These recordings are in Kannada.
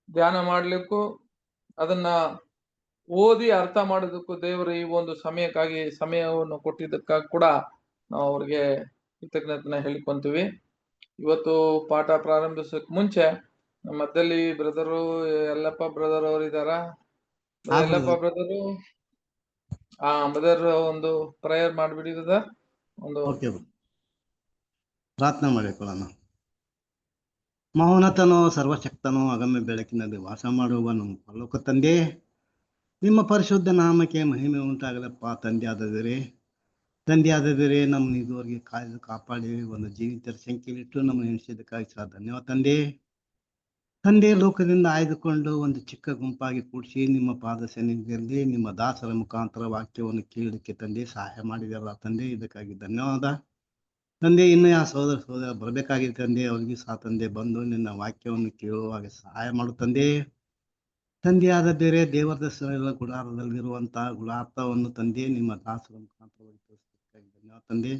ಧ್ಯಾನ ಮಾಡ್ಲಿಕ್ಕೂ ಅದನ್ನ ಓದಿ ಅರ್ಥ ಮಾಡೋದಕ್ಕೂ ದೇವರು ಈ ಒಂದು ಸಮಯವನ್ನು ಕೊಟ್ಟಿದ್ದಕ್ಕಾಗಿ ಕೂಡ ನಾವು ಅವ್ರಿಗೆ ಕೃತಜ್ಞತೆನ ಹೇಳಿಕೊಂತೀವಿ. ಇವತ್ತು ಪಾಠ ಪ್ರಾರಂಭಿಸಕ್ ಮುಂಚೆ ನಮ್ಮ ಮಧ್ಯದಲ್ಲಿ ಬ್ರದರು ಯಲ್ಲಪ್ಪ ಬ್ರದರ್ ಅವರು ಇದಾರ. ಯಲ್ಲಪ್ಪ ಬ್ರದರು ಬ್ರದರ್ ಒಂದು ಪ್ರೇಯರ್ ಮಾಡ್ಬಿಡಿ ಬ್ರದರ್. ಒಂದು ಪ್ರಾರ್ಥನೆ ಮಾಡಿಕೊಳ್ಳೋಣ. ಮಹೋನ್ನತನೋ ಸರ್ವಶಕ್ತನೋ ಅಗಮ್ಯ ಬೆಳಕಿನಲ್ಲಿ ವಾಸ ಮಾಡುವ ನಮ್ಮ ಪರಲೋಕ ತಂದೆ, ನಿಮ್ಮ ಪರಿಶುದ್ಧ ನಾಮಕ್ಕೆ ಮಹಿಮೆ ಉಂಟಾಗಲಪ್ಪ. ತಂದೆ ಆದದರೆ ನಮ್ಮನ್ನು ಇದುವರೆಗೆ ಕಾಯ್ದು ಕಾಪಾಡಿ ಒಂದು ಜೀವಿತರ ಸಂಖ್ಯೆಯಲ್ಲಿಟ್ಟು ನಮ್ಮನ್ನು ಎಣಿಸಿದ್ದಕ್ಕಾಗಿ ಸಹ ಧನ್ಯವಾದ ತಂದೆ. ಲೋಕದಿಂದ ಆಯ್ದುಕೊಂಡು ಒಂದು ಚಿಕ್ಕ ಗುಂಪಾಗಿ ಕೂಡಿಸಿ ನಿಮ್ಮ ಪಾದ ಸನ್ನಿಧಿಯಲ್ಲಿ ನಿಮ್ಮ ದಾಸರ ಮುಖಾಂತರ ವಾಕ್ಯವನ್ನು ಕೇಳಲಿಕ್ಕೆ ತಂದೆ ಸಹಾಯ ಮಾಡಿದಲ್ಲ ತಂದೆ, ಇದಕ್ಕಾಗಿ ಧನ್ಯವಾದ ತಂದೆ. ಇನ್ನು ಆ ಸೋದರ ಬರಬೇಕಾಗಿದೆ ತಂದೆ, ಅವ್ರಿಗೂ ಸಹ ತಂದೆ ಬಂದು ನಿನ್ನ ವಾಕ್ಯವನ್ನು ಕೇಳುವಾಗ ಸಹಾಯ ಮಾಡು ತಂದೆ ಆದ ಬೇರೆ ದೇವರ ದರ್ಶನ ಗುಡಾರದಲ್ಲಿರುವಂತಹ ಗುಡಾರ್ಥವನ್ನು ತಂದೆ ನಿಮ್ಮ ದಾಸರ ಮುಖಾಂತರ ಧನ್ಯವಾದ ತಂದೆ.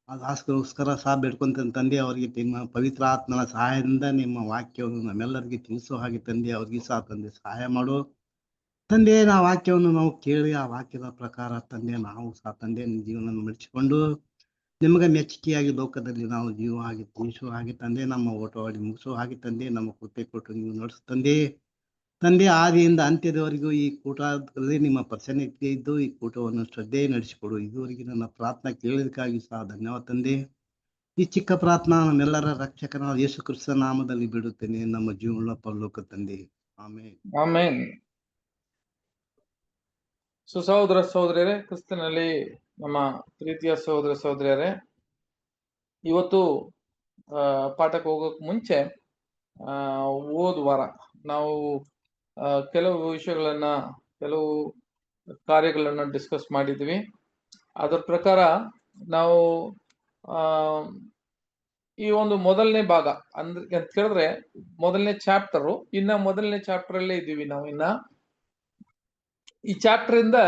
ಆ ದಾಸಗೋಸ್ಕರ ಸಹ ಬೇಡ್ಕೊಂತ ತಂದೆ, ಅವರಿಗೆ ನಿಮ್ಮ ಪವಿತ್ರ ಆತ್ಮನ ಸಹಾಯದಿಂದ ನಿಮ್ಮ ವಾಕ್ಯವನ್ನು ನಮ್ಮೆಲ್ಲರಿಗೆ ತಿಳಿಸೋ ಹಾಗೆ ತಂದೆ ಅವ್ರಿಗೆ ಸಹ ತಂದೆ ಸಹಾಯ ಮಾಡು ತಂದೆ. ಆ ವಾಕ್ಯವನ್ನು ನಾವು ಕೇಳಿ ಆ ವಾಕ್ಯದ ಪ್ರಕಾರ ತಂದೆ ನಾವು ಸಹ ತಂದೆ ಜೀವನ ನಡೆಸಿಕೊಂಡು ನಿಮಗೆ ಮೆಚ್ಚುಗೆಯಾಗಿ ಲೋಕದಲ್ಲಿ ನಾವು ಜೀವಿಸುವ ಹಾಗೆ ತಂದೆ, ನಮ್ಮ ಓಟವಾಡಿ ಮುಗಿಸುವ ಹಾಗೆ ತಂದೆ, ನಮ್ಮ ಕೃಪೆ ಕೊಟ್ಟು ನೀವು ನಡೆಸು ತಂದೆ. ಆದಿಯಿಂದ ಅಂತ್ಯದವರೆಗೂ ಈ ಕೂಟದಲ್ಲಿ ನಿಮ್ಮ ಪ್ರಸನ್ನತೆ ಇದ್ದು ಈ ಕೂಟವನ್ನು ಶ್ರದ್ಧೆ ನಡೆಸಿಕೊಡು. ಇದುವರೆಗೆ ನನ್ನ ಪ್ರಾರ್ಥನಾ ಕೇಳಿದಕ್ಕಾಗಿ ಸಹ ಧನ್ಯವಾದ ತಂದೆ. ಈ ಚಿಕ್ಕ ಪ್ರಾರ್ಥನಾ ನಮ್ಮೆಲ್ಲರ ರಕ್ಷಕನಾದ ಯೇಸು ಕ್ರಿಸ್ತ ನಾಮದಲ್ಲಿ ಬಿಡುತ್ತೇನೆ, ನಮ್ಮ ಜೀವನ ಪರಲೋಕ ತಂದೆ. ಆಮೇನ್. ಸಹೋದರ ಸಹೋದರಿಯರೇ, ಕ್ರಿಸ್ತನಲ್ಲಿ ನಮ್ಮ ಪ್ರೀತಿಯ ಸಹೋದರ ಸಹೋದರಿಯರೇ, ಇವತ್ತು ಪಾಠಕ್ಕೆ ಹೋಗೋಕ್ ಮುಂಚೆ ಹೋದ ವಾರ ನಾವು ಕೆಲವು ವಿಷಯಗಳನ್ನ, ಕೆಲವು ಕಾರ್ಯಗಳನ್ನ ಡಿಸ್ಕಸ್ ಮಾಡಿದ್ವಿ. ಅದರ ಪ್ರಕಾರ ನಾವು ಈ ಒಂದು ಮೊದಲನೇ ಭಾಗ ಅಂತ ಹೇಳಿದ್ರೆ ಮೊದಲನೇ ಚಾಪ್ಟರು, ಮೊದಲನೇ ಚಾಪ್ಟರ್ ಅಲ್ಲೇ ಇದ್ದೀವಿ ನಾವು. ಈ ಚಾಪ್ಟರ್ ಇಂದ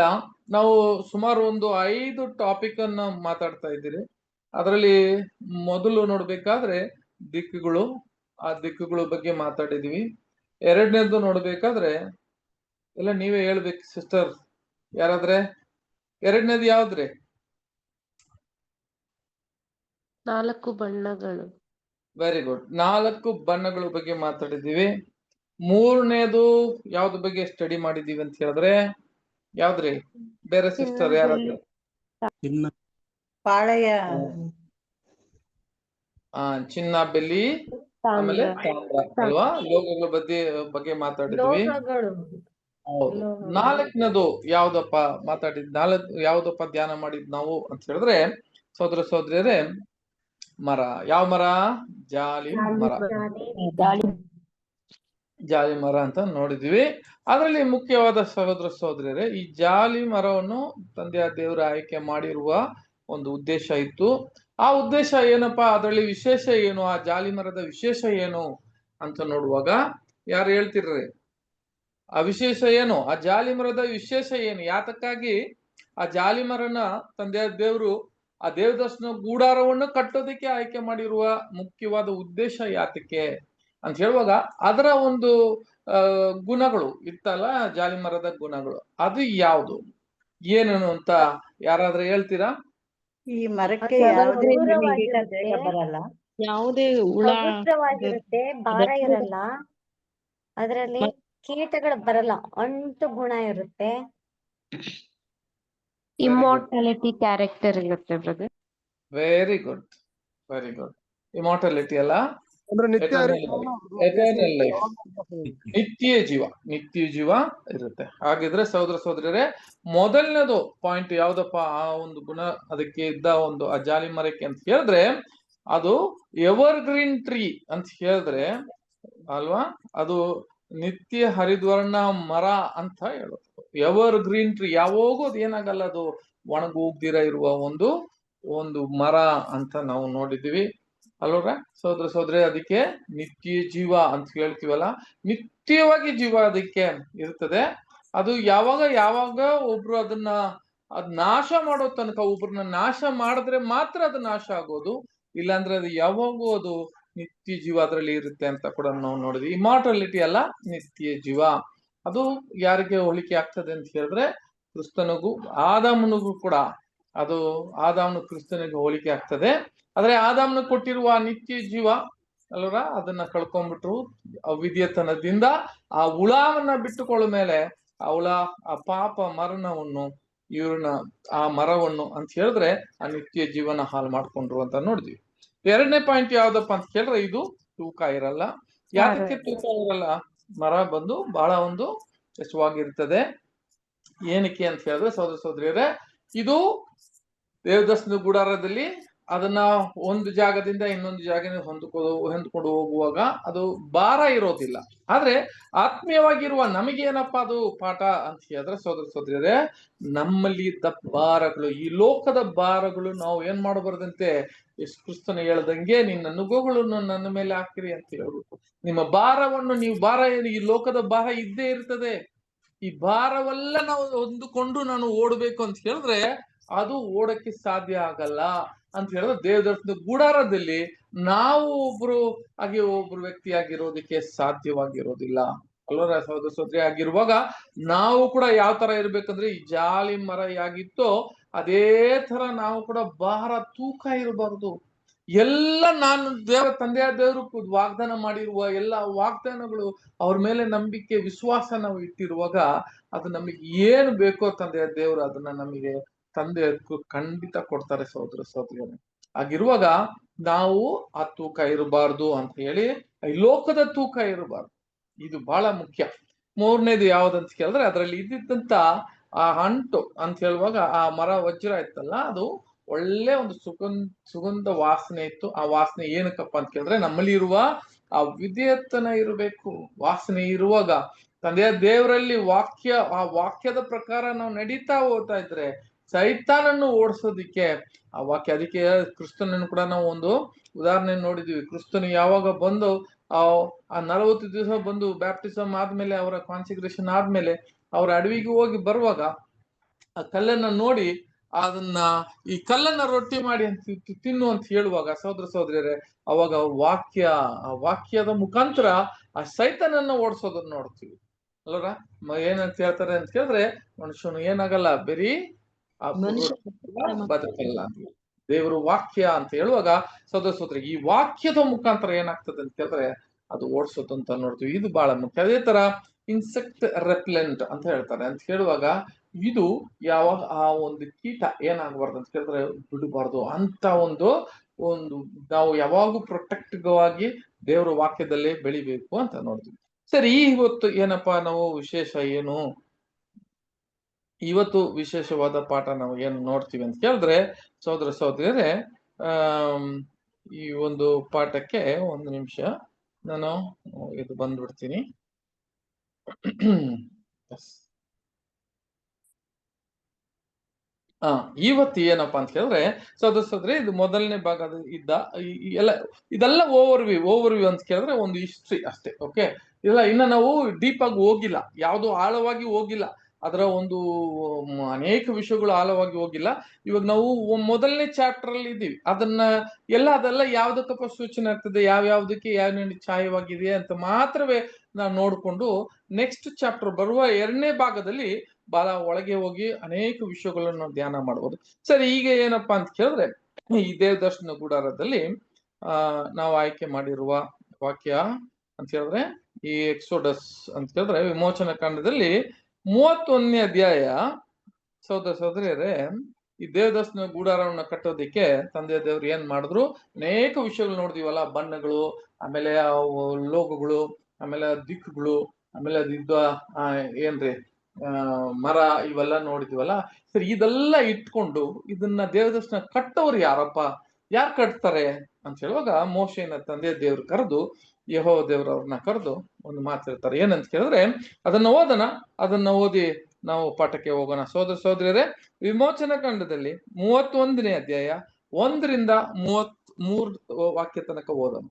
ನಾವು ಸುಮಾರು ಒಂದು 5 ಟಾಪಿಕ್ ಅನ್ನ ಮಾತಾಡ್ತಾ ಇದ್ದೀರಿ. ಅದರಲ್ಲಿ ಮೊದಲು ನೋಡ್ಬೇಕಾದ್ರೆ ದಿಕ್ಕುಗಳು, ಆ ದಿಕ್ಕುಗಳ ಬಗ್ಗೆ ಮಾತಾಡಿದೀವಿ. ಎರಡನೇದು ನೋಡ್ಬೇಕಾದ್ರೆ ಎಲ್ಲ ನೀವೇ ಹೇಳ್ಬೇಕು ಸಿಸ್ಟರ್, ಯಾರಾದ್ರೆ ಎರಡನೇದು ಯಾವ್ದ್ರಿ? 4 ಬಣ್ಣಗಳು. Very good. 4 ಬಣ್ಣಗಳ ಬಗ್ಗೆ ಮಾತಾಡಿದೀವಿ. ಮೂರನೇದು ಯಾವ್ದ ಬಗ್ಗೆ ಸ್ಟಡಿ ಮಾಡಿದೀವಿ ಅಂತ ಹೇಳಿದ್ರೆ ಯಾವ್ದ್ರಿ? ಬೇರೆ ಸಿಸ್ಟರ್ ಯಾರಾದ್ರೆ? ಚಿನ್ನ, ಬೆಳ್ಳಿ, ಆಮೇಲೆ ತಾಮ್ರ ಅಲ್ವಾ? ಲೋಹಗಳ ಬಗ್ಗೆ ಮಾತಾಡಿದ್ವಿ. ಹೌದು. 4ನೇದು ಯಾವ್ದಪ್ಪ ಯಾವ್ದಪ್ಪ ಧ್ಯಾನ ಮಾಡಿದ್ ನಾವು ಅಂತ ಹೇಳಿದ್ರೆ ಸಹೋದರ ಸಹೋದರಿಯರೇ, ಮರ. ಯಾವ ಮರ? ಜಾಲಿ ಮರ. ಜಾಲಿ ಮರ ಅಂತ ನೋಡಿದ್ವಿ. ಅದರಲ್ಲಿ ಮುಖ್ಯವಾದ ಸಹೋದರ ಸಹೋದರಿಯರೇ, ಈ ಜಾಲಿ ಮರವನ್ನು ತಂದೆಯ ದೇವರ ಆಯ್ಕೆ ಮಾಡಿರುವ ಒಂದು ಉದ್ದೇಶ ಇತ್ತು. ಆ ಉದ್ದೇಶ ಏನಪ್ಪಾ? ಅದರಲ್ಲಿ ವಿಶೇಷ ಏನು? ಆ ಜಾಲಿ ಮರದ ವಿಶೇಷ ಏನು ಅಂತ ನೋಡುವಾಗ ಯಾರು ಹೇಳ್ತಿರ್ರಿ? ಆ ವಿಶೇಷ ಏನು? ಆ ಜಾಲಿ ಮರದ ವಿಶೇಷ ಏನು? ಯಾತಕ್ಕಾಗಿ ಆ ಜಾಲಿ ಮರನ ತಂದೆಯ ದೇವರು ಆ ದೇವದರ್ಶನ ಗೂಡಾರವನ್ನು ಕಟ್ಟೋದಕ್ಕೆ ಆಯ್ಕೆ ಮಾಡಿರುವ ಮುಖ್ಯವಾದ ಉದ್ದೇಶ ಯಾತಕ್ಕೆ ಅಂತ ಹೇಳುವಾಗ ಅದರ ಒಂದು ಗುಣಗಳು ಇತ್ತಲ್ಲ, ಜಾಲಿ ಮರದ ಗುಣಗಳು, ಅದು ಯಾವುದು ಏನು ಅಂತ ಯಾರಾದ್ರೂ ಹೇಳ್ತೀರಾ? ಈ ಮರಕ್ಕೆ ಯಾವುದೇ ಬರಲ್ಲ, ಯಾವುದೇ ಹುಳ ಭಾರ ಇರಲ್ಲ, ಅದರಲ್ಲಿ ಕೀಟಗಳು ಬರಲ್ಲ, ಅಂಟು ಗುಣ ಇರುತ್ತೆ, ಇಮ್ಮೋರ್ಟಾಲಿಟಿ ಕ್ಯಾರೆಕ್ಟರ್ ಇರುತ್ತೆ brother. Very good, very good. Immortality ಅಲ್ಲ, ಎಟರ್ನಲ್ ಲೈಫ್, ನಿತ್ಯ ಜೀವ ಇರುತ್ತೆ. ಹಾಗಿದ್ರೆ ಸಹೋದರ ಸಹೋದರರೇ, ಮೊದಲನೇದು ಪಾಯಿಂಟ್ ಯಾವ್ದಪ್ಪ ಆ ಒಂದು ಗುಣ ಅದಕ್ಕೆ ಇದ್ದ ಒಂದು ಆ ಜಾಲಿ ಮರಕ್ಕೆ ಅಂತ ಹೇಳಿದ್ರೆ ಅದು ಎವರ್ ಗ್ರೀನ್ ಟ್ರೀ ಅಂತ ಹೇಳಿದ್ರೆ ಅಲ್ವಾ, ಅದು ನಿತ್ಯ ಹರಿದ್ವರ್ಣ ಮರ ಅಂತ ಹೇಳೋದು. ಎವರ್ ಗ್ರೀನ್ ಟ್ರೀ, ಯಾವಾಗೂ ಅದು ಏನಾಗಲ್ಲ, ಅದು ಒಣಗೋಗ್ದಿರ ಇರುವ ಒಂದು ಮರ ಅಂತ ನಾವು ನೋಡಿದ್ವಿ ಅಲ್ವಾ ಸಹೋದರ ಸಹೋದರಿ. ಅದಕ್ಕೆ ನಿತ್ಯ ಜೀವ ಅಂತ ಹೇಳ್ತೀವಲ್ಲ, ನಿತ್ಯವಾಗಿ ಜೀವ ಅದಕ್ಕೆ ಇರ್ತದೆ. ಅದು ಯಾವಾಗ ಒಬ್ರು ಅದ್ ನಾಶ ಮಾಡೋ ತನಕ, ಒಬ್ರನ್ನ ನಾಶ ಮಾಡಿದ್ರೆ ಮಾತ್ರ ಅದು ನಾಶ ಆಗೋದು, ಇಲ್ಲಾಂದ್ರೆ ಅದು ಯಾವಾಗೂ ಅದು ನಿತ್ಯ ಜೀವ ಅದರಲ್ಲಿ ಇರುತ್ತೆ ಅಂತ ಕೂಡ ನಾವು ನೋಡಿದ್ವಿ. ಇಮಾರ್ಟಾಲಿಟಿ ಅಲ್ಲ, ನಿತ್ಯ ಜೀವ. ಅದು ಯಾರಿಗೆ ಹೋಲಿಕೆ ಆಗ್ತದೆ ಅಂತ ಹೇಳಿದ್ರೆ ಕ್ರಿಸ್ತನಿಗೂ ಆದಾಮನಿಗೂ ಕೂಡ. ಅದು ಆದಾಮನು ಕ್ರಿಸ್ತನಿಗೆ ಹೋಲಿಕೆ ಆಗ್ತದೆ. ಆದ್ರೆ ಆದಾಮನು ಕೊಟ್ಟಿರುವ ನಿತ್ಯ ಜೀವ ಅಲ್ವರ ಅದನ್ನ ಕಳ್ಕೊಂಡ್ಬಿಟ್ರು ಅವಿದ್ಯತನದಿಂದ. ಆ ಹುಳವನ್ನ ಬಿಟ್ಟುಕೊಳ್ಳ ಮೇಲೆ ಆ ಹುಳ ಆ ಪಾಪ ಮರಣವನ್ನು ಇವ್ರನ್ನ ಆ ಮರವನ್ನು ಅಂತ ಹೇಳಿದ್ರೆ ಆ ನಿತ್ಯ ಜೀವನ ಹಾಳು ಮಾಡ್ಕೊಂಡ್ರು ಅಂತ ನೋಡಿದ್ವಿ. ಎರಡನೇ ಪಾಯಿಂಟ್ ಯಾವ್ದಪ್ಪ ಅಂತ ಕೇಳಿದ್ರೆ ಇದು ತೂಕ ಇರಲ್ಲ. ಯಾತಕ್ಕೆ ತೂಕ ಇರಲ್ಲ? ಮರ ಬಂದು ಬಹಳ ಒಂದು ಯಶವಾಗಿರ್ತದೆ. ಏನಕ್ಕೆ ಅಂತ ಹೇಳಿದ್ರೆ ಸಹೋದರ ಸಹೋದರಿಯರೇ, ಇದು ದೇವದರ್ಶನ ಗುಡಾರದಲ್ಲಿ ಅದನ್ನ ಒಂದು ಜಾಗದಿಂದ ಇನ್ನೊಂದು ಜಾಗ ಹೊಂದ್ಕೊಂಡು ಹೋಗುವಾಗ ಅದು ಭಾರ ಇರೋದಿಲ್ಲ. ಆದ್ರೆ ಆತ್ಮೀಯವಾಗಿರುವ ನಮಗೇನಪ್ಪ ಅದು ಪಾಠ ಅಂತ ಹೇಳಿದ್ರೆ ಸಹೋದರ ಸಹೋದರಿಯರೇ, ನಮ್ಮಲ್ಲಿ ಇದ್ದ ಭಾರಗಳು, ಈ ಲೋಕದ ಭಾರಗಳು ನಾವು ಏನ್ ಮಾಡಬಾರ್ದಂತೆ. ಯೇಸು ಕ್ರಿಸ್ತನು ಹೇಳ್ದಂಗೆ ನಿನ್ನ ನುಗ್ಗುಗಳನ್ನು ನನ್ನ ಮೇಲೆ ಹಾಕಿರಿ ಅಂತ ಹೇಳ್ಬೇಕು. ನಿಮ್ಮ ಭಾರವನ್ನು ನೀವು ಈ ಲೋಕದ ಭಾರ ಇದ್ದೇ ಇರ್ತದೆ. ಈ ಭಾರವೆಲ್ಲ ನಾವು ಹೊಂದಿಕೊಂಡು ನಾನು ಓಡ್ಬೇಕು ಅಂತ ಹೇಳಿದ್ರೆ ಅದು ಓಡಕ್ಕೆ ಸಾಧ್ಯ ಆಗಲ್ಲ ಅಂತ ಹೇಳಿದ್ರೆ ದೇವದರ್ಶನ ಗುಡಾರದಲ್ಲಿ ನಾವು ಒಬ್ರು ವ್ಯಕ್ತಿ ಆಗಿರೋದಕ್ಕೆ ಸಾಧ್ಯವಾಗಿರೋದಿಲ್ಲ ಅಲ್ವರ ಸಹೋದರ ಸಹೋದರಿ. ಆಗಿರುವಾಗ ನಾವು ಕೂಡ ಯಾವ ತರ ಇರ್ಬೇಕಂದ್ರೆ ಈ ಜಾಲಿ ಮರ ಹೇಗಿತ್ತೋ ಅದೇ ತರ ನಾವು ಕೂಡ ಭಾರ ತೂಕ ಇರಬಾರ್ದು. ಎಲ್ಲ ನಾನು ತಂದೆಯ ದೇವರು ವಾಗ್ದಾನ ಮಾಡಿರುವ ಎಲ್ಲ ವಾಗ್ದಾನಗಳು ಅವ್ರ ಮೇಲೆ ನಂಬಿಕೆ ವಿಶ್ವಾಸ ನಾವು ಇಟ್ಟಿರುವಾಗ ಅದು ನಮಗೆ ಏನು ಬೇಕೋ ತಂದೆಯ ದೇವರು ಅದನ್ನ ನಮಗೆ ತಂದೆ ಖಂಡಿತ ಕೊಡ್ತಾರೆ ಸಹೋದರ ಸಹೋದರಿಯರೇ. ಆಗಿರುವಾಗ ನಾವು ಆ ತೂಕ ಇರಬಾರ್ದು ಅಂತ ಹೇಳಿ ಈ ಲೋಕದ ತೂಕ ಇರಬಾರ್ದು. ಇದು ಬಹಳ ಮುಖ್ಯ. ಮೂರನೇದು ಯಾವ್ದಂತ ಕೇಳಿದ್ರೆ ಅದರಲ್ಲಿ ಇದ್ದಿದ್ದಂತ ಆ ಅಂಟು ಅಂತ ಹೇಳುವಾಗ ಆ ಮರ ವಜ್ರ ಇತ್ತಲ್ಲ, ಅದು ಒಳ್ಳೆ ಒಂದು ಸುಗಂಧ ವಾಸನೆ ಇತ್ತು. ಆ ವಾಸನೆ ಏನಕ್ಕಪ್ಪ ಅಂತ ಕೇಳಿದ್ರೆ ನಮ್ಮಲ್ಲಿ ಇರುವ ಆ ವಿಧೇಯತನ ಇರಬೇಕು. ವಾಸನೆ ಇರುವಾಗ ತಂದೆಯ ದೇವರಲ್ಲಿ ಆ ವಾಕ್ಯದ ಪ್ರಕಾರ ನಾವು ನಡೀತಾ ಹೋಗ್ತಾ ಇದ್ರೆ ಸೈತಾನನ್ನು ಓಡಿಸೋದಿಕ್ಕೆ ಆ ವಾಕ್ಯ. ಅದಕ್ಕೆ ಕ್ರಿಸ್ತನನ್ನು ಕೂಡ ನಾವು ಒಂದು ಉದಾಹರಣೆ ನೋಡಿದೀವಿ. ಕ್ರಿಸ್ತನು ಯಾವಾಗ ಬಂದು ಆ 40 ದಿವಸ ಬಂದು ಬ್ಯಾಪ್ಟಿಸಮ್ ಆದ್ಮೇಲೆ ಅವರ ಕಾನ್ಸಿಗ್ರೇಷನ್ ಆದ್ಮೇಲೆ ಅವ್ರ ಅಡವಿಗೆ ಹೋಗಿ ಬರುವಾಗ ಆ ಕಲ್ಲನ್ನ ನೋಡಿ ಈ ಕಲ್ಲನ್ನ ರೊಟ್ಟಿ ಮಾಡಿ ಅಂತ ತಿನ್ನು ಅಂತ ಹೇಳುವಾಗ ಸಹೋದರ ಸಹೋದರಿಯರೇ, ಅವಾಗ ಆ ವಾಕ್ಯದ ಮುಖಾಂತರ ಆ ಸೈತಾನನ್ನ ಓಡಿಸೋದನ್ನ ನೋಡ್ತೀವಿ ಅಲ್ವರ. ಏನಂತ ಹೇಳ್ತಾರೆ ಅಂತ ಕೇಳಿದ್ರೆ ಮನುಷ್ಯನು ಏನಾಗಲ್ಲ, ಬರೀ ಬದುಕಲ್ಲ. ದೇವರು ವಾಕ್ಯ ಅಂತ ಹೇಳುವಾಗ ಸಹೋದರ ಸಹೋದರಿ ಈ ವಾಕ್ಯದ ಮುಖಾಂತರ ಏನಾಗ್ತದೆ ಅಂತ ಕೇಳಿದ್ರೆ ಅದು ಓಡಿಸೋದು ಅಂತ ನೋಡ್ತೀವಿ. ಇದು ಬಹಳ ಮುಖ್ಯ. ಅದೇ ತರ ಇನ್ಸೆಕ್ಟ್ ರೆಪ್ಲೆಂಟ್ ಅಂತ ಹೇಳ್ತಾರೆ ಅಂತ ಹೇಳುವಾಗ ಇದು ಯಾವಾಗ ಆ ಒಂದು ಕೀಟ ಏನಾಗಬಾರ್ದು ಅಂತ ಕೇಳಿದ್ರೆ ಬಿಡಬಾರ್ದು ಅಂತ ಒಂದು ನಾವು ಯಾವಾಗೂ ಪ್ರೊಟೆಕ್ಟಿವ್ ಆಗಿ ದೇವರ ವಾಕ್ಯದಲ್ಲೇ ಬೆಳಿಬೇಕು ಅಂತ ನೋಡ್ತೀವಿ. ಸರಿ, ಇವತ್ತು ಏನಪ್ಪಾ ನಾವು ವಿಶೇಷ ಏನು, ಇವತ್ತು ವಿಶೇಷವಾದ ಪಾಠ ನಾವು ಏನು ನೋಡ್ತೀವಿ ಅಂತ ಕೇಳಿದ್ರೆ ಸಹೋದರ ಸಹೋದರಿಯರೇ, ಈ ಒಂದು ಪಾಠಕ್ಕೆ ಒಂದು ನಿಮಿಷ ನಾನು ಇದು ಬಂದ್ಬಿಡ್ತೀನಿ. ಇವತ್ತು ಏನಪ್ಪಾ ಅಂತ ಹೇಳಿದ್ರೆ ಸಹೋದರ ಸಹೋದರಿ, ಇದು ಮೊದಲನೇ ಭಾಗದ ಇದೆಲ್ಲ ಓವರ್ವ್ಯೂ ಅಂತ ಕೇಳಿದ್ರೆ ಒಂದು ಹಿಸ್ಟ್ರಿ ಅಷ್ಟೇ. ಓಕೆ, ಇನ್ನ ನಾವು ಡೀಪ್ ಆಗಿ ಹೋಗಿಲ್ಲ, ಯಾವುದು ಆಳವಾಗಿ ಹೋಗಿಲ್ಲ, ಅದರ ಒಂದು ಅನೇಕ ವಿಷಯಗಳು ಆಳವಾಗಿ ಹೋಗಿಲ್ಲ. ಇವಾಗ ನಾವು ಮೊದಲನೇ ಚಾಪ್ಟರ್ ಅಲ್ಲಿ ಇದ್ದೀವಿ. ಅದೆಲ್ಲ ಯಾವ್ದಕ್ಕಪ್ಪ ಸೂಚನೆ ಆಗ್ತದೆ, ಯಾವ್ಯಾವ್ದಕ್ಕೆ ಯಾವ ಛಾಯವಾಗಿದೆ ಅಂತ ಮಾತ್ರವೇ ನಾವು ನೋಡ್ಕೊಂಡು ನೆಕ್ಸ್ಟ್ ಚಾಪ್ಟರ್ ಬರುವ ಎರಡನೇ ಭಾಗದಲ್ಲಿ ಬಹಳ ಒಳಗೆ ಹೋಗಿ ಅನೇಕ ವಿಷಯಗಳನ್ನು ಧ್ಯಾನ ಮಾಡಬಹುದು. ಸರಿ, ಈಗ ಏನಪ್ಪಾ ಅಂತ ಕೇಳಿದ್ರೆ ಈ ದೇವದರ್ಶನ ಗುಡಾರದಲ್ಲಿ ನಾವು ಆಯ್ಕೆ ಮಾಡಿರುವ ವಾಕ್ಯ ಅಂತ ಹೇಳಿದ್ರೆ ಈ ಎಕ್ಸೋಡಸ್ ಅಂತ ಹೇಳಿದ್ರೆ ವಿಮೋಚನ ಕಾಂಡದಲ್ಲಿ 31ನೇ ಅಧ್ಯಾಯ. ಸಹೋದರ ಸಹೋದರಿಯರೇ, ಈ ದೇವದರ್ಶನ ಗುಡಾರವನ್ನ ಕಟ್ಟೋದಿಕ್ಕೆ ತಂದೆಯ ದೇವ್ರು ಏನ್ ಮಾಡಿದ್ರು, ಅನೇಕ ವಿಷಯಗಳು ನೋಡಿದೀವಲ್ಲ. ಬಣ್ಣಗಳು, ಆಮೇಲೆ ಲೋಗಗಳು, ಆಮೇಲೆ ದಿಕ್ಕುಗಳು, ಆಮೇಲೆ ಅದಿದ್ದ ಏನ್ರಿ ಮರ, ಇವೆಲ್ಲ ನೋಡಿದ್ವಲ್ಲ. ಸರಿ, ಇದೆಲ್ಲ ಇಟ್ಕೊಂಡು ಇದನ್ನ ದೇವದರ್ಶನ ಕಟ್ಟೋರು ಯಾರು ಕಟ್ತಾರೆ ಅಂತ ಹೇಳುವಾಗ ಮೋಶೆನ ತಂದೆ ದೇವ್ರು ಕರೆದು ಯೆಹೋವ ದೇವ್ರವ್ರನ್ನ ಕರೆದು ಒಂದು ಮಾತಿರ್ತಾರೆ. ಏನಂತ ಕೇಳಿದ್ರೆ ಅದನ್ನ ಓದಿ ನಾವು ಪಾಠಕ್ಕೆ ಹೋಗೋಣ. ಸಹೋದರ ಸಹೋದರಿಯರೇ, ವಿಮೋಚನ ಕಾಂಡದಲ್ಲಿ 31ನೇ ಅಧ್ಯಾಯ 1ರಿಂದ 33 ವಾಕ್ಯ ತನಕ ಓದೋಣ.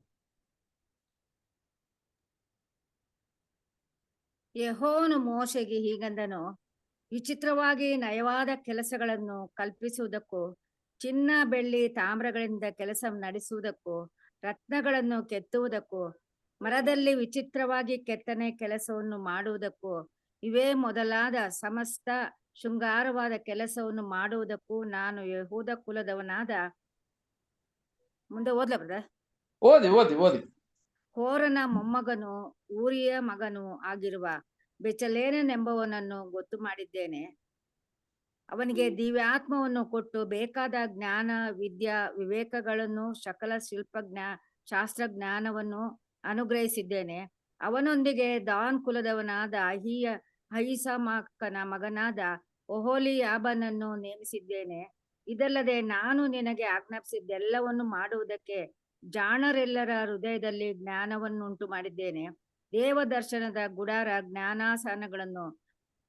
ಯೆಹೋವನು ಮೋಶೆಗೆ ಹೀಗಂದನು, ವಿಚಿತ್ರವಾಗಿ ನಯವಾದ ಕೆಲಸಗಳನ್ನು ಕಲ್ಪಿಸುವುದಕ್ಕೂ ಚಿನ್ನ ಬೆಳ್ಳಿ ತಾಮ್ರಗಳಿಂದ ಕೆಲಸ ನಡೆಸುವುದಕ್ಕೂ ರತ್ನಗಳನ್ನು ಕೆತ್ತುವುದಕ್ಕೂ ಮರದಲ್ಲಿ ವಿಚಿತ್ರವಾಗಿ ಕೆತ್ತನೆ ಕೆಲಸವನ್ನು ಮಾಡುವುದಕ್ಕೂ ಇವೇ ಮೊದಲಾದ ಸಮಸ್ತ ಶೃಂಗಾರವಾದ ಕೆಲಸವನ್ನು ಮಾಡುವುದಕ್ಕೂ ನಾನು ಯಹೂದ ಕುಲದವನಾದ ಮುಂದೆ ಓದ್ಲ ಬ್ರದರ್ ಓದಿ ಓದಿ ಓದಿ. ಹೋರನ ಮೊಮ್ಮಗನು ಊರಿಯ ಮಗನು ಆಗಿರುವ ಬೆಚಲೇನನೆಂಬವನನ್ನು ಗೊತ್ತು ಮಾಡಿದ್ದೇನೆ. ಅವನಿಗೆ ದಿವ್ಯಾತ್ಮವನ್ನು ಕೊಟ್ಟು ಬೇಕಾದ ಜ್ಞಾನ ವಿದ್ಯಾ ವಿವೇಕಗಳನ್ನು ಸಕಲ ಶಾಸ್ತ್ರ ಜ್ಞಾನವನ್ನು ಅನುಗ್ರಹಿಸಿದ್ದೇನೆ. ಅವನೊಂದಿಗೆ ದಾನ್ ಕುಲದವನಾದ ಅಹಿಸಾಮಾಕನ ಮಗನಾದ ಒಹೋಲಿಯಾಬನನ್ನು ನೇಮಿಸಿದ್ದೇನೆ. ಇದಲ್ಲದೆ ನಾನು ನಿನಗೆ ಆಜ್ಞಾಪಿಸಿದ್ದೆಲ್ಲವನ್ನು ಮಾಡುವುದಕ್ಕೆ ಜಾಣರೆಲ್ಲರ ಹೃದಯದಲ್ಲಿ ಜ್ಞಾನವನ್ನುಂಟು ಮಾಡಿದ್ದೇನೆ. ದೇವದರ್ಶನದ ಗುಡಾರ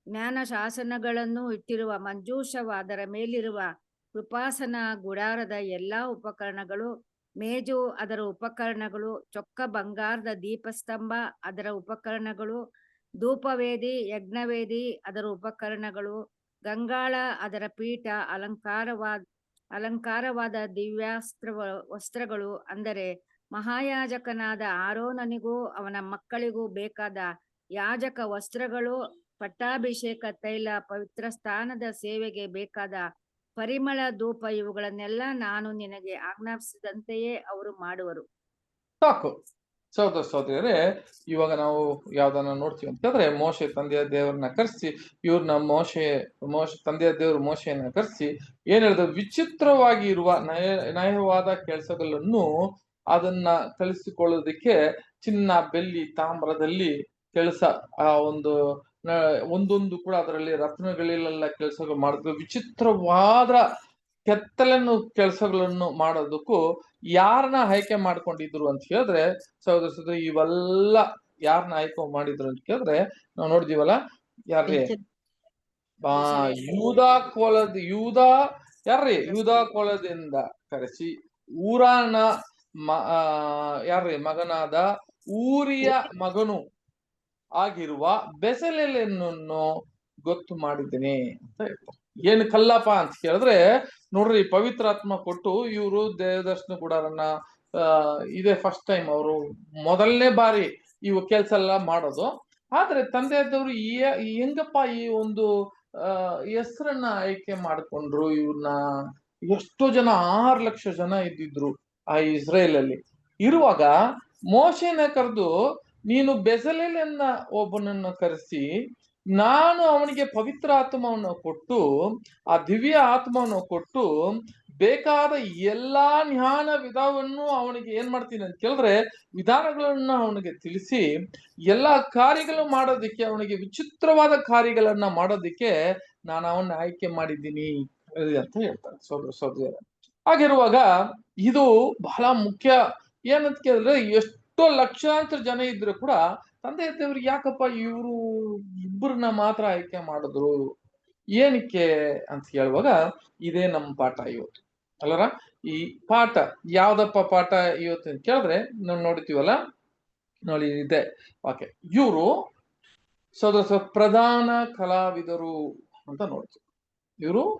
ಜ್ಞಾನ ಶಾಸನಗಳನ್ನು ಇಟ್ಟಿರುವ ಮಂಜೂಷವು, ಅದರ ಮೇಲಿರುವ ಕೃಪಾಸನ, ಗುಡಾರದ ಎಲ್ಲಾ ಉಪಕರಣಗಳು, ಮೇಜು ಅದರ ಉಪಕರಣಗಳು, ಚೊಕ್ಕ ಬಂಗಾರದ ದೀಪಸ್ತಂಭ ಅದರ ಉಪಕರಣಗಳು, ಧೂಪವೇದಿ, ಯಜ್ಞವೇದಿ ಅದರ ಉಪಕರಣಗಳು, ಗಂಗಾಳ ಅದರ ಪೀಠ, ಅಲಂಕಾರವಾದ ವಸ್ತ್ರಗಳು, ಅಂದರೆ ಮಹಾಯಾಜಕನಾದ ಆರೋನನಿಗೂ ಅವನ ಮಕ್ಕಳಿಗೂ ಬೇಕಾದ ಯಾಜಕ ವಸ್ತ್ರಗಳು, ಪಟ್ಟಾಭಿಷೇಕ ತೈಲ, ಪವಿತ್ರ ಸ್ಥಾನದ ಸೇವೆಗೆ ಬೇಕಾದ ಪರಿಮಳ ಧೂಪ, ಇವುಗಳನ್ನೆಲ್ಲ ನಾನು ನಿನಗೆ ಆಜ್ಞಾಪಿಸಿದಂತೆಯೇ ಅವರು ಮಾಡುವರು. ಸಾಕು ಸಹೋದರ ಸಹೋದರಿಯರೇ, ಇವಾಗ ನಾವು ಯಾವ್ದನ್ನ ನೋಡ್ತೀವಿ ಅಂತಂದ್ರೆ, ಮೋಶೆ ತಂದೆಯ ದೇವರನ್ನ ಕರೆಸಿ ಇವ್ರನ್ನ ಮೋಶೆ ತಂದೆಯ ದೇವರು ಮೋಶೆಯನ್ನ ಕರೆಸಿ ಏನ್ ಹೇಳಿದ್ರು, ವಿಚಿತ್ರವಾಗಿ ಇರುವ ನಯವಾದ ಕೆಲಸಗಳನ್ನು ಅದನ್ನ ಕಲಿಸಿಕೊಳ್ಳೋದಕ್ಕೆ ಚಿನ್ನ, ಬೆಳ್ಳಿ, ತಾಮ್ರದಲ್ಲಿ ಕೆಲಸ, ಆ ಒಂದೊಂದು ಕೂಡ ಅದರಲ್ಲಿ ರತ್ನಗಳಿಲೆಲ್ಲ ಕೆಲಸಗಳು ಮಾಡಿದ್ರು. ವಿಚಿತ್ರವಾದ ಕೆತ್ತಲನ್ನು ಕೆಲಸಗಳನ್ನು ಮಾಡೋದಕ್ಕೂ ಯಾರನ್ನ ಆಯ್ಕೆ ಮಾಡ್ಕೊಂಡಿದ್ರು ಅಂತ ಹೇಳಿದ್ರೆ, ಸಹೋದರ ಇವೆಲ್ಲ ಯಾರನ್ನ ಆಯ್ಕೆ ಮಾಡಿದ್ರು ಅಂತ ಕೇಳಿದ್ರೆ ನಾವು ನೋಡಿದೀವಲ್ಲ, ಯಾರ್ರಿ? ಯೂದಾ ಕೋಲದಿಂದ ಕರೆಸಿ ಊರಾನ ಯಾರ್ರಿ ಮಗನಾದ ಊರಿಯ ಮಗನು ಆಗಿರುವ ಬೆಸಲೇಲನನ್ನು ಗೊತ್ತು ಮಾಡಿದ್ದೀನಿ ಅಂತ ಹೇಳ್ತಾರೆ. ಏನು ಕಲ್ಲಪ್ಪ ಅಂತ ಕೇಳಿದ್ರೆ, ನೋಡ್ರಿ, ಪವಿತ್ರಾತ್ಮ ಕೊಟ್ಟು ಇವರು ದೇವದರ್ಶನ ಗುಡಾರನ್ನ ಇದೇ ಫಸ್ಟ್ ಟೈಮ್, ಅವರು ಮೊದಲನೇ ಬಾರಿ ಇವು ಕೆಲ್ಸ ಎಲ್ಲ ಮಾಡೋದು. ಆದ್ರೆ ತಂದೆಯವರು ಹೆಂಗಪ್ಪ ಈ ಒಂದು ಹೆಸರನ್ನ ಆಯ್ಕೆ ಮಾಡ್ಕೊಂಡ್ರು? ಇವ್ರನ್ನ ಎಷ್ಟೋ ಜನ, 6 ಲಕ್ಷ ಜನ ಇದ್ದಿದ್ರು ಆ ಇಸ್ರೇಲ್ ಅಲ್ಲಿ ಇರುವಾಗ, ಮೋಶೆನ ಕರೆದು ನೀನು ಬೆಸಲೇಲನ್ನ ಒಬ್ಬನನ್ನ ಕರೆಸಿ ನಾನು ಅವನಿಗೆ ಪವಿತ್ರ ಆತ್ಮವನ್ನು ಕೊಟ್ಟು, ಆ ದಿವ್ಯ ಆತ್ಮವನ್ನು ಕೊಟ್ಟು, ಬೇಕಾದ ಎಲ್ಲಾ ಜ್ಞಾನ ವಿಧಾನವನ್ನು ಅವನಿಗೆ ಏನ್ ಮಾಡ್ತೀನಿ ಅಂತ ಕೇಳಿದ್ರೆ ವಿಧಾನಗಳನ್ನ ಅವನಿಗೆ ತಿಳಿಸಿ ಎಲ್ಲಾ ಕಾರ್ಯಗಳು ಮಾಡೋದಿಕ್ಕೆ, ಅವನಿಗೆ ವಿಚಿತ್ರವಾದ ಕಾರ್ಯಗಳನ್ನ ಮಾಡೋದಿಕ್ಕೆ ನಾನು ಅವನ್ನ ಆಯ್ಕೆ ಮಾಡಿದ್ದೀನಿ ಅಂತ ಹೇಳ್ತಾರೆ ಸೋದರ ಸೋದರಿಯರ. ಹಾಗಿರುವಾಗ ಇದು ಬಹಳ ಮುಖ್ಯ. ಏನಂತ ಕೇಳಿದ್ರೆ, ಎಷ್ಟೋ ಲಕ್ಷಾಂತರ ಜನ ಇದ್ರು ಕೂಡ ತಂದೆ ದೇವ್ರಿಗೆ ಯಾಕಪ್ಪ ಇವರು ಇಬ್ಬರನ್ನ ಮಾತ್ರ ಆಯ್ಕೆ ಮಾಡಿದ್ರು, ಏನಕ್ಕೆ ಅಂತ ಹೇಳುವಾಗ, ಇದೇ ನಮ್ಮ ಪಾಠ ಇವತ್ತು ಅಲ್ಲರ. ಈ ಪಾಠ ಯಾವ್ದಪ್ಪ ಪಾಠ ಇವತ್ತು ಅಂತ ಕೇಳಿದ್ರೆ ನಾವು ನೋಡ್ತೀವಲ್ಲ, ನೋಡಿ ಇದೆ ಓಕೆ. ಇವರು ಪ್ರಧಾನ ಕಲಾವಿದರು ಅಂತ ನೋಡ್ತೀವಿ.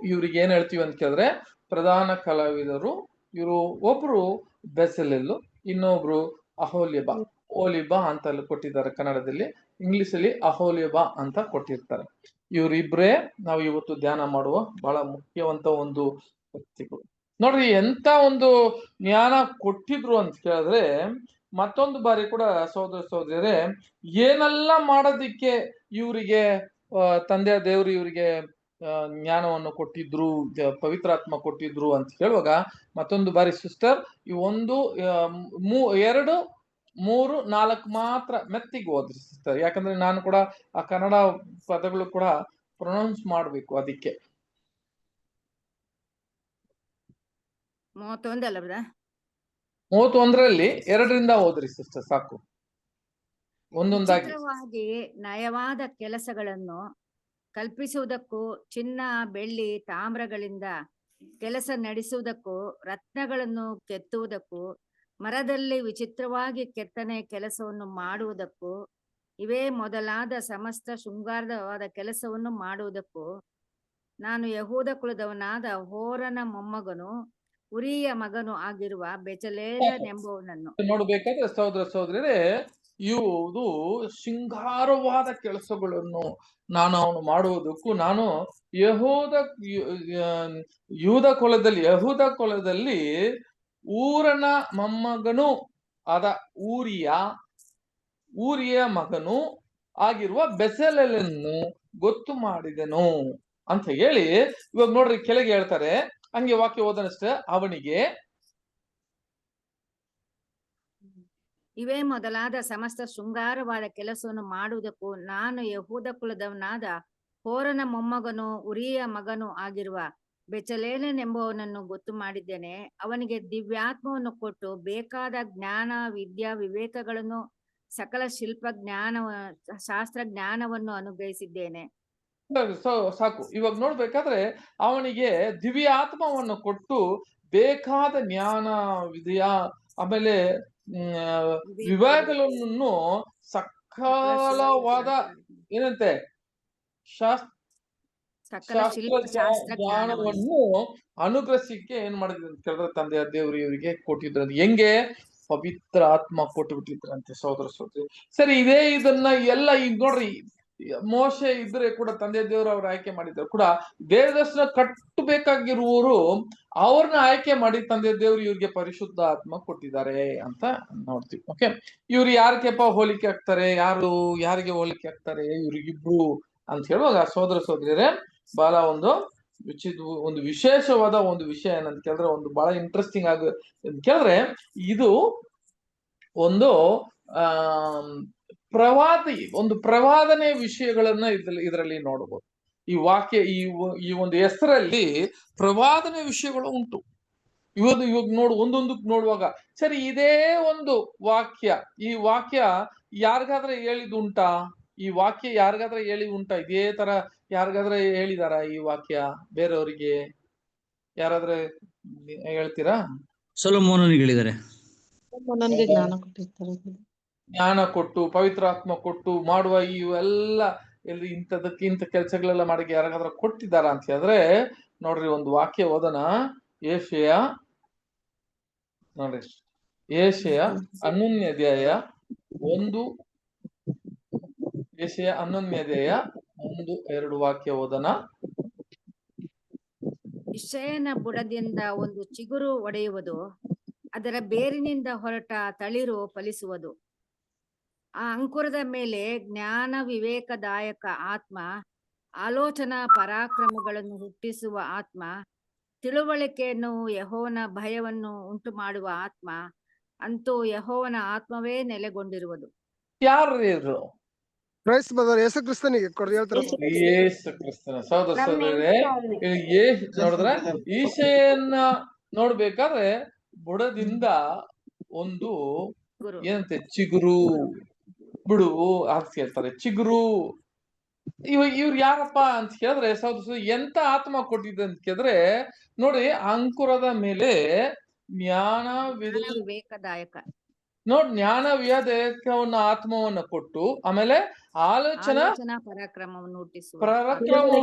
ಇವ್ರಿಗೆ ಏನ್ ಹೇಳ್ತೀವಿ ಅಂತ ಕೇಳಿದ್ರೆ ಪ್ರಧಾನ ಕಲಾವಿದರು. ಇವರು ಒಬ್ರು ಬೆಸಲೆಲ್ಲು, ಇನ್ನೊಬ್ರು ಓಲಿಬಾ ಅಂತ ಕೊಟ್ಟಿದ್ದಾರೆ ಕನ್ನಡದಲ್ಲಿ, ಇಂಗ್ಲಿಷ್ ಅಲ್ಲಿ ಅಹೋಲಿಬಾ ಅಂತ ಕೊಟ್ಟಿರ್ತಾರೆ. ಇವರಿಬ್ರೇ ನಾವು ಇವತ್ತು ಧ್ಯಾನ ಮಾಡುವ ಬಹಳ ಮುಖ್ಯವಂತ ಒಂದು ವ್ಯಕ್ತಿಗಳು. ನೋಡ್ರಿ, ಎಂತ ಒಂದು ಜ್ಞಾನ ಕೊಟ್ಟಿದ್ರು ಅಂತ ಕೇಳಿದ್ರೆ, ಮತ್ತೊಂದು ಬಾರಿ ಕೂಡ ಸಹೋದರ ಸಹೋದರಿಯರೇ, ಏನೆಲ್ಲ ಮಾಡೋದಿಕ್ಕೆ ಇವರಿಗೆ ತಂದೆಯ ದೇವರು ಇವರಿಗೆ ಜ್ಞಾನವನ್ನು ಕೊಟ್ಟಿದ್ರು, ಪವಿತ್ರಾತ್ಮ ಕೊಟ್ಟಿದ್ರು ಅಂತ ಹೇಳುವಾಗ, ಮತ್ತೊಂದು ಬಾರಿ ಸಿಸ್ಟರ್ ಈ 1, 2, 3, 4 ಮಾತ್ರ ಮೆತ್ತಿಗೆ ಓದ್ರಿ ಸಿಸ್ಟರ್, ಯಾಕಂದ್ರೆ ನಾನು ಕೂಡ ಆ ಕನ್ನಡ ಪದಗಳು ಕೂಡ ಪ್ರೊನೌನ್ಸ್ ಮಾಡ್ಬೇಕು. ಅದಕ್ಕೆ 31 ಅಲ್ಲ ಬ್ರದರ್? 31ರಲ್ಲಿ 2ರಿಂದ ಓದ್ರಿ ಸಿಸ್ಟರ್, ಸಾಕು. ಒಂದೊಂದಾಗಿ. ವಿಚಿತ್ರವಾಗಿ ನಯವಾದ ಕೆಲಸಗಳನ್ನು ಕಲ್ಪಿಸುವುದಕ್ಕೂ, ಚಿನ್ನ, ಬೆಳ್ಳಿ, ತಾಮ್ರಗಳಿಂದ ಕೆಲಸ ನಡೆಸುವುದಕ್ಕೂ, ರತ್ನಗಳನ್ನು ಕೆತ್ತುವುದಕ್ಕೂ, ಮರದಲ್ಲಿ ವಿಚಿತ್ರವಾಗಿ ಕೆತ್ತನೆ ಕೆಲಸವನ್ನು ಮಾಡುವುದಕ್ಕೂ, ಇವೇ ಮೊದಲಾದ ಸಮಸ್ತ ಶೃಂಗಾರವಾದ ಕೆಲಸವನ್ನು ಮಾಡುವುದಕ್ಕೂ ನಾನು ಯಹೂದ ಕುಲದವನಾದ ಹೋರನ ಮೊಮ್ಮಗನು ಉರಿಯ ಮಗನು ಆಗಿರುವ ಬೆಚಲೇಲನೆಂಬುವನನ್ನು. ನೋಡ್ಬೇಕಾದ್ರೆ ಸಹೋದರ ಸಹೋದರರೇ, ಇವುದು ಶೃಂಗಾರವಾದ ಕೆಲಸಗಳನ್ನು ಅವನು ಮಾಡುವುದಕ್ಕೂ, ನಾನು ಯಹೂದ ಕುಲದಲ್ಲಿ ಊರನ ಮೊಮ್ಮಗನು ಆದ ಊರಿಯ ಮಗನು ಆಗಿರುವ ಬೆಸಲೇಲನನ್ನು ಗೊತ್ತು ಮಾಡಿದನು ಅಂತ ಹೇಳಿ, ಇವಾಗ ನೋಡ್ರಿ ಕೆಳಗೆ ಹೇಳ್ತಾರೆ, ಹಂಗೆ ವಾಕ್ಯ ಓದನಷ್ಟೇ. ಅವನಿಗೆ ಇವೇ ಮೊದಲಾದ ಸಮಸ್ತ ಶೃಂಗಾರವಾದ ಕೆಲಸವನ್ನು ಮಾಡುವುದಕ್ಕೂ ನಾನು ಯಹೂದ ಕುಲದವನಾದ ಹೋರನ ಮೊಮ್ಮಗನು ಉರಿಯ ಮಗನು ಆಗಿರುವ ಬೆಚಲೇಲನೆಂಬುವನನ್ನು ಗೊತ್ತು ಮಾಡಿದ್ದೇನೆ. ಅವನಿಗೆ ದಿವ್ಯಾತ್ಮವನ್ನು ಕೊಟ್ಟು ಬೇಕಾದ ಜ್ಞಾನ, ವಿದ್ಯಾ, ವಿವೇಕಗಳನ್ನು, ಸಕಲ ಶಿಲ್ಪ ಜ್ಞಾನ, ಶಾಸ್ತ್ರ ಜ್ಞಾನವನ್ನು ಅನುಗ್ರಹಿಸಿದ್ದೇನೆ. ಸಾಕು. ಇವಾಗ ನೋಡ್ಬೇಕಾದ್ರೆ ಅವನಿಗೆ ದಿವ್ಯ ಆತ್ಮವನ್ನು ಕೊಟ್ಟು ಬೇಕಾದ ಜ್ಞಾನ, ವಿದ್ಯಾ, ಆಮೇಲೆ ವಿವೇಕಗಳನ್ನು, ಸಕಲವಾದ ಏನಂತೆ ಸಕಲ ಶಿಲ್ಪ ಶಾಸ್ತ್ರ ಜ್ಞಾನವನ್ನು ಅನುಗ್ರಹಿಸಿಕ್ಕೆ ಏನ್ ಮಾಡಿದ್ರು ಅಂತ ಕೇಳಿದ್ರೆ, ತಂದೆಯ ದೇವರು ಇವರಿಗೆ ಕೊಟ್ಟಿದ್ರು. ಹೆಂಗೆ? ಪವಿತ್ರ ಆತ್ಮ ಕೊಟ್ಟು ಬಿಟ್ಟಿದ್ರಂತೆ ಸಹೋದರ ಸಹೋದರಿ. ಸರಿ, ಇದನ್ನ ಎಲ್ಲ ಈಗ ನೋಡ್ರಿ, ಮೋಶೆ ಇದ್ರೆ ಕೂಡ ತಂದೆ ದೇವರು ಅವ್ರ ಆಯ್ಕೆ ಮಾಡಿದ್ರು ಕೂಡ, ದೇವದರ್ಶನ ಕಟ್ಟಬೇಕಾಗಿರುವವರು ಅವ್ರನ್ನ ಆಯ್ಕೆ ಮಾಡಿ ತಂದೆ ದೇವರು ಇವ್ರಿಗೆ ಪರಿಶುದ್ಧ ಆತ್ಮ ಕೊಟ್ಟಿದ್ದಾರೆ ಅಂತ ನೋಡ್ತೀವಿ. ಓಕೆ, ಇವ್ರು ಯಾರಿಗೆಪ್ಪ ಹೋಲಿಕೆ ಆಗ್ತಾರೆ? ಯಾರಿಗೆ ಹೋಲಿಕೆ ಆಗ್ತಾರೆ ಇವ್ರಿಗಿಬ್ರು ಅಂತ ಹೇಳುವಾಗ ಸಹೋದರ ಸಹೋದರಿಯರೇ, ಬಹಳ ಒಂದು ವಿಶೇಷವಾದ ಒಂದು ವಿಷಯ ಏನಂತ ಕೇಳಿದ್ರೆ, ಒಂದು ಬಹಳ ಇಂಟ್ರೆಸ್ಟಿಂಗ್ ಅಂತ ಕೇಳಿದ್ರೆ, ಇದು ಒಂದು ಪ್ರವಾದನೆ ವಿಷಯಗಳನ್ನ ಇದರಲ್ಲಿ ನೋಡಬಹುದು. ಈ ವಾಕ್ಯ ಈ ಒಂದು ಹೆಸರಲ್ಲಿ ಪ್ರವಾದನೆ ವಿಷಯಗಳು ಉಂಟು. ಇವಾಗ ಒಂದೊಂದಕ್ಕೆ ನೋಡುವಾಗ, ಸರಿ, ಇದೇ ಒಂದು ಈ ವಾಕ್ಯ ಯಾರಿಗಾದ್ರೆ ಹೇಳಿದುಂಟಾ? ಈ ವಾಕ್ಯ ಯಾರಿಗಾದ್ರೆ ಹೇಳಿ ಉಂಟಾ? ಇದೇ ತರ ಯಾರಿಗಾದ್ರೆ ಹೇಳಿದಾರ ಈ ವಾಕ್ಯ ಬೇರೆಯವರಿಗೆ? ಯಾರಾದ್ರೆ ಹೇಳ್ತೀರಾ? ಸೊಲೊಮೋನನಿಗೆ ಹೇಳಿದ್ದಾರೆ. ಜ್ಞಾನ ಕೊಟ್ಟು, ಪವಿತ್ರಾತ್ಮ ಕೊಟ್ಟು ಮಾಡುವ ಇವೆಲ್ಲ ಇಂಥ ಕೆಲಸಗಳೆಲ್ಲ ಮಾಡಿ ಯಾರಿಗಾದ್ರೂ ಕೊಟ್ಟಿದ್ದಾರ ಅಂತ ಹೇಳಿದ್ರೆ, ನೋಡ್ರಿ ಒಂದು ವಾಕ್ಯ ಓದೋಣ. ಏಷಯ 11ನೇ ಅಧ್ಯಾಯ 1-2 ವಾಕ್ಯ ಓದೋಣ. ಇಷಯನ ಬುಡದಿಂದ ಒಂದು ಚಿಗುರು ಒಡೆಯುವುದು, ಅದರ ಬೇರಿನಿಂದ ಹೊರಟ ತಳಿರು ಫಲಿಸುವುದು. ಆ ಅಂಕುರದ ಮೇಲೆ ಜ್ಞಾನ ವಿವೇಕದಾಯಕ ಆತ್ಮ, ಆಲೋಚನಾ ಪರಾಕ್ರಮಗಳನ್ನು ಹುಟ್ಟಿಸುವ ಆತ್ಮ, ತಿಳುವಳಿಕೆಯನ್ನು, ಯೆಹೋವನ ಭಯವನ್ನು ಉಂಟು ಮಾಡುವ ಆತ್ಮ, ಅಂತೂ ಯೆಹೋವನ ಆತ್ಮವೇ ನೆಲೆಗೊಂಡಿರುವುದು. ಯಾರು? ಕ್ರೈಸ್ತ ಬ್ರದರ್ ಯೇಸು ಕ್ರಿಸ್ತನಿಗೆ ಯೇಸು ಕ್ರಿಸ್ತನ. ಸಹೋದರ ಸಹೋದರರೇ, ನೋಡಿದ್ರೆ ಈಶೆಯನ್ನ ನೋಡ್ಬೇಕಾದ್ರೆ ಬುಡದಿಂದ ಒಂದು ಏನಂತೆ ಚಿಗುರು ಬಿಡುವು ಅಂತ ಹೇಳ್ತಾರೆ. ಚಿಗುರು ಇವ್ರು ಯಾರಪ್ಪ ಅಂತ ಕೇಳಿದ್ರೆ, ಸಹೋದರ ಎಂತ ಆತ್ಮ ಕೊಟ್ಟಿದ್ದೆ ಅಂತ ಕೇಳಿದ್ರೆ, ನೋಡಿ, ಅಂಕುರದ ಮೇಲೆ ಜ್ಞಾನ ವಿವೇಕದಾಯಕ ಜ್ಞಾನ ವಿವೇಕವನ್ನ ಆತ್ಮವನ್ನ ಕೊಟ್ಟು, ಆಮೇಲೆ ಆಲೋಚನಾ ಪರಾಕ್ರಮವನ್ನು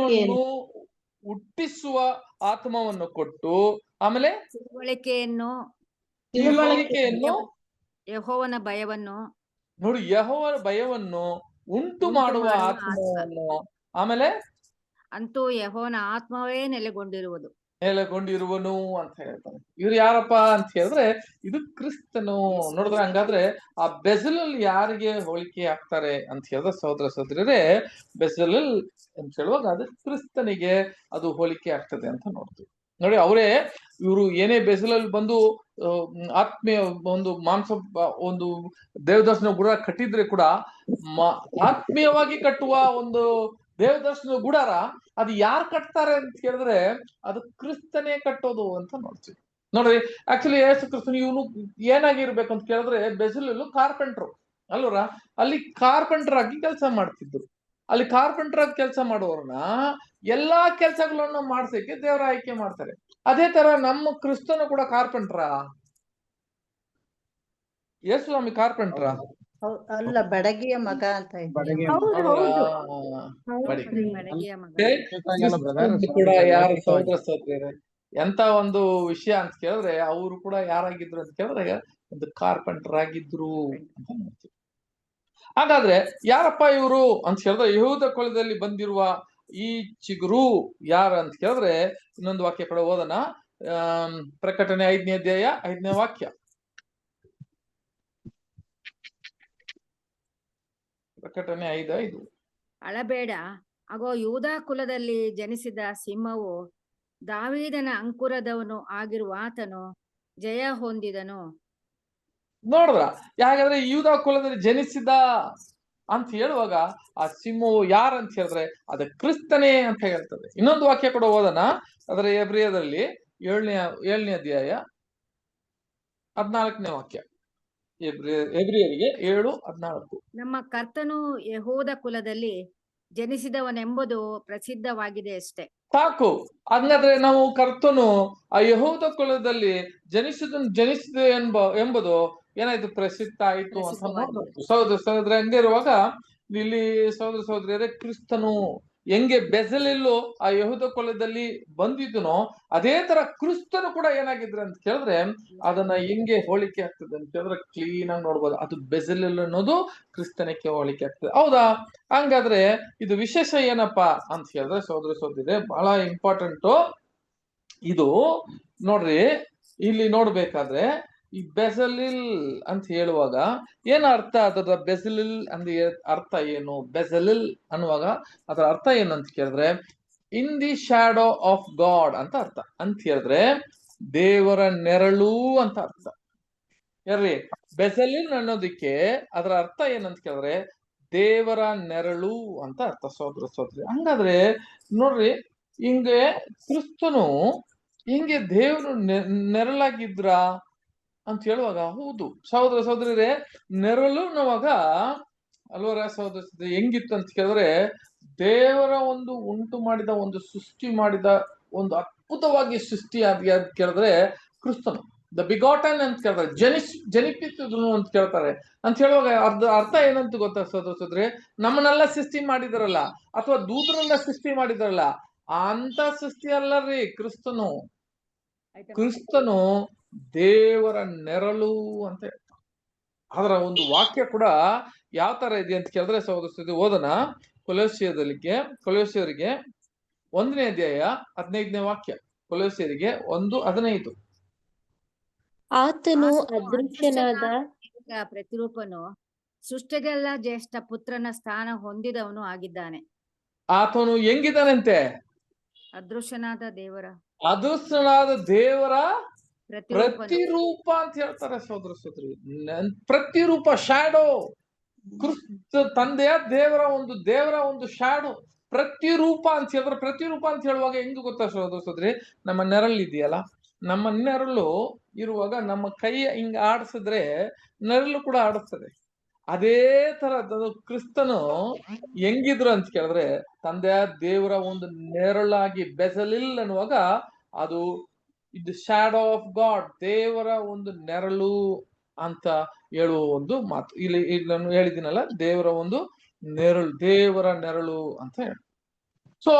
ಹುಟ್ಟಿಸುವ ಆತ್ಮವನ್ನು ಕೊಟ್ಟು, ಆಮೇಲೆ ತಿಳುವಳಿಕೆಯನ್ನು, ಯೆಹೋವನ ಭಯವನ್ನು, ನೋಡಿ, ಯೆಹೋವನ ಭಯವನ್ನು ಉಂಟು ಮಾಡುವ ಆತ್ಮವನ್ನು, ಆಮೇಲೆ ಅಂತೂ ಯೆಹೋವನ ಆತ್ಮವೇ ನೆಲೆಗೊಂಡಿರುವುದು ಅಂತ ಹೇಳ್ತಾರೆ. ಇವ್ರು ಯಾರಪ್ಪ ಅಂತ ಹೇಳಿದ್ರೆ, ಇದು ಕ್ರಿಸ್ತನು. ನೋಡಿದ್ರೆ ಹಂಗಾದ್ರೆ ಆ ಬೆಸಲಲ್ ಯಾರಿಗೆ ಹೋಲಿಕೆ ಆಗ್ತಾರೆ ಅಂತ ಹೇಳಿದ್ರೆ, ಸಹೋದರ ಸಹೋದರರೇ, ಬೆಸಲಲ್ ಅಂತ ಹೇಳುವಾಗ ಅದು ಕ್ರಿಸ್ತನಿಗೆ ಅದು ಹೋಲಿಕೆ ಆಗ್ತದೆ ಅಂತ ನೋಡ್ತೀವಿ. ನೋಡಿ, ಇವರು ಏನೇ ಬೆಸಲಲ್ಲಿ ಬಂದು ಆತ್ಮೀಯ ಒಂದು ಒಂದು ದೇವದರ್ಶನ ಗುಡ ಕಟ್ಟಿದ್ರೆ ಕೂಡ, ಆತ್ಮೀಯವಾಗಿ ಕಟ್ಟುವ ಒಂದು ದೇವದರ್ಶನ ಗುಡಾರ ಅದು ಯಾರು ಕಟ್ತಾರೆ ಅಂತ ಕೇಳಿದ್ರೆ, ಅದು ಕ್ರಿಸ್ತನೇ ಕಟ್ಟೋದು ಅಂತ ನೋಡ್ತೀವಿ. ನೋಡ್ರಿ, ಆಕ್ಚುಲಿ ಯೇಸು ಕ್ರಿಸ್ತನು ಇವನು ಏನಾಗಿರ್ಬೇಕು ಅಂತ ಕೇಳಿದ್ರೆ, ಬೆಸಲಲ್ಲೂ ಕಾರ್ಪೆಂಟ್ರು ಅಲ್ವರ, ಅಲ್ಲಿ ಕಾರ್ಪೆಂಟರ್ ಆಗಿ ಕೆಲಸ ಮಾಡ್ತಿದ್ರು. ಅಲ್ಲಿ ಕಾರ್ಪೆಂಟರ್ ಆಗಿ ಕೆಲಸ ಮಾಡೋರನ್ನ ಎಲ್ಲಾ ಕೆಲಸಗಳನ್ನು ಮಾಡ್ಸಕ್ಕೆ ದೇವರ ಆಯ್ಕೆ ಮಾಡ್ತಾರೆ. ಅದೇ ತರ ನಮ್ಮ ಕ್ರಿಸ್ತನು ಕೂಡ ಕಾರ್ಪೆಂಟ್ರ? ಯೇಸು ಸ್ವಾಮಿ ಕಾರ್ಪೆಂಟ್ರ ಅಲ್ಲ, ಬಡಗಿಯ ಮಗ ಅಂತ ಕೂಡ ಯಾರು ಸಹೋದರ ಸಹೋದರರೇ ಎಂತ ಒಂದು ವಿಷಯ ಅಂತ ಕೇಳಿದ್ರೆ ಅವರು ಕೂಡ ಯಾರಾಗಿದ್ರು ಅಂತ ಕೇಳಿದ್ರೆ ಒಂದು ಕಾರ್ಪೆಂಟರ್ ಆಗಿದ್ರು ಅಂತ ನೋಡ್ತೀವಿ. ಹಾಗಾದ್ರೆ ಯಾರಪ್ಪ ಇವರು ಅಂತ ಹೇಳಿದ್ರೆ ಯಹೂದ ಕುಲದಲ್ಲಿ ಬಂದಿರುವ ಈ ಚಿಗುರು ಯಾರು ಅಂತ ಕೇಳಿದ್ರೆ ಇನ್ನೊಂದು ವಾಕ್ಯ ಕೂಡ ಓದೋಣ. ಪ್ರಕಟಣೆ 5ನೇ ಅಧ್ಯಾಯ 5ನೇ ವಾಕ್ಯ. ಪ್ರಕಟಣೆ 5:5. ಅಳಬೇಡ, ಅಗೋ ಯೂದಾ ಕುಲದಲ್ಲಿ ಜನಿಸಿದ ಸಿಂಹವು, ದಾವೀದನ ಅಂಕುರದವನು ಆಗಿರುವ ಆತನು ಜಯ ಹೊಂದಿದನು. ನೋಡಿದ್ರ ಯಾಕಂದ್ರೆ ಯೂದಾ ಕುಲದಲ್ಲಿ ಜನಿಸಿದ ಅಂತ ಹೇಳುವಾಗ ಆ ಸಿಂಹವು ಯಾರಂತ ಹೇಳಿದ್ರೆ ಅದ ಕ್ರಿಸ್ತನೇ ಅಂತ ಹೇಳ್ತದೆ. ಇನ್ನೊಂದು ವಾಕ್ಯ ಕೂಡ ಓದೋಣ. ಅದರ ಎಬ್ರಿಯದಲ್ಲಿ 7ನೇ ಅಧ್ಯಾಯ 14ನೇ ವಾಕ್ಯ. ಎಬ್ರಿಯರಿಗೆ 7:14. ನಮ್ಮ ಕರ್ತನು ಯಹೂದ ಕುಲದಲ್ಲಿ ಜನಿಸಿದವನೆಂಬುದು ಪ್ರಸಿದ್ಧವಾಗಿದೆ ಅಷ್ಟೇ. ಸಾಕು. ಹಂಗಾದ್ರೆ ನಾವು ಕರ್ತನು ಆ ಯಹೂದ ಕುಲದಲ್ಲಿ ಜನಿಸಿದೆ ಎಂಬುದು ಏನಾಯ್ತು, ಪ್ರಸಿದ್ಧ ಆಯ್ತು ಅಂತ ನೋಡ್ಬೇಕು. ಸಹೋದರ ಹಂಗಿರುವಾಗ ಇಲ್ಲಿ ಸಹೋದರಿಯರೇ, ಕ್ರಿಸ್ತನು ಹೆಂಗೆ ಬೆಸಲಿಲ್ಲು ಆ ಯಹೂದ ಕುಲದಲ್ಲಿ ಬಂದಿದ್ದನೋ ಅದೇ ತರ ಕ್ರಿಸ್ತನು ಕೂಡ ಏನಾಗಿದ್ರೆ ಅಂತ ಕೇಳಿದ್ರೆ ಅದನ್ನ ಹೆಂಗೆ ಹೋಲಿಕೆ ಆಗ್ತದೆ ಅಂತ ಹೇಳಿದ್ರೆ ಕ್ಲೀನ್ ಆಗಿ ನೋಡ್ಬೋದು. ಅದು ಬೆಸಲಿಲ್ ಅನ್ನೋದು ಕ್ರಿಸ್ತನಕ್ಕೆ ಹೋಲಿಕೆ ಆಗ್ತದೆ. ಹೌದಾ? ಹಂಗಾದ್ರೆ ಇದು ವಿಶೇಷ ಏನಪ್ಪಾ ಅಂತ ಹೇಳಿದ್ರೆ ಸಹೋದರಿ ಬಹಳ ಇಂಪಾರ್ಟೆಂಟು ಇದು. ನೋಡ್ರಿ, ಇಲ್ಲಿ ನೋಡ್ಬೇಕಾದ್ರೆ ಈ ಬೆಸಲಿಲ್ ಅಂತ ಹೇಳುವಾಗ ಏನ್ ಅರ್ಥ, ಅದರ ಬೆಸಲಿಲ್ ಅಂದ್ರೆ ಅರ್ಥ ಏನು? ಬೆಸಲಿಲ್ ಅನ್ನುವಾಗ ಅದರ ಅರ್ಥ ಏನು ಅಂತ ಕೇಳಿದ್ರೆ in the shadow of god ಅಂತ ಅರ್ಥ. ಅಂತ ಹೇಳಿದ್ರೆ ದೇವರ ನೆರಳು ಅಂತ ಅರ್ಥ. ಯಾರ್ರಿ ಬೆಸಲಿಲ್ ಅನ್ನೋದಕ್ಕೆ ಅದರ ಅರ್ಥ ಏನಂತ ಕೇಳಿದ್ರೆ ದೇವರ ನೆರಳು ಅಂತ ಅರ್ಥ. ಸಹೋದರಿ ಹಂಗಾದ್ರೆ ನೋಡ್ರಿ, ಹಿಂಗೆ ಕ್ರಿಸ್ತನು ಹಿಂಗೆ ದೇವರು ನೆರಳಾಗಿದ್ರ ಅಂತ ಹೇಳುವಾಗ ಹೌದು ಸಹೋದರರೇ, ನೆರಳು ಅನ್ನುವಾಗ ಅಲ್ವರ ಸಹೋದರ ಹೆಂಗಿತ್ತು ಅಂತ ಕೇಳಿದ್ರೆ ದೇವರ ಒಂದು ಉಂಟು ಮಾಡಿದ ಒಂದು ಸೃಷ್ಟಿ ಮಾಡಿದ ಒಂದು ಅದ್ಭುತವಾಗಿ ಸೃಷ್ಟಿ ಆದ ಕೇಳಿದ್ರೆ ಕ್ರಿಸ್ತನು ದ ಬಿಗಾಟನ್ ಅಂತ ಕೇಳ್ತಾರೆ, ಜನಿಪಿಸಿದನು ಅಂತ ಕೇಳ್ತಾರೆ. ಅಂತ ಹೇಳುವಾಗ ಅರ್ಥ ಏನಂತ ಗೊತ್ತಾ ಸಹೋದರರೇ, ನಮ್ಮನ್ನೆಲ್ಲ ಸೃಷ್ಟಿ ಮಾಡಿದಾರಲ್ಲ ಅಥವಾ ದೂತರನ್ನ ಸೃಷ್ಟಿ ಮಾಡಿದಾರಲ್ಲ ಅಂತ ಸೃಷ್ಟಿ ಅಲ್ಲರಿ ಕ್ರಿಸ್ತನು. ಕ್ರಿಸ್ತನು ದೇವರ ನೆರಳು ಅಂತ ಹೇಳ್ತಾರೆ. ಅದರ ಒಂದು ವಾಕ್ಯ ಕೂಡ ಯಾವ ತರ ಇದೆ ಅಂತ ಕೇಳಿದ್ರೆ ಸಹೋದರ ಓದೋಣ. ಕೊಲೋಸ್ಯರಿಗೆ 1ನೇ ಅಧ್ಯಾಯ 15ನೇ ವಾಕ್ಯ. ಕೊಲೋಸ್ಯರಿಗೆ 1:15. ಆತನು ಅದೃಶ್ಯನಾದ ಪ್ರತಿರೂಪನು, ಸೃಷ್ಟಿಗೆಲ್ಲ ಜ್ಯೇಷ್ಠ ಪುತ್ರನ ಸ್ಥಾನ ಹೊಂದಿದವನು ಆಗಿದ್ದಾನೆ. ಆತನು ಹೆಂಗಿದ್ದಾನಂತೆ? ಅದೃಶ್ಯನಾದ ದೇವರ ಪ್ರತಿರೂಪ ಅಂತ ಹೇಳ್ತಾರೆ ಸಹೋದರಿ. ಪ್ರತಿರೂಪ, ಶ್ಯಾಡೋ. ಕ್ರಿಸ್ತ ತಂದೆಯ ದೇವರ ಒಂದು ಶ್ಯಾಡೋ, ಪ್ರತಿರೂಪ ಅಂತ ಹೇಳಿದ್ರೆ ಪ್ರತಿರೂಪ ಅಂತ ಹೇಳುವಾಗ ಹೆಂಗ್ ಗೊತ್ತಾ ಸಹೋದರಿ, ನಮ್ಮ ನೆರಳು ಇದೆಯಲ್ಲ, ನಮ್ಮ ನೆರಳು ಇರುವಾಗ ನಮ್ಮ ಕೈ ಹಿಂಗ ಆಡಿಸಿದ್ರೆ ನೆರಳು ಕೂಡ ಆಡಿಸ್ತದೆ. ಅದೇ ತರ ಕ್ರಿಸ್ತನು ಹೆಂಗಿದ್ರು ಅಂತ ಕೇಳಿದ್ರೆ ತಂದೆಯ ದೇವರ ಒಂದು ನೆರಳಾಗಿ ಬೆಸಲಿಲ್ ಅನ್ನುವಾಗ ಅದು ಇದು ಶ್ಯಾಡೋ ಆಫ್ ಗಾಡ್, ದೇವರ ಒಂದು ನೆರಳು ಅಂತ ಹೇಳುವ ಒಂದು ಮಾತು. ಇಲ್ಲಿ ನಾನು ಹೇಳಿದ್ದೀನಲ್ಲ, ದೇವರ ಒಂದು ನೆರಳು, ದೇವರ ನೆರಳು ಅಂತ ಹೇಳಿ. ಸೊ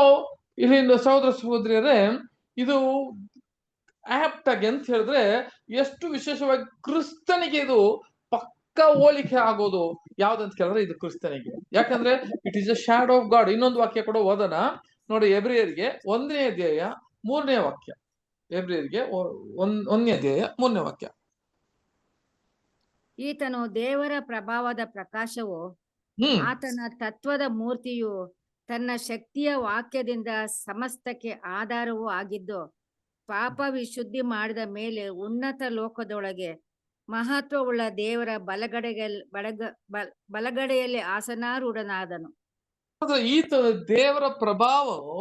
ಇಲ್ಲಿ ಸಹೋದರಿಯರೇ, ಇದು ಆಪ್ಟ್ ಆಗಿ ಅಂತ ಹೇಳಿದ್ರೆ ಎಷ್ಟು ವಿಶೇಷವಾಗಿ ಕ್ರಿಸ್ತನಿಗೆ ಇದು ಪಕ್ಕ ಹೋಲಿಕೆ ಆಗೋದು ಯಾವ್ದಂತ ಕೇಳಿದ್ರೆ ಇದು ಕ್ರಿಸ್ತನಿಗೆ. ಯಾಕಂದ್ರೆ it is a shadow of god. ಇನ್ನೊಂದು ವಾಕ್ಯ ಕೂಡ ಓದೋಣ ನೋಡಿ. ಎಬ್ರಿಯರಿಗೆ 1ನೇ ಅಧ್ಯಾಯ 3ನೇ ವಾಕ್ಯ. ಎಬ್ರಿಯರಿಗೆ 1ನೇ ಅಧ್ಯಾಯ 3ನೇ ವಾಕ್ಯ. ಈತನು ದೇವರ ಪ್ರಭಾವದ ಪ್ರಕಾಶವು, ಆತನ ತತ್ವದ ಮೂರ್ತಿಯು, ತನ್ನ ಶಕ್ತಿಯ ವಾಕ್ಯದಿಂದ ಸಮಸ್ತಕ್ಕೆ ಆಧಾರವೂ ಆಗಿದ್ದು, ಪಾಪ ವಿಶುದ್ಧಿ ಮಾಡಿದ ಮೇಲೆ ಉನ್ನತ ಲೋಕದೊಳಗೆ ಮಹತ್ವವುಳ್ಳ ದೇವರ ಬಲಗಡೆಯಲ್ಲಿ ಆಸನಾರೂಢನಾದನು. ಈತ ದೇವರ ಪ್ರಭಾವವು,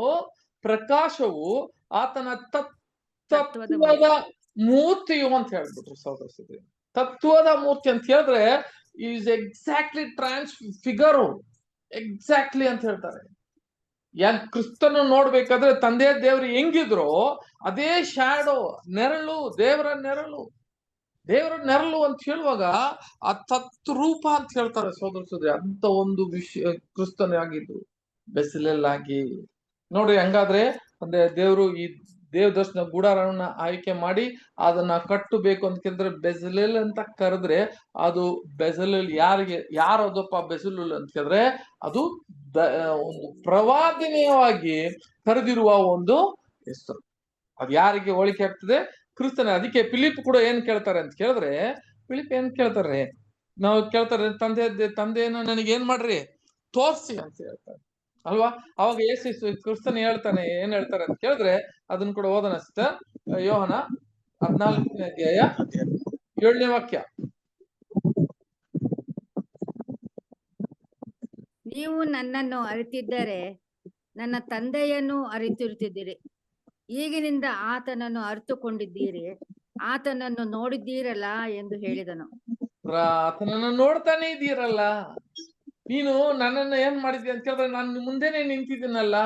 ಪ್ರಕಾಶವು, ಆತನ ತತ್ವದ ಮೂರ್ತಿಯು ಅಂತ ಹೇಳ್ಬಿಟ್ರು ಸಹೋದರ. ತತ್ವದ ಮೂರ್ತಿ ಅಂತ ಹೇಳಿದ್ರೆ ಈಸ್ ಎಕ್ಸಾಕ್ಟ್ಲಿ ಟ್ರಾನ್ಸ್ಫಿಗರ್, ಎಕ್ಸಾಕ್ಟ್ಲಿ ಅಂತ ಹೇಳ್ತಾರೆ. ಯಾಕೆ ಕ್ರಿಸ್ತನು ನೋಡ್ಬೇಕಾದ್ರೆ ತಂದೆ ದೇವರು ಹೆಂಗಿದ್ರು ಅದೇ ಶ್ಯಾಡೋ, ನೆರಳು, ದೇವರ ನೆರಳು ಅಂತ ಹೇಳುವಾಗ ಆ ತತ್ರೂಪ ಅಂತ ಹೇಳ್ತಾರೆ ಸಹೋದರ. ಅಂತ ಒಂದು ವಿಷಯ ಕ್ರಿಸ್ತನೇ ಆಗಿದ್ರು ಬೆಸಲೆಲ್ಲಾಗಿ. ನೋಡ್ರಿ, ಹಂಗಾದ್ರೆ ತಂದೆ ದೇವರು ಈ ದೇವದರ್ಶನ ಗುಡಾರವನ್ನ ಆಯ್ಕೆ ಮಾಡಿ ಅದನ್ನ ಕಟ್ಟಬೇಕು ಅಂತ ಕೇಳಿದ್ರೆ ಬೆಜಲೇಲ್ ಅಂತ ಕರೆದ್ರೆ ಅದು ಬೆಜಲೇಲ್ ಯಾರದಪ್ಪ ಬೆಜಲೇಲ್ ಅಂತ ಕೇಳಿದ್ರೆ ಅದು ಒಂದು ಪ್ರವಾದನೀಯವಾಗಿ ಕರೆದಿರುವ ಒಂದು ಹೆಸರು. ಅದು ಯಾರಿಗೆ ಹೋಲಿಕೆ ಆಗ್ತದೆ? ಕ್ರಿಸ್ತನ. ಅದಕ್ಕೆ ಫಿಲಿಪ್ ಕೂಡ ಏನ್ ಕೇಳ್ತಾರೆ ಅಂತ ಕೇಳಿದ್ರೆ, ಫಿಲಿಪ್ ಏನ್ ಕೇಳ್ತಾರೆ? ನಾವು ಕೇಳ್ತಾರೆ, ತಂದೆಯನ್ನ ನನಗೆ ಏನ್ ಮಾಡ್ರಿ ತೋರ್ಸಿ ಅಂತ ಹೇಳ್ತಾರೆ ಅಲ್ವಾ? ಅವಾಗ ಯೇಸು ಕ್ರಿಸ್ತನ್ ಹೇಳ್ತಾನೆ, ಏನ್ ಹೇಳ್ತಾರೆ ಅಂತ ಕೇಳಿದ್ರೆ ಅದನ್ನ ಕೂಡ ಓದೋಣ ಸಿಸ್ಟರ್. ಯೋಹನ 14ನೇ ಅಧ್ಯಾಯ 7ನೇ ವಾಕ್ಯ. ನೀವು ನನ್ನನ್ನು ಅರಿತಿದ್ದರೆ ನನ್ನ ತಂದೆಯನ್ನು ಅರಿತಿರುತ್ತಿದ್ದೀರಿ. ಈಗಿನಿಂದ ಆತನನ್ನು ಅರಿತುಕೊಂಡಿದ್ದೀರಿ, ಆತನನ್ನು ನೋಡಿದ್ದೀರಲ್ಲ ಎಂದು ಹೇಳಿದನು. ಆತನನ್ನು ನೋಡ್ತಾನೆ ಇದ್ದೀರಲ್ಲ. ನೀನು ನನ್ನನ್ನ ಏನ್ ಮಾಡಿದ್ಯ ಅಂತ ಕೇಳಿದ್ರೆ, ನಾನು ಮುಂದೆನೆ ನಿಂತಿದ್ದೀನಲ್ಲ.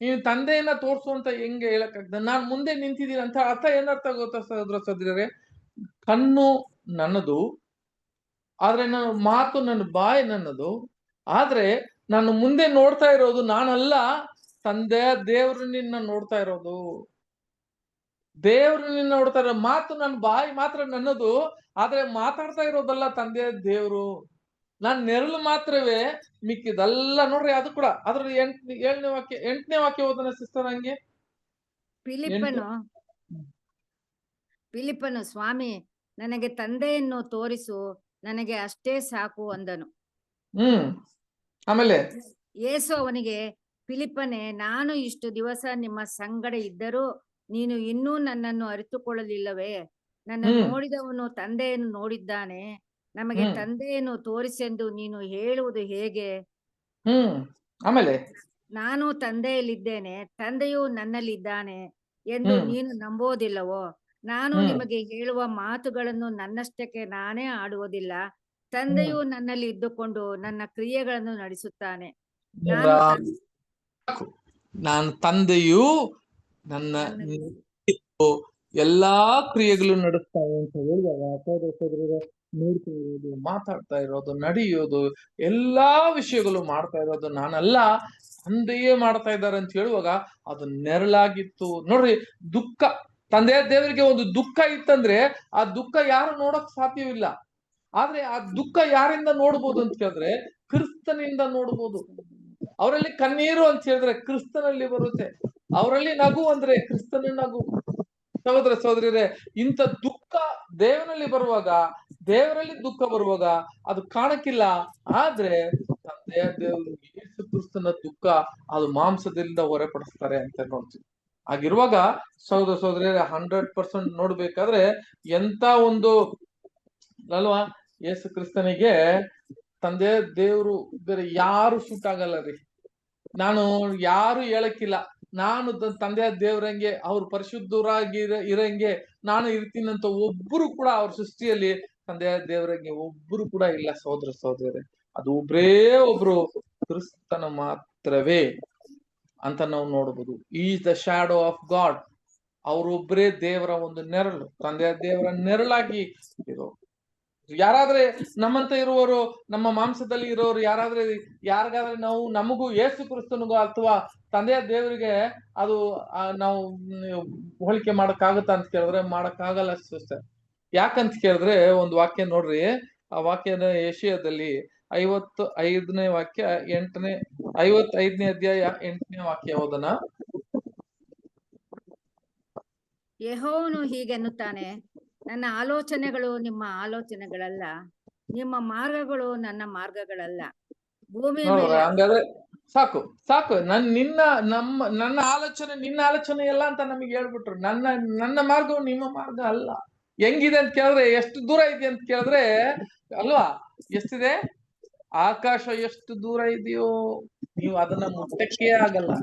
ನೀನು ತಂದೆಯನ್ನ ತೋರ್ಸುವಂತ ಹೆಂಗೆ ಹೇಳಕ್ಕಾಗ್ತದೆ? ನಾನ್ ಮುಂದೆ ನಿಂತಿದ್ದೀನಿ ಅಂತ ಅರ್ಥ ಏನರ್ಥ ಗೊತ್ತಾ ಸಹೋದರರೇ? ಕಣ್ಣು ನನ್ನದು, ಆದ್ರೆ ನನ್ನ ಮಾತು ನನ್ನ ಬಾಯಿ ನನ್ನದು. ಆದ್ರೆ ನಾನು ಮುಂದೆ ನೋಡ್ತಾ ಇರೋದು ನಾನಲ್ಲ, ತಂದೆ ದೇವ್ರು ನಿನ್ನ ನೋಡ್ತಾ ಇರೋದು. ದೇವ್ರು ನಿನ್ನ ನೋಡ್ತಾ ಇರೋ ಮಾತು ನನ್ನ ಬಾಯಿ ಮಾತ್ರ ನನ್ನದು, ಆದ್ರೆ ಮಾತಾಡ್ತಾ ಇರೋದಲ್ಲ ತಂದೆ ದೇವ್ರು. ನಾನ್ ನೆರಳು ಮಾತ್ರವೇ, ಮಿಕ್ಕಿದಲ್ಲ. ನೋಡ್ರಿ ಅದು ಕೂಡ ಅದ್ರ 8ನೇ ವಾಕ್ಯ ಓದನ ಸಿಸ್ಟರ್. ಹಂಗೆ ಫಿಲಿಪ್ಪನು ಸ್ವಾಮಿ, ನನಗೆ ತಂದೆಯನ್ನು ತೋರಿಸು, ನನಗೆ ಅಷ್ಟೇ ಸಾಕು ಅಂದನು. ಆಮೇಲೆ ಯೇಸು ಅವನಿಗೆ, ಫಿಲಿಪ್ಪನೇ, ನಾನು ಇಷ್ಟು ದಿವಸ ನಿಮ್ಮ ಸಂಗಡ ಇದ್ದರೂ ನೀನು ಇನ್ನೂ ನನ್ನನ್ನು ಅರಿತುಕೊಳ್ಳಲಿಲ್ಲವೇ? ನನ್ನ ನೋಡಿದವನು ತಂದೆಯನ್ನು ನೋಡಿದ್ದಾನೆ. ನಮಗೆ ತಂದೆಯನ್ನು ತೋರಿಸೆಂದು ನೀನು ಹೇಳುವುದು ಹೇಗೆ? ಆಮೇಲೆ ನಾನು ತಂದೆಯಲ್ಲಿದ್ದೇನೆ, ತಂದೆಯು ನನ್ನಲ್ಲಿದ್ದಾನೆ ಎಂದು ನೀನು ನಂಬೋದಿಲ್ಲವೋ? ನಾನು ನಿಮಗೆ ಹೇಳುವ ಮಾತುಗಳನ್ನು ನನ್ನಷ್ಟಕ್ಕೆ ನಾನೇ ಆಡುವುದಿಲ್ಲ. ತಂದೆಯು ನನ್ನಲ್ಲಿ ಇದ್ದುಕೊಂಡು ನನ್ನ ಕ್ರಿಯೆಗಳನ್ನು ನಡೆಸುತ್ತಾನೆ. ನಾನು ತಂದೆಯು ನನ್ನ ಎಲ್ಲಾ ಕ್ರಿಯೆಗಳು ನಡೆಸ್ತಾವೆ ಅಂತ ಹೇಳಿದಾಗ ನೋಡ್ತಾ ಇರೋದು, ಮಾತಾಡ್ತಾ ಇರೋದು, ನಡೆಯೋದು, ಎಲ್ಲಾ ವಿಷಯಗಳು ಮಾಡ್ತಾ ಇರೋದು ನಾನಲ್ಲ, ತಂದೆಯೇ ಮಾಡ್ತಾ ಇದ್ದಾರೆ ಅಂತ ಹೇಳುವಾಗ ಅದು ನೆರಳಾಗಿತ್ತು. ನೋಡ್ರಿ, ದುಃಖ, ತಂದೆಯ ದೇವರಿಗೆ ಒಂದು ದುಃಖ ಇತ್ತಂದ್ರೆ ಆ ದುಃಖ ಯಾರು ನೋಡಕ್ ಸಾಧ್ಯವಿಲ್ಲ. ಆದ್ರೆ ಆ ದುಃಖ ಯಾರಿಂದ ನೋಡ್ಬೋದು ಅಂತ ಕೇಳಿದ್ರೆ ಕ್ರಿಸ್ತನಿಂದ ನೋಡ್ಬೋದು. ಅವರಲ್ಲಿ ಕಣ್ಣೀರು ಅಂತ ಹೇಳಿದ್ರೆ ಕ್ರಿಸ್ತನಲ್ಲಿ ಬರುತ್ತೆ. ಅವರಲ್ಲಿ ನಗು ಅಂದ್ರೆ ಕ್ರಿಸ್ತನ ನಗು. ಸಹೋದರ ಸಹೋದರಿಯರೇ, ಇಂಥ ದುಃಖ ದೇವರಲ್ಲಿ ಬರುವಾಗ, ದೇವರಲ್ಲಿ ದುಃಖ ಬರುವಾಗ ಅದು ಕಾಣಕ್ಕಿಲ್ಲ. ಆದ್ರೆ ತಂದೆಯ ದೇವರು ಯೇಸು ಕ್ರಿಸ್ತನ ದುಃಖ ಅದು ಮಾಂಸದಿಂದ ಹೊರಪಡಿಸ್ತಾರೆ ಅಂತ ನೋಡ್ತೀವಿ. ಹಾಗಿರುವಾಗ ಸಹೋದರ ಸಹೋದರಿಯರೇ, 100% ನೋಡ್ಬೇಕಾದ್ರೆ ಎಂತ ಒಂದು ಅಲ್ವಾ, ಯೇಸು ಕ್ರಿಸ್ತನಿಗೆ ತಂದೆ ದೇವ್ರು ಬೇರೆ ಯಾರು ಸೂಟ್ ಆಗಲ್ಲ ರೀ. ನಾನು ಯಾರು ಹೇಳಕ್ಕಿಲ್ಲ, ನಾನು ತಂದೆಯ ದೇವ್ರಂಗೆ ಅವ್ರು ಪರಿಶುದ್ಧರಾಗಿ ಇರಂಗೆ ನಾನು ಇರ್ತೀನಂತ ಒಬ್ಬರು ಕೂಡ ಅವ್ರ ಸೃಷ್ಟಿಯಲ್ಲಿ ತಂದೆಯ ದೇವರಂಗೆ ಒಬ್ಬರು ಕೂಡ ಇಲ್ಲ. ಸಹೋದರ ಸಹೋದರರೇ, ಅದು ಒಬ್ರೇ ಒಬ್ರು ಕ್ರಿಸ್ತನ ಮಾತ್ರವೇ ಅಂತ ನಾವು ನೋಡ್ಬೋದು. Is the shadow of God. ಅವರೊಬ್ಬರೇ ದೇವರ ಒಂದು ನೆರಳು, ತಂದೆಯ ದೇವರ ನೆರಳಾಗಿ ಇರೋ. ಯಾರಾದ್ರೆ ನಮ್ಮಂತ ಇರುವವರು, ನಮ್ಮ ಮಾಂಸದಲ್ಲಿ ಇರೋರು ಯಾರಿಗಾದ್ರೆ ನಮಗೂ ಯೇಸು ಕ್ರಿಸ್ತನಿಗೂ ಅಥವಾ ತಂದೆಯ ದೇವರಿಗೆ ಅದು ನಾವು ಹೋಲಿಕೆ ಮಾಡಕ್ಕಾಗತ್ತ ಅಂತ ಕೇಳಿದ್ರೆ ಮಾಡಕ್ಕಾಗಲ್ಲ ಸಿಸ್ಟರ್. ಯಾಕಂತ ಕೇಳಿದ್ರೆ ಒಂದು ವಾಕ್ಯ ನೋಡ್ರಿ, ಆ ವಾಕ್ಯನ ಯೆಶಾಯದಲ್ಲಿ 55ನೇ ವಾಕ್ಯ 55ನೇ ಅಧ್ಯಾಯ 8ನೇ ವಾಕ್ಯ ಓದನ. ಯೆಹೋವನು ಹೀಗೆನ್ನುತ್ತಾನೆ, ನನ್ನ ಆಲೋಚನೆಗಳು ನಿಮ್ಮ ಆಲೋಚನೆಗಳಲ್ಲ, ನಿಮ್ಮ ಮಾರ್ಗಗಳು ನನ್ನ ಮಾರ್ಗಗಳಲ್ಲ. ಭೂಮಿಯ ಮೇಲೆ ಹಂಗಾದ್ರೆ ಸಾಕು ನನ್ನ ಆಲೋಚನೆ ನಿನ್ನ ಆಲೋಚನೆ ಎಲ್ಲ ಅಂತ ನಮಗೆ ಹೇಳ್ಬಿಟ್ರು. ನನ್ನ ಮಾರ್ಗವು ನಿಮ್ಮ ಮಾರ್ಗ ಅಲ್ಲ. ಹೆಂಗಿದೆ ಅಂತ ಕೇಳಿದ್ರೆ, ಎಷ್ಟು ದೂರ ಇದೆ ಅಂತ ಕೇಳಿದ್ರೆ ಅಲ್ವಾ, ಎಷ್ಟಿದೆ? ಆಕಾಶ ಎಷ್ಟು ದೂರ ಇದೆಯೋ ನೀವು ಅದನ್ನ ಮುಟ್ಟಕ್ಕೆ ಆಗಲ್ಲ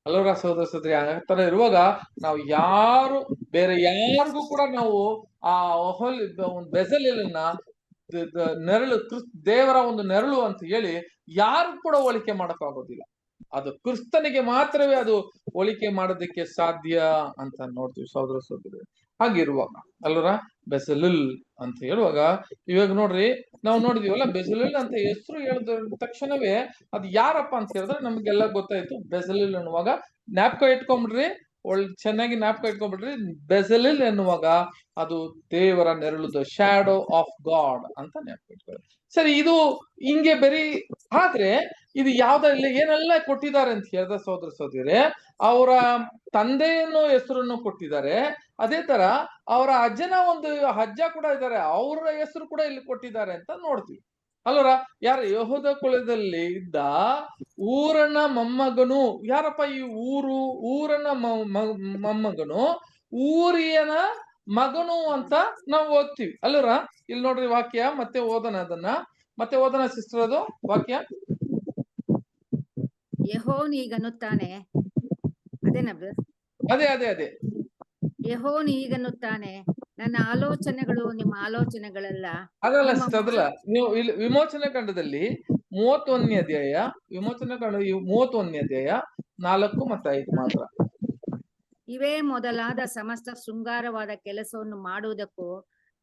ಅಲ್ವರ ಸಹೋದರ ಸಹೋದರಿ. ಆತರ ಇರುವಾಗ ನಾವು ಬೇರೆ ಯಾರಿಗೂ ಕೂಡ ನಾವು ಆ ಒಂದು ಬೆಸಲಿನ ನೆರಳು, ದೇವರ ಒಂದು ನೆರಳು ಅಂತ ಹೇಳಿ ಯಾರು ಕೂಡ ಹೋಲಿಕೆ ಮಾಡಕ್ಕಾಗೋದಿಲ್ಲ. ಅದು ಕ್ರಿಸ್ತನಿಗೆ ಮಾತ್ರವೇ ಅದು ಹೋಲಿಕೆ ಮಾಡೋದಕ್ಕೆ ಸಾಧ್ಯ ಅಂತ ನೋಡ್ತೀವಿ ಸಹೋದರ ಸಹೋದರಿ. ಹಾಗಿರುವಾಗ ಅಲ್ವರ ಬೆಸಲಿಲ್ ಅಂತ ಹೇಳುವಾಗ, ಇವಾಗ ನೋಡ್ರಿ ನಾವು ನೋಡಿದೀವಲ್ಲ, ಬೆಸಲಿಲ್ ಅಂತ ಹೆಸರು ಹೇಳಿದ ತಕ್ಷಣವೇ ಅದು ಯಾರಪ್ಪ ಅಂತ ಹೇಳಿದ್ರೆ ನಮ್ಗೆಲ್ಲ ಗೊತ್ತಾಯ್ತು. ಬೆಸಲಿಲ್ ಅನ್ನುವಾಗ ಜ್ಞಾಪಕ ಇಟ್ಕೊಂಡ್ಬಿಡ್ರಿ, ಚೆನ್ನಾಗಿ ಜ್ಞಾಪಕ ಇಟ್ಕೊಂಡ್ಬಿಡ್ರಿ. ಬೆಸಲಿಲ್ ಎನ್ನುವಾಗ ಅದು ದೇವರ ನೆರಳು, ದ ಶ್ಯಾಡೋ ಆಫ್ ಗಾಡ್ ಅಂತ ಜ್ಞಾಪಕ ಇಟ್ಕೊಳ್ಳಿ. ಸರಿ, ಇದು ಹಿಂಗೆ ಬರೀ ಆದ್ರೆ ಇದು ಯಾವ್ದಲ್ಲ ಏನೆಲ್ಲ ಕೊಟ್ಟಿದ್ದಾರೆ ಅಂತ ಹೇಳಿದ ಸಹೋದರ ಸಹೋದರಿಯರೇ, ಅವರ ತಂದೆಯನ್ನು ಹೆಸರನ್ನು ಕೊಟ್ಟಿದ್ದಾರೆ. ಅದೇ ತರ ಅವರ ಅಜ್ಜನ ಒಂದು ಅಜ್ಜ ಕೂಡ ಇದ್ದಾರೆ, ಅವರ ಹೆಸರು ಕೂಡ ಇಲ್ಲಿ ಕೊಟ್ಟಿದ್ದಾರೆ ಅಂತ ನೋಡ್ತೀವಿ ಅಲ್ವರ. ಯಾರು ಯೆಹೂದ ಕುಲದಲ್ಲಿ ಇದ್ದ ಊರನ ಮೊಮ್ಮಗನು, ಯಾರಪ್ಪ ಈ ಊರನ ಮೊಮ್ಮಗನು ಊರಿಯನ ಮಗನು ಅಂತ ನಾವು ಓದ್ತೀವಿ ಅಲ್ವರ. ಇಲ್ಲಿ ನೋಡ್ರಿ ವಾಕ್ಯ, ಮತ್ತೆ ಓದೋಣ ಅದನ್ನ, ಮತ್ತೆ ಓದೋಣ ಸಿಸ್ಟರ್ ಅದು ವಾಕ್ಯ. ಯೆಹೋವನು ಹೀಗನ್ನುತ್ತಾನೆ, ಅದೇನಾ ಬ್ರದರ್? ಅದೇ ಅದೇ ಅದೇ ಯೆಹೋವನು ಹೀಗನ್ನುತ್ತಾನೆ, ನನ್ನ ಆಲೋಚನೆಗಳು ನಿಮ್ಮ ಆಲೋಚನೆಗಳಲ್ಲ. ಅದಲ್ಲ ನಿಮ್ಮ ಸಿಸ್ಟರ್, ಅದಲ್ಲ. ನೀವು ಇಲ್ಲಿ ವಿಮೋಚನೆ ಖಂಡದಲ್ಲಿ 31ನೇ ಅಧ್ಯಾಯ, ವಿಮೋಚನೆ ಖಂಡ 31ನೇ ಅಧ್ಯಾಯ 4 ಮತ್ತು 5 ಮಾತ್ರ. ಇವೇ ಮೊದಲಾದ ಸಮಸ್ತ ಶೃಂಗಾರವಾದ ಕೆಲಸವನ್ನು ಮಾಡುವುದಕ್ಕೂ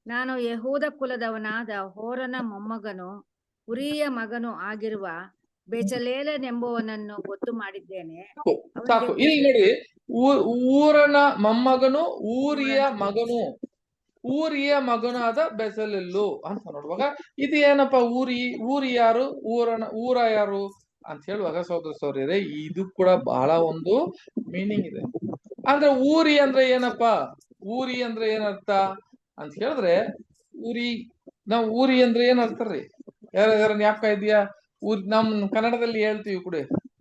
ನಾನು ಯೆಹೂದ ಕುಲದವನಾದ ಹೋರನ ಮೊಮ್ಮಗನು ಉರಿಯ ಮಗನು ಆಗಿರುವ ಬೆಚಲೇಲನೆಂಬುವನನ್ನು ಗೊತ್ತು ಮಾಡಿದ್ದೇನೆ. ಸಾಕು. ಇಲ್ಲಿ ನೋಡಿ, ಊರನ ಮೊಮ್ಮಗನು ಊರಿಯ ಮಗನಾದ ಬೆಸಲೆಲ್ಲು ಅಂತ ನೋಡುವಾಗ ಇದು ಏನಪ್ಪ, ಊರಿ ಯಾರು, ಊರ ಯಾರು ಅಂತ ಹೇಳುವಾಗ ಸಹೋದರ ಸಹೋದರಿಯರೇ, ಇದು ಕೂಡ ಬಹಳ ಒಂದು ಮೀನಿಂಗ್ ಇದೆ. ಅಂದ್ರೆ ಊರಿ ಅಂದ್ರೆ ಏನಪ್ಪ, ಊರಿ ಅಂದ್ರೆ ಏನರ್ಥ ಅಂತ ಹೇಳಿದ್ರೆ, ಊರಿ ಅಂದ್ರೆ ಏನ್ ಅರ್ಥ ರೀ? ಯಾರ ಜ್ಞಾಪಕ ಇದೆಯಾ? ನಮ್ ಕನ್ನಡದಲ್ಲಿ ಹೇಳ್ತೀವಿ ಕೂಡ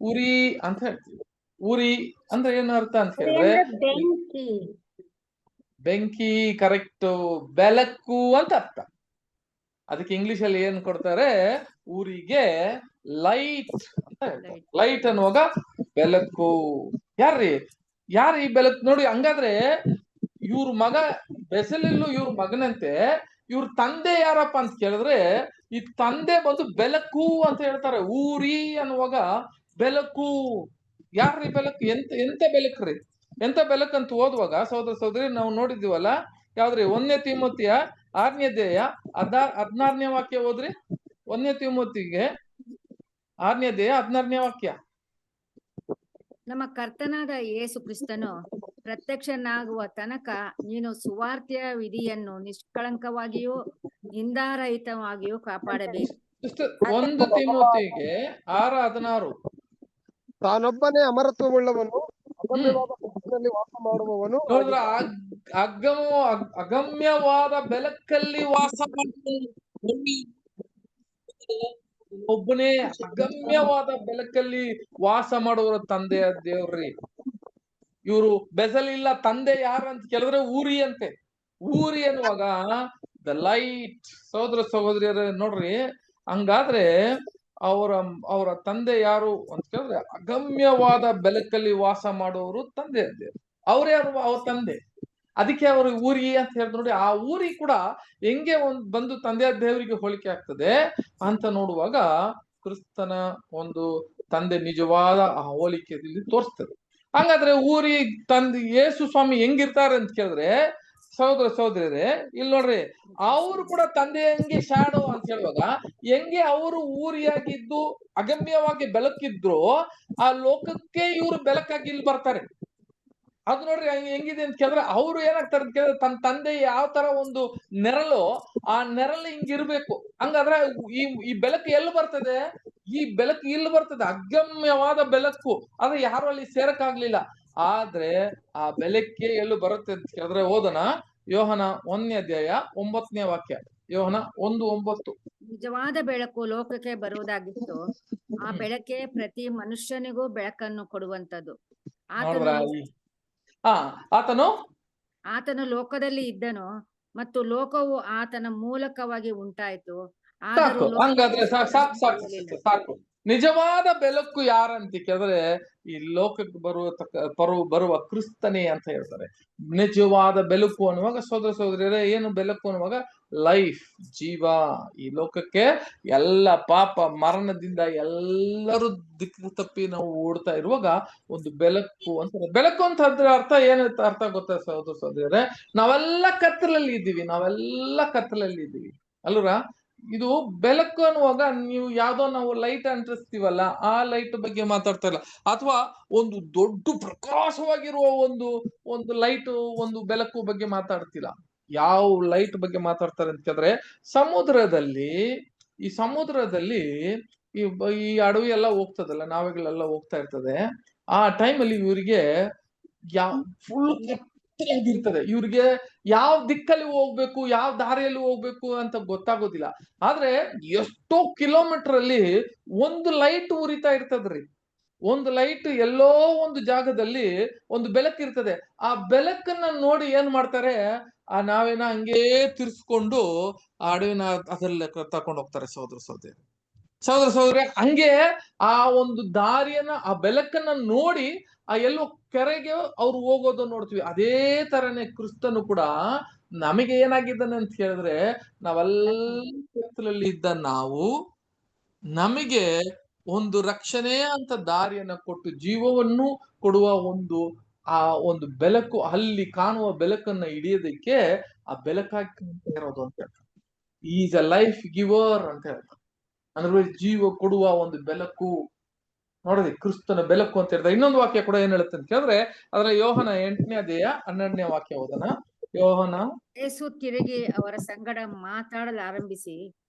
ಉರಿ ಅಂತ ಹೇಳ್ತೀವಿ. ಉರಿ ಅಂದ್ರೆ ಏನು ಅರ್ಥ ಅಂತ ಹೇಳಿದ್ರೆ ಬೆಂಕಿ. ಬೆಂಕಿ, ಕರೆಕ್ಟ್. ಬೆಳಕು ಅಂತ ಅರ್ಥ. ಅದಕ್ಕೆ ಇಂಗ್ಲಿಷ್ ಅಲ್ಲಿ ಏನ್ ಕೊಡ್ತಾರೆ, ಊರಿಗೆ ಲೈಟ್ ಅಂತ ಹೇಳ್ತಾರೆ. ಲೈಟ್ ಅನ್ನುವಾಗ ಬೆಳಕು. ಯಾರು ಈ ಬೆಳಕು? ನೋಡಿ, ಹಂಗಾದ್ರೆ ಇವ್ರ ಮಗ ಬೆಸಲಿಲ್ಲು ಇವ್ರ ಮಗನಂತೆ. ಇವ್ರ ತಂದೆ ಯಾರಪ್ಪ ಅಂತ ಕೇಳಿದ್ರೆ, ಈ ತಂದೆ ಬಂದು ಬೆಳಕು ಅಂತ ಹೇಳ್ತಾರೆ. ಊರಿ ಅನ್ನುವಾಗ ಬೆಳಕು. ಯಾರ್ರಿ ಬೆಳಕು? ಎಂತ ಬೆಳಕ್ರಿ? ಎಂತ ಬೆಳಕಂತ ಓದುವಾಗ ಸಹೋದರ ಸಹೋದರಿ ನಾವು ನೋಡಿದೀವಲ್ಲ, ಯಾವ್ದ್ರಿ? 1ನೇ ತಿಮೋತಿಯ 6ನೇ ಅಧ್ಯಾಯ 16ನೇ ವಾಕ್ಯ ಓದ್ರಿ. 1ನೇ ತಿಮೋತಿಗೆ 6ನೇ ಅಧ್ಯಾಯ 16ನೇ ವಾಕ್ಯ. ನಮ್ಮ ಕರ್ತನಾದ ಯೇಸು ಕ್ರಿಸ್ತನು ಪ್ರತ್ಯಕ್ಷನಾಗುವ ತನಕ ನೀನು ಸುವಾರ್ತೆಯ ವಿಧಿಯನ್ನು ನಿಷ್ಕಳಂಕವಾಗಿಯೂ ನಿಂದಾರಹಿತವಾಗಿಯೂ ಕಾಪಾಡಬೇಕು. 1 ತಿಮೋತಿಗೆ 6:16. ತಾನೊಬ್ಬನೇ ಅಮರತ್ವವುಳ್ಳವನು, ಅಗಮ್ಯವಾದ ಬೆಳಕಿನಲ್ಲಿ ವಾಸ ಮಾಡುವವನು. ನೋಡಿದ್ರ, ಅಗಮ್ಯವಾದ ಬೆಳಕಲ್ಲಿ ವಾಸ ಒಬ್ಬನೇ ಅಗಮ್ಯವಾದ ಬೆಳಕಲ್ಲಿ ವಾಸ ಮಾಡುವ ತಂದೆಯ ದೇವ್ರಿ ಇವರು. ಬೆಸಲಿಲ್ಲ. ತಂದೆ ಯಾರು ಅಂತ ಕೇಳಿದ್ರೆ ಊರಿ ಅಂತೆ. ಊರಿ ಅನ್ನುವಾಗ ದ ಲೈಟ್. ಸಹೋದರ ಸಹೋದರಿಯರ ನೋಡ್ರಿ, ಹಂಗಾದ್ರೆ ಅವರ ತಂದೆ ಯಾರು ಅಂತ ಕೇಳಿದ್ರೆ ಅಗಮ್ಯವಾದ ಬೆಳಕಲ್ಲಿ ವಾಸ ಮಾಡುವವರು ತಂದೆ ದೇವ್ರು. ಅವ್ರೇ ಅವ್ರ ತಂದೆ. ಅದಕ್ಕೆ ಅವರು ಊರಿ ಅಂತ ಹೇಳಿದ್ರು. ನೋಡಿ, ಆ ಊರಿ ಕೂಡ ಹೆಂಗೆ ಬಂದು ತಂದೆಯ ದೇವರಿಗೆ ಹೋಲಿಕೆ ಆಗ್ತದೆ ಅಂತ ನೋಡುವಾಗ ಕ್ರಿಸ್ತನ ಒಂದು ತಂದೆ ನಿಜವಾದ ಆ ಹೋಲಿಕೆಯಲ್ಲಿ ತೋರಿಸ್ತದೆ. ಹಂಗಾದ್ರೆ ಊರಿ ತಂದೆ ಯೇಸು ಸ್ವಾಮಿ ಹೆಂಗಿರ್ತಾರೆ ಅಂತ ಕೇಳಿದ್ರೆ ಸಹೋದರ ಸಹೋದರಿಯರೇ, ಇಲ್ಲಿ ನೋಡ್ರಿ, ಅವರು ಕೂಡ ತಂದೆ ಹೆಂಗೆ ಶಾಡೋ ಅಂತ ಹೇಳುವಾಗ ಹೆಂಗೆ ಅವರು ಊರಿಯಾಗಿದ್ದು ಅಗಮ್ಯವಾಗಿ ಬೆಳಕಿದ್ರು, ಆ ಲೋಕಕ್ಕೆ ಇವರು ಬೆಳಕಾಗಿ ಇಲ್ಲಿ ಬರ್ತಾರೆ. ಅದು ನೋಡ್ರಿ ಹೆಂಗಿದೆ ಅಂತ ಕೇಳಿದ್ರೆ, ಅವ್ರು ಏನಾಗ್ತಾರೆ ಅಂತ ಕೇಳಿದ್ರೆ, ತನ್ನ ತಂದೆ ಯಾವ ತರ ಒಂದು ನೆರಳು, ಆ ನೆರಳು ಹಿಂಗಿರ್ಬೇಕು. ಹಂಗಾದ್ರೆ ಈ ಬೆಳಕು ಎಲ್ಲಿ ಬರ್ತದೆ? ಈ ಬೆಳಕು ಇಲ್ಲಿ ಬರ್ತದೆ, ಅಗಮ್ಯವಾದ ಬೆಳಕು. ಆದ್ರೆ ಯಾರು ಅಲ್ಲಿ ಸೇರಕ್ಕಾಗ್ಲಿಲ್ಲ. ಆದ್ರೆ ಆ ಬೆಳಕೆ ಎಲ್ಲಿ ಬರುತ್ತೆ ಅಂತ ಕೇಳಿದ್ರೆ, ಓದೋಣ. ಯೋಹನ 1ನೇ ಅಧ್ಯಾಯ 9ನೇ ವಾಕ್ಯ. ಯೋಹನ 1:9. ನಿಜವಾದ ಬೆಳಕು ಲೋಕಕ್ಕೆ ಬರುವುದಾಗಿತ್ತು. ಆ ಬೆಳಕೆ ಪ್ರತಿ ಮನುಷ್ಯನಿಗೂ ಬೆಳಕನ್ನು ಕೊಡುವಂತದ್ದು. ಆತನು ಲೋಕದಲ್ಲಿ ಇದ್ದನು ಮತ್ತು ಲೋಕವು ಆತನ ಮೂಲಕವಾಗಿ ಉಂಟಾಯ್ತು. ಹಂಗಾದ್ರೆ ಸಾಕು. ನಿಜವಾದ ಬೆಳಕು ಯಾರಂತ ಕೇಳಿದ್ರೆ ಈ ಲೋಕಕ್ಕೆ ಬರುವ ಕ್ರಿಸ್ತನೇ ಅಂತ ಹೇಳ್ತಾರೆ. ನಿಜವಾದ ಬೆಳಕು ಅನ್ನುವಾಗ ಸೋದರ ಸೋದರಿಯರೇ, ಏನು ಬೆಳಕು ಅನ್ನುವಾಗ ಲೈಫ್, ಜೀವ. ಈ ಲೋಕಕ್ಕೆ ಎಲ್ಲ ಪಾಪ ಮರಣದಿಂದ ಎಲ್ಲರೂ ದಿಕ್ಕು ತಪ್ಪಿ ನಾವು ಓಡ್ತಾ ಇರುವಾಗ ಒಂದು ಬೆಳಕು ಅಂತ. ಬೆಳಕು ಅಂತ ಅರ್ಥ ಏನು ಅರ್ಥ ಗೊತ್ತಾ ಸೋದರ ಸೋದರಿಯರೇ? ನಾವೆಲ್ಲ ಕತ್ತಲಲ್ಲಿ ಇದ್ದೀವಿ ಅಲ್ವರ. ಇದು ಬೆಳಕು ಅನ್ನುವಾಗ ನೀವು ಯಾವ್ದೋ ನಾವು ಲೈಟ್ ಅಂಟಿಸ್ತೀವಲ್ಲ, ಆ ಲೈಟ್ ಬಗ್ಗೆ ಮಾತಾಡ್ತಾ ಇಲ್ಲ, ಅಥವಾ ಒಂದು ದೊಡ್ಡ ಪ್ರಕಾಶವಾಗಿರುವ ಒಂದು ಲೈಟ್, ಒಂದು ಬೆಳಕು ಬಗ್ಗೆ ಮಾತಾಡ್ತಿಲ್ಲ. ಯಾವ ಲೈಟ್ ಬಗ್ಗೆ ಮಾತಾಡ್ತಾರೆ ಅಂತ ಕೇಳಿದ್ರೆ, ಸಮುದ್ರದಲ್ಲಿ ಈ ಅಡವಿ ಎಲ್ಲ ಹೋಗ್ತದಲ್ಲ, ನಾವೆಗಳೆಲ್ಲ ಹೋಗ್ತಾ ಇರ್ತದೆ. ಆ ಟೈಮಲ್ಲಿ ಇವರಿಗೆ ಫುಲ್ ಇರ್ತದೆ. ಇವ್ರಿಗೆ ಯಾವ ದಿಕ್ಕಲ್ಲಿ ಹೋಗ್ಬೇಕು, ಯಾವ ದಾರಿಯಲ್ಲಿ ಹೋಗ್ಬೇಕು ಅಂತ ಗೊತ್ತಾಗೋದಿಲ್ಲ. ಆದ್ರೆ ಎಷ್ಟೋ ಕಿಲೋಮೀಟರ್ ಅಲ್ಲಿ ಒಂದು ಲೈಟ್ ಉರಿತಾ ಇರ್ತದ್ರಿ. ಒಂದು ಲೈಟ್ ಎಲ್ಲೋ ಒಂದು ಜಾಗದಲ್ಲಿ ಒಂದು ಬೆಳಕಿರ್ತದೆ. ಆ ಬೆಳಕನ್ನ ನೋಡಿ ಏನ್ ಮಾಡ್ತಾರೆ, ಆ ನಾವೇನ ಹಂಗೇ ತಿರ್ಸ್ಕೊಂಡು ಆ ಅಡವಿನ ಅದ್ರಲ್ಲಿ ತಕೊಂಡು ಹೋಗ್ತಾರೆ ಸಹೋದರ ಸಹೋದರಿ. ಹಂಗೆ ಆ ಒಂದು ದಾರಿಯನ್ನ, ಆ ಬೆಳಕನ್ನ ನೋಡಿ ಆ ಎಲ್ಲೋ ಕೆರೆಗೆ ಅವ್ರು ಹೋಗೋದು ನೋಡ್ತೀವಿ. ಅದೇ ತರನೇ ಕ್ರಿಸ್ತನು ಕೂಡ ನಮಗೆ ಏನಾಗಿದ್ದಾನೆ ಅಂತ ಹೇಳಿದ್ರೆ, ನಾವೆಲ್ಲ ಇದ್ದ ನಾವು, ನಮಗೆ ಒಂದು ರಕ್ಷಣೆ ಅಂತ ದಾರಿಯನ್ನ ಕೊಟ್ಟು ಜೀವವನ್ನು ಕೊಡುವ ಒಂದು ಬೆಳಕು, ಅಲ್ಲಿ ಕಾಣುವ ಬೆಳಕನ್ನ ಹಿಡಿಯೋದಕ್ಕೆ ಆ ಬೆಳಕಾಗಿ ಇರೋದು ಅಂತ ಹೇಳ್ತಾರೆ. ಈಸ್ ಅ ಲೈಫ್ ಗಿವರ್ ಅಂತ ಹೇಳ್ತಾರೆ. ಅಂದ್ರೆ ಜೀವ ಕೊಡುವ ಒಂದು ಬೆಳಕು. ನೋಡ್ರಿ, ಕ್ರಿಸ್ತನ ಬೆಳಕು ಅಂತ ಹೇಳ್ತಾರೆ. ಇನ್ನೊಂದು ವಾಕ್ಯ ಕೂಡ ಏನ್ ಹೇಳುತ್ತೆ ಅಂತ ಹೇಳಿದ್ರೆ, ಅದರ ಯೋಹನ 8ನೇ ಅಧ್ಯಾಯ 12ನೇ ವಾಕ್ಯ ಓದೋಣ. ಯೋಹನ. ಯೇಸು ತಿರುಗಿ ಅವರ ಸಂಗಡ ಮಾತಾಡಲಾರಂಭಿಸಿ,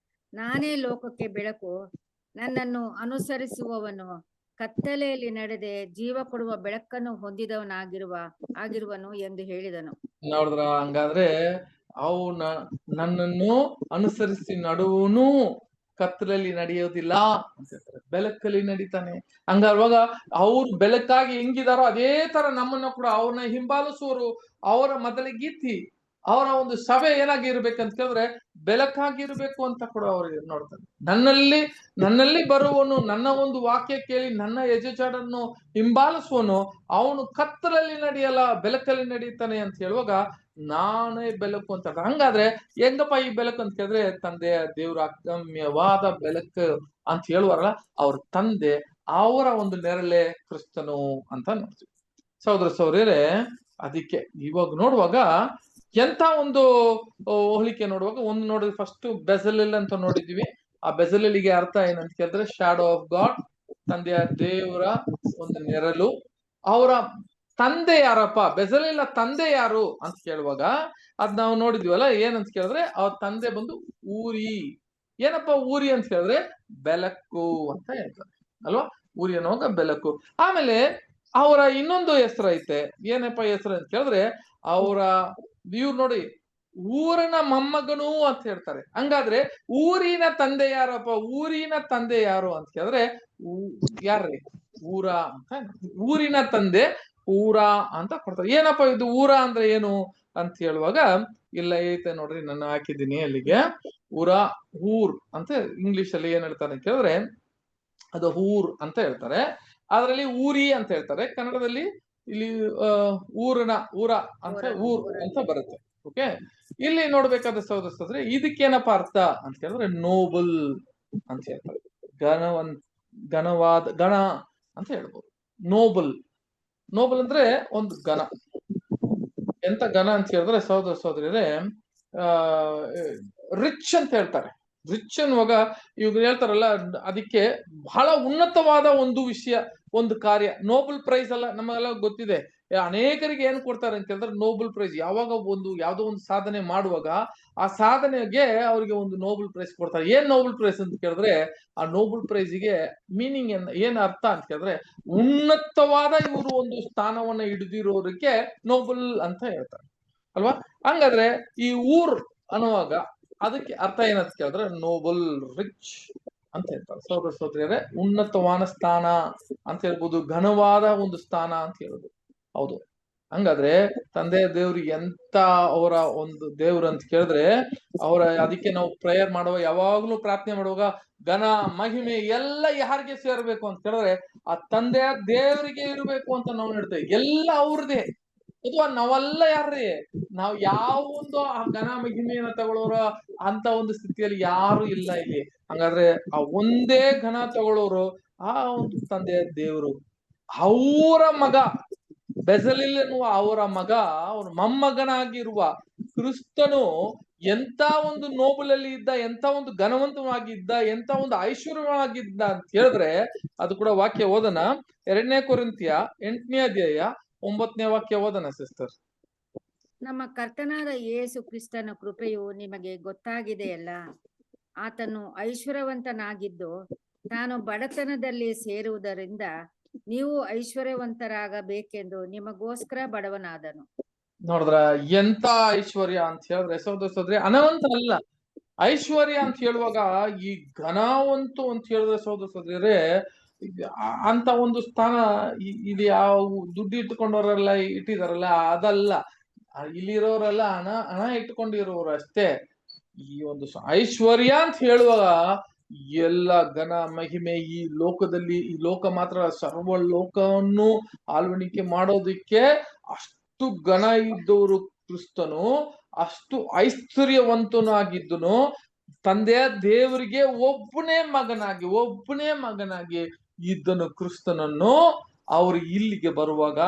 ನಾನೇ ಲೋಕಕ್ಕೆ ಬೆಳಕು, ನನ್ನನ್ನು ಅನುಸರಿಸುವವನು ಕತ್ತಲೆಯಲ್ಲಿ ನಡೆದೆ ಜೀವ ಕೊಡುವ ಬೆಳಕನ್ನು ಹೊಂದಿದವನಾಗಿರುವನು ಎಂದು ಹೇಳಿದನು. ನೋಡಿದ್ರ, ಹಂಗಾದ್ರೆ ನನ್ನನ್ನು ಅನುಸರಿಸಿ ನಡುವನು ಕತ್ತಲಲ್ಲಿ ನಡೆಯೋದಿಲ್ಲ ಅಂತ ಹೇಳ್ತಾರೆ, ಬೆಳಕಲ್ಲಿ ನಡೀತಾನೆ. ಹಂಗಾರುವಾಗ ಅವ್ರು ಬೆಳಕಾಗಿ ಹೆಂಗಿದಾರೋ ಅದೇ ತರ ನಮ್ಮನ್ನ ಕೂಡ ಅವ್ರನ್ನ ಹಿಂಬಾಲಿಸುವರು, ಅವರ ಮೊದಲಿಗೀತಿ ಅವರ ಒಂದು ಸಭೆ ಏನಾಗಿರ್ಬೇಕಂತ ಕೇಳಿದ್ರೆ ಬೆಳಕಾಗಿರ್ಬೇಕು ಅಂತ ಕೂಡ ಅವ್ರು ನೋಡ್ತಾರೆ. ನನ್ನಲ್ಲಿ ಬರುವವನು, ನನ್ನ ಒಂದು ವಾಕ್ಯ ಕೇಳಿ ನನ್ನ ಯಜಮಾನನನ್ನು ಹಿಂಬಾಲಿಸುವನು, ಅವನು ಕತ್ತಲಲ್ಲಿ ನಡೆಯಲ್ಲ ಬೆಳಕಲ್ಲಿ ನಡೀತಾನೆ ಅಂತ ಹೇಳುವಾಗ ನಾನೇ ಬೆಳಕು ಅಂತ. ಹಂಗಾದ್ರೆ ಹೆಂಗಪ್ಪ ಈ ಬೆಳಕು ಅಂತ ಕೇಳಿದ್ರೆ, ತಂದೆಯ ದೇವ್ರ ಅಗಮ್ಯವಾದ ಬೆಳಕು ಅಂತ ಹೇಳುವಾರಲ್ಲ, ಅವ್ರ ತಂದೆ, ಅವರ ಒಂದು ನೆರಳೆ ಕ್ರಿಸ್ತನು ಅಂತ ನೋಡ್ತೀವಿ ಸಹೋದರ ಸಹೋದರಿಯರೇ. ಅದಕ್ಕೆ ಇವಾಗ ನೋಡುವಾಗ ಎಂತ ಒಂದು ಹೋಲಿಕೆ ನೋಡುವಾಗ ನೋಡಿದ್ವಿ, ಫಸ್ಟ್ ಬೆಸಲೆಲ್ ಅಂತ ನೋಡಿದ್ವಿ. ಆ ಬೆಸಲೆಲಿಗೆ ಅರ್ಥ ಏನಂತ ಕೇಳಿದ್ರೆ ಶಾಡೋ ಆಫ್ ಗಾಡ್, ತಂದೆಯ ದೇವರ ಒಂದು ನೆರಳು. ಅವರ ತಂದೆ ಯಾರಪ್ಪ, ಬೆಸಲೆಲ್ಲ ತಂದೆ ಯಾರು ಅಂತ ಕೇಳುವಾಗ ಅದ್ ನಾವು ನೋಡಿದ್ವಲ್ಲ, ಏನಂತ ಕೇಳಿದ್ರೆ ಅವ್ರ ತಂದೆ ಬಂದು ಊರಿ. ಏನಪ್ಪ ಊರಿ ಅಂತ ಕೇಳಿದ್ರೆ ಬೆಳಕು ಅಂತ ಹೇಳ್ತಾರೆ ಅಲ್ವಾ, ಊರಿ ಅನ್ನುವಾಗ ಬೆಳಕು. ಆಮೇಲೆ ಅವರ ಇನ್ನೊಂದು ಹೆಸರು ಐತೆ, ಏನಪ್ಪ ಹೆಸರು ಅಂತ ಕೇಳಿದ್ರೆ ಇವ್ರು ನೋಡಿ, ಊರಿನ ಮೊಮ್ಮಗನು ಅಂತ ಹೇಳ್ತಾರೆ. ಹಂಗಾದ್ರೆ ಊರಿನ ತಂದೆ ಯಾರಪ್ಪ, ಊರಿನ ತಂದೆ ಯಾರು ಅಂತ ಕೇಳಿದ್ರೆ ಯಾರ್ರಿ, ಊರ ಅಂತ. ಊರಿನ ತಂದೆ ಊರ ಅಂತ ಕೊಡ್ತಾರೆ. ಏನಪ್ಪ ಇದು ಊರ ಅಂದ್ರೆ ಏನು ಅಂತ ಹೇಳುವಾಗ ಇಲ್ಲ ಐತೆ ನೋಡ್ರಿ, ನಾನು ಹಾಕಿದ್ದೀನಿ ಅಲ್ಲಿಗೆ. ಊರ್ ಅಂತ ಇಂಗ್ಲಿಷ್ ಅಲ್ಲಿ ಏನ್ ಹೇಳ್ತಾರೆ ಅಂತ ಕೇಳಿದ್ರೆ ಅದು ಊರ್ ಅಂತ ಹೇಳ್ತಾರೆ. ಅದರಲ್ಲಿ ಊರಿ ಅಂತ ಹೇಳ್ತಾರೆ. ಕನ್ನಡದಲ್ಲಿ ಇಲ್ಲಿ ಊರ ಅಂತ ಊರ್ ಅಂತ ಬರುತ್ತೆ. ಓಕೆ, ಇಲ್ಲಿ ನೋಡ್ಬೇಕಾದ ಸಹೋದರ ಇದಕ್ಕೇನಪ್ಪ ಅರ್ಥ ಅಂತ ಕೇಳಿದ್ರೆ ನೋಬಲ್ ಅಂತ ಹೇಳ್ತಾರೆ. ಘನವಾದ ಗಣ ಅಂತ ಹೇಳ್ಬೋದು. ನೋಬಲ್ ಅಂದ್ರೆ ಒಂದು ಘನ. ಎಂತ ಘನ ಅಂತ ಹೇಳಿದ್ರೆ ಸಹೋದರ ಸಹೋದರಿಯರೇ, ರಿಚ್ ಅಂತ ಹೇಳ್ತಾರೆ. ರಿಚ್ ಅನ್ನುವಾಗ ಇವಾಗ ಹೇಳ್ತಾರಲ್ಲ, ಅದಕ್ಕೆ ಬಹಳ ಉನ್ನತವಾದ ಒಂದು ವಿಷಯ, ಒಂದು ಕಾರ್ಯ. ನೋಬಲ್ ಪ್ರೈಸ್ ಅಲ್ಲ, ನಮಗೆಲ್ಲ ಗೊತ್ತಿದೆ. ಅನೇಕರಿಗೆ ಏನ್ ಕೊಡ್ತಾರೆ ಅಂತ ಹೇಳಿದ್ರೆ ನೋಬಲ್ ಪ್ರೈಸ್. ಯಾವ್ದೋ ಒಂದು ಸಾಧನೆ ಮಾಡುವಾಗ ಆ ಸಾಧನೆಗೆ ಅವ್ರಿಗೆ ಒಂದು ನೋಬಲ್ ಪ್ರೈಸ್ ಕೊಡ್ತಾರೆ. ಏನ್ ನೋಬಲ್ ಪ್ರೈಸ್ ಅಂತ ಕೇಳಿದ್ರೆ, ಆ ನೋಬಲ್ ಪ್ರೈಸ್ಗೆ ಮೀನಿಂಗ್ ಏನ್ ಅರ್ಥ ಅಂತ ಕೇಳಿದ್ರೆ, ಉನ್ನತವಾದ ಇವರು ಒಂದು ಸ್ಥಾನವನ್ನ ಹಿಡಿದಿರೋದಕ್ಕೆ ನೋಬಲ್ ಅಂತ ಹೇಳ್ತಾರೆ ಅಲ್ವಾ. ಹಂಗಾದ್ರೆ ಈ ಊರ್ ಅನ್ನುವಾಗ ಅದಕ್ಕೆ ಅರ್ಥ ಏನಂತ ಕೇಳಿದ್ರೆ ನೋಬಲ್, ರಿಚ್ ಅಂತ ಹೇಳ್ತಾರೆ ಸಹೋದರ ಸಹೋದರಿಯರೇ. ಉನ್ನತವಾದ ಸ್ಥಾನ ಅಂತ ಹೇಳ್ಬೋದು, ಘನವಾದ ಒಂದು ಸ್ಥಾನ ಅಂತ ಹೇಳ್ಬೋದು. ಹೌದು, ಹಂಗಾದ್ರೆ ತಂದೆಯ ದೇವ್ರು ಎಂತ ಅವರ ಒಂದು ದೇವ್ರು ಅಂತ ಕೇಳಿದ್ರೆ, ಅದಕ್ಕೆ ನಾವು ಪ್ರೇಯರ್ ಮಾಡುವ, ಯಾವಾಗ್ಲೂ ಪ್ರಾರ್ಥನೆ ಮಾಡುವಾಗ ಘನ ಮಹಿಮೆ ಎಲ್ಲ ಯಾರಿಗೆ ಸೇರ್ಬೇಕು ಅಂತ ಕೇಳಿದ್ರೆ ಆ ತಂದೆಯ ದೇವರಿಗೆ ಇರಬೇಕು ಅಂತ ನಾವು ಹೇಳ್ತೇವೆ. ಎಲ್ಲ ಅವ್ರದೇ. ಅಥವಾ ನಾವೆಲ್ಲ ಯಾರ್ರಿ, ನಾವ್ ಯಾವ ಒಂದು ಆ ಘನ ಮಹಿಮೆಯನ್ನ ತಗೊಳ್ಳೋರ ಅಂತ ಒಂದು ಸ್ಥಿತಿಯಲ್ಲಿ ಯಾರು ಇಲ್ಲ ಇಲ್ಲಿ. ಹಂಗಾದ್ರೆ ಆ ಒಂದೇ ಘನ ತಗೊಳ್ಳೋರು ಆ ಒಂದು ತಂದೆಯ ದೇವರು. ಅವರ ಮಗ ಬೆಸಲಿಲ್ ಎನ್ನುವ ಅವರ ಮಗ, ಅವನ ಮೊಮ್ಮಗನಾಗಿರುವ ಕ್ರಿಸ್ತನು ಎಂತ ಒಂದು ನೋಬಲ್ ಅಲ್ಲಿ ಇದ್ದ, ಎಂತ ಒಂದು ಘನವಂತವಾಗಿದ್ದ, ಎಂತ ಒಂದು ಐಶ್ವರ್ಯವಾಗಿದ್ದ ಅಂತ ಹೇಳಿದ್ರೆ ಅದು ಕೂಡ ವಾಕ್ಯ ಓದನ. 2 ಕೊರಿಂಥಿಯ 8ನೇ ಅಧ್ಯಾಯ 9ನೇ ವಾಕ್ಯ ಓದನ ಸಿಸ್ಟರ್. ನಮ್ಮ ಕರ್ತನಾದ ಯೇಸು ಕ್ರಿಸ್ತನ ಕೃಪೆಯು ನಿಮಗೆ ಗೊತ್ತಾಗಿದೆಯಲ್ಲ. ಆತನು ಐಶ್ವರ್ಯವಂತನಾಗಿದ್ದು ತಾನು ಬಡತನದಲ್ಲಿ ಸೇರುವುದರಿಂದ ನೀವು ಐಶ್ವರ್ಯವಂತರಾಗಬೇಕೆಂದು ನಿಮಗೋಸ್ಕರ ಬಡವನಾದನು. ನೋಡಿದ್ರ ಎಂತ ಐಶ್ವರ್ಯ ಅಂತ ಹೇಳಿದ್ರೆ ಸಹೋದರ ಅನವಂತ ಅಲ್ಲ. ಐಶ್ವರ್ಯ ಅಂತ ಹೇಳುವಾಗ ಈ ಘನವಂತು ಅಂತ ಹೇಳಿದ್ರೆ ಸಹೋದರರೇ, ಅಂತ ಒಂದು ಸ್ಥಾನ ಇಲ್ಲಿ ಯಾವ ದುಡ್ಡು ಇಟ್ಟುಕೊಂಡವರೆಲ್ಲ ಇಟ್ಟಿದಾರಲ್ಲ ಅದಲ್ಲ. ಇಲ್ಲಿರೋರೆಲ್ಲ ಹಣ ಇಟ್ಟುಕೊಂಡಿರೋರು ಅಷ್ಟೇ. ಈ ಒಂದು ಐಶ್ವರ್ಯ ಅಂತ ಹೇಳುವಾಗ ಎಲ್ಲ ಘನ ಮಹಿಮೆ ಈ ಲೋಕದಲ್ಲಿ, ಈ ಲೋಕ ಮಾತ್ರ ಸರ್ವ ಲೋಕವನ್ನು ಆಳ್ವಣಿಕೆ ಮಾಡೋದಿಕ್ಕೆ ಅಷ್ಟು ಘನ ಇದ್ದವರು ಕ್ರಿಸ್ತನು, ಅಷ್ಟು ಐಶ್ವರ್ಯವಂತನಾಗಿದ್ದನು. ತಂದೆಯ ದೇವರಿಗೆ ಒಬ್ಬನೇ ಮಗನಾಗಿ ಇದ್ದನು ಕ್ರಿಸ್ತನನ್ನು. ಅವರು ಇಲ್ಲಿಗೆ ಬರುವಾಗ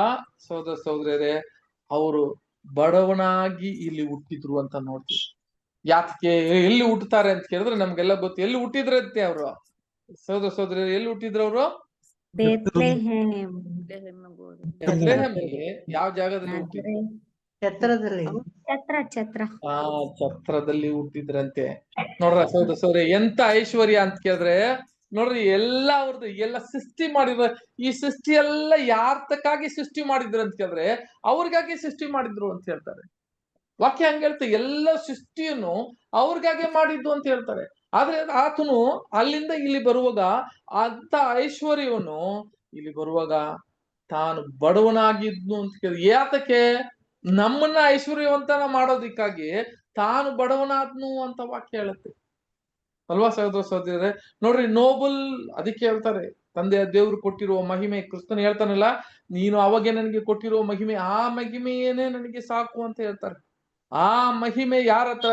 ಸಹೋದರರೇ, ಅವರು ಬಡವನಾಗಿ ಇಲ್ಲಿ ಹುಟ್ಟಿದ್ರು ಅಂತ ನೋಡ್ತೀವಿ. ಯಾಕೆ ಎಲ್ಲಿ ಹುಟ್ಟುತ್ತಾರೆ ಅಂತ ಕೇಳಿದ್ರೆ ನಮ್ಗೆಲ್ಲ ಗೊತ್ತು. ಎಲ್ಲಿ ಹುಟ್ಟಿದ್ರಂತೆ ಅವರು ಸಹೋದರ ಎಲ್ಲಿ ಹುಟ್ಟಿದ್ರು ಅವರು? ಯಾವ ಜಾಗದಲ್ಲಿ ಹುಟ್ಟಿದ್ರು? ಛತ್ರದಲ್ಲಿ. ಛತ್ರದಲ್ಲಿ ಹುಟ್ಟಿದ್ರಂತೆ. ನೋಡ್ರ ಸಹೋದರ ಎಂತ ಐಶ್ವರ್ಯ ಅಂತ ಕೇಳಿದ್ರೆ ನೋಡ್ರಿ, ಎಲ್ಲ ಅವ್ರದ್ದು ಎಲ್ಲ ಸೃಷ್ಟಿ ಮಾಡಿದ್ರು. ಈ ಸೃಷ್ಟಿ ಎಲ್ಲ ಯಾರ್ತಕ್ಕಾಗಿ ಸೃಷ್ಟಿ ಮಾಡಿದ್ರು ಅಂತ ಕೇಳಿದ್ರೆ ಅವ್ರಿಗಾಗಿ ಸೃಷ್ಟಿ ಮಾಡಿದ್ರು ಅಂತ ಹೇಳ್ತಾರೆ. ವಾಕ್ಯ ಹಂಗ ಹೇಳ್ತಾರೆ, ಎಲ್ಲ ಸೃಷ್ಟಿಯನ್ನು ಅವ್ರಿಗಾಗೆ ಮಾಡಿದ್ದು ಅಂತ ಹೇಳ್ತಾರೆ. ಆದ್ರೆ ಆತನು ಅಲ್ಲಿಂದ ಇಲ್ಲಿ ಬರುವಾಗ ಅಂತ ಐಶ್ವರ್ಯವನ್ನು ಇಲ್ಲಿ ಬರುವಾಗ ತಾನು ಬಡವನಾಗಿದ್ನು ಅಂತ ಕೇಳಿ, ಯಾತಕ್ಕೆ? ನಮ್ಮನ್ನ ಐಶ್ವರ್ಯವಂತನ ಮಾಡೋದಿಕ್ಕಾಗಿ ತಾನು ಬಡವನಾದ್ನು ಅಂತ ವಾಕ್ಯ ಹೇಳುತ್ತೆ ಅಲ್ವಾ ಸಹೋದರರೇ? ನೋಡ್ರಿ, ನೋಬಲ್ ಅದಕ್ಕೆ ಹೇಳ್ತಾರೆ ತಂದೆಯ ದೇವ್ರು ಕೊಟ್ಟಿರುವ ಮಹಿಮೆ. ಕ್ರಿಸ್ತನ್ ಹೇಳ್ತಾನಲ್ಲ, ನೀನು ಅವಾಗೆ ನನಗೆ ಕೊಟ್ಟಿರುವ ಮಹಿಮೆ, ಆ ಮಹಿಮೆಯೇನೆ ನನಗೆ ಸಾಕು ಅಂತ ಹೇಳ್ತಾರೆ. ಆ ಮಹಿಮೆ ಯಾರ ಹತ್ರ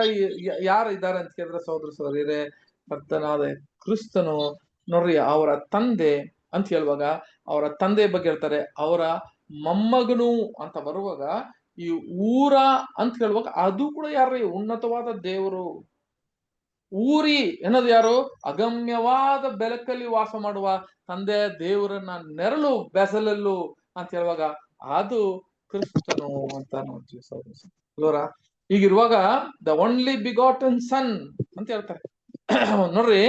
ಯಾರು ಇದ್ದಾರೆ ಅಂತ ಕೇಳಿದ್ರೆ ಸಹೋದರರೇ, ಕರ್ತನಾದ ಕ್ರಿಸ್ತನು. ನೋಡ್ರಿ, ಅವರ ತಂದೆ ಅಂತ ಹೇಳುವಾಗ ಅವರ ತಂದೆ ಬಗ್ಗೆ ಹೇಳ್ತಾರೆ. ಅವರ ಮೊಮ್ಮಗನು ಅಂತ ಬರುವಾಗ ಈ ಊರ ಅಂತ ಹೇಳುವಾಗ ಅದು ಕೂಡ ಯಾರ್ರಿ? ಉನ್ನತವಾದ ದೇವರು. ಊರಿ ಅನ್ನೋದು ಯಾರು? ಅಗಮ್ಯವಾದ ಬೆಳಕಲ್ಲಿ ವಾಸ ಮಾಡುವ ತಂದೆಯ ದೇವರನ್ನ ನೆರಳು ಬೆಸಲಲ್ಲು ಅಂತ ಹೇಳುವಾಗ ಅದು ಕ್ರಿಸ್ತನು ಅಂತ ನೋಡ್ತೀವಿ ಸಹೋದರ. ಹೀಗಿರುವಾಗ ದ ಓನ್ಲಿ ಬಿಗಾಟನ್ ಸನ್ ಅಂತ ಹೇಳ್ತಾರೆ. ನೋಡ್ರಿ,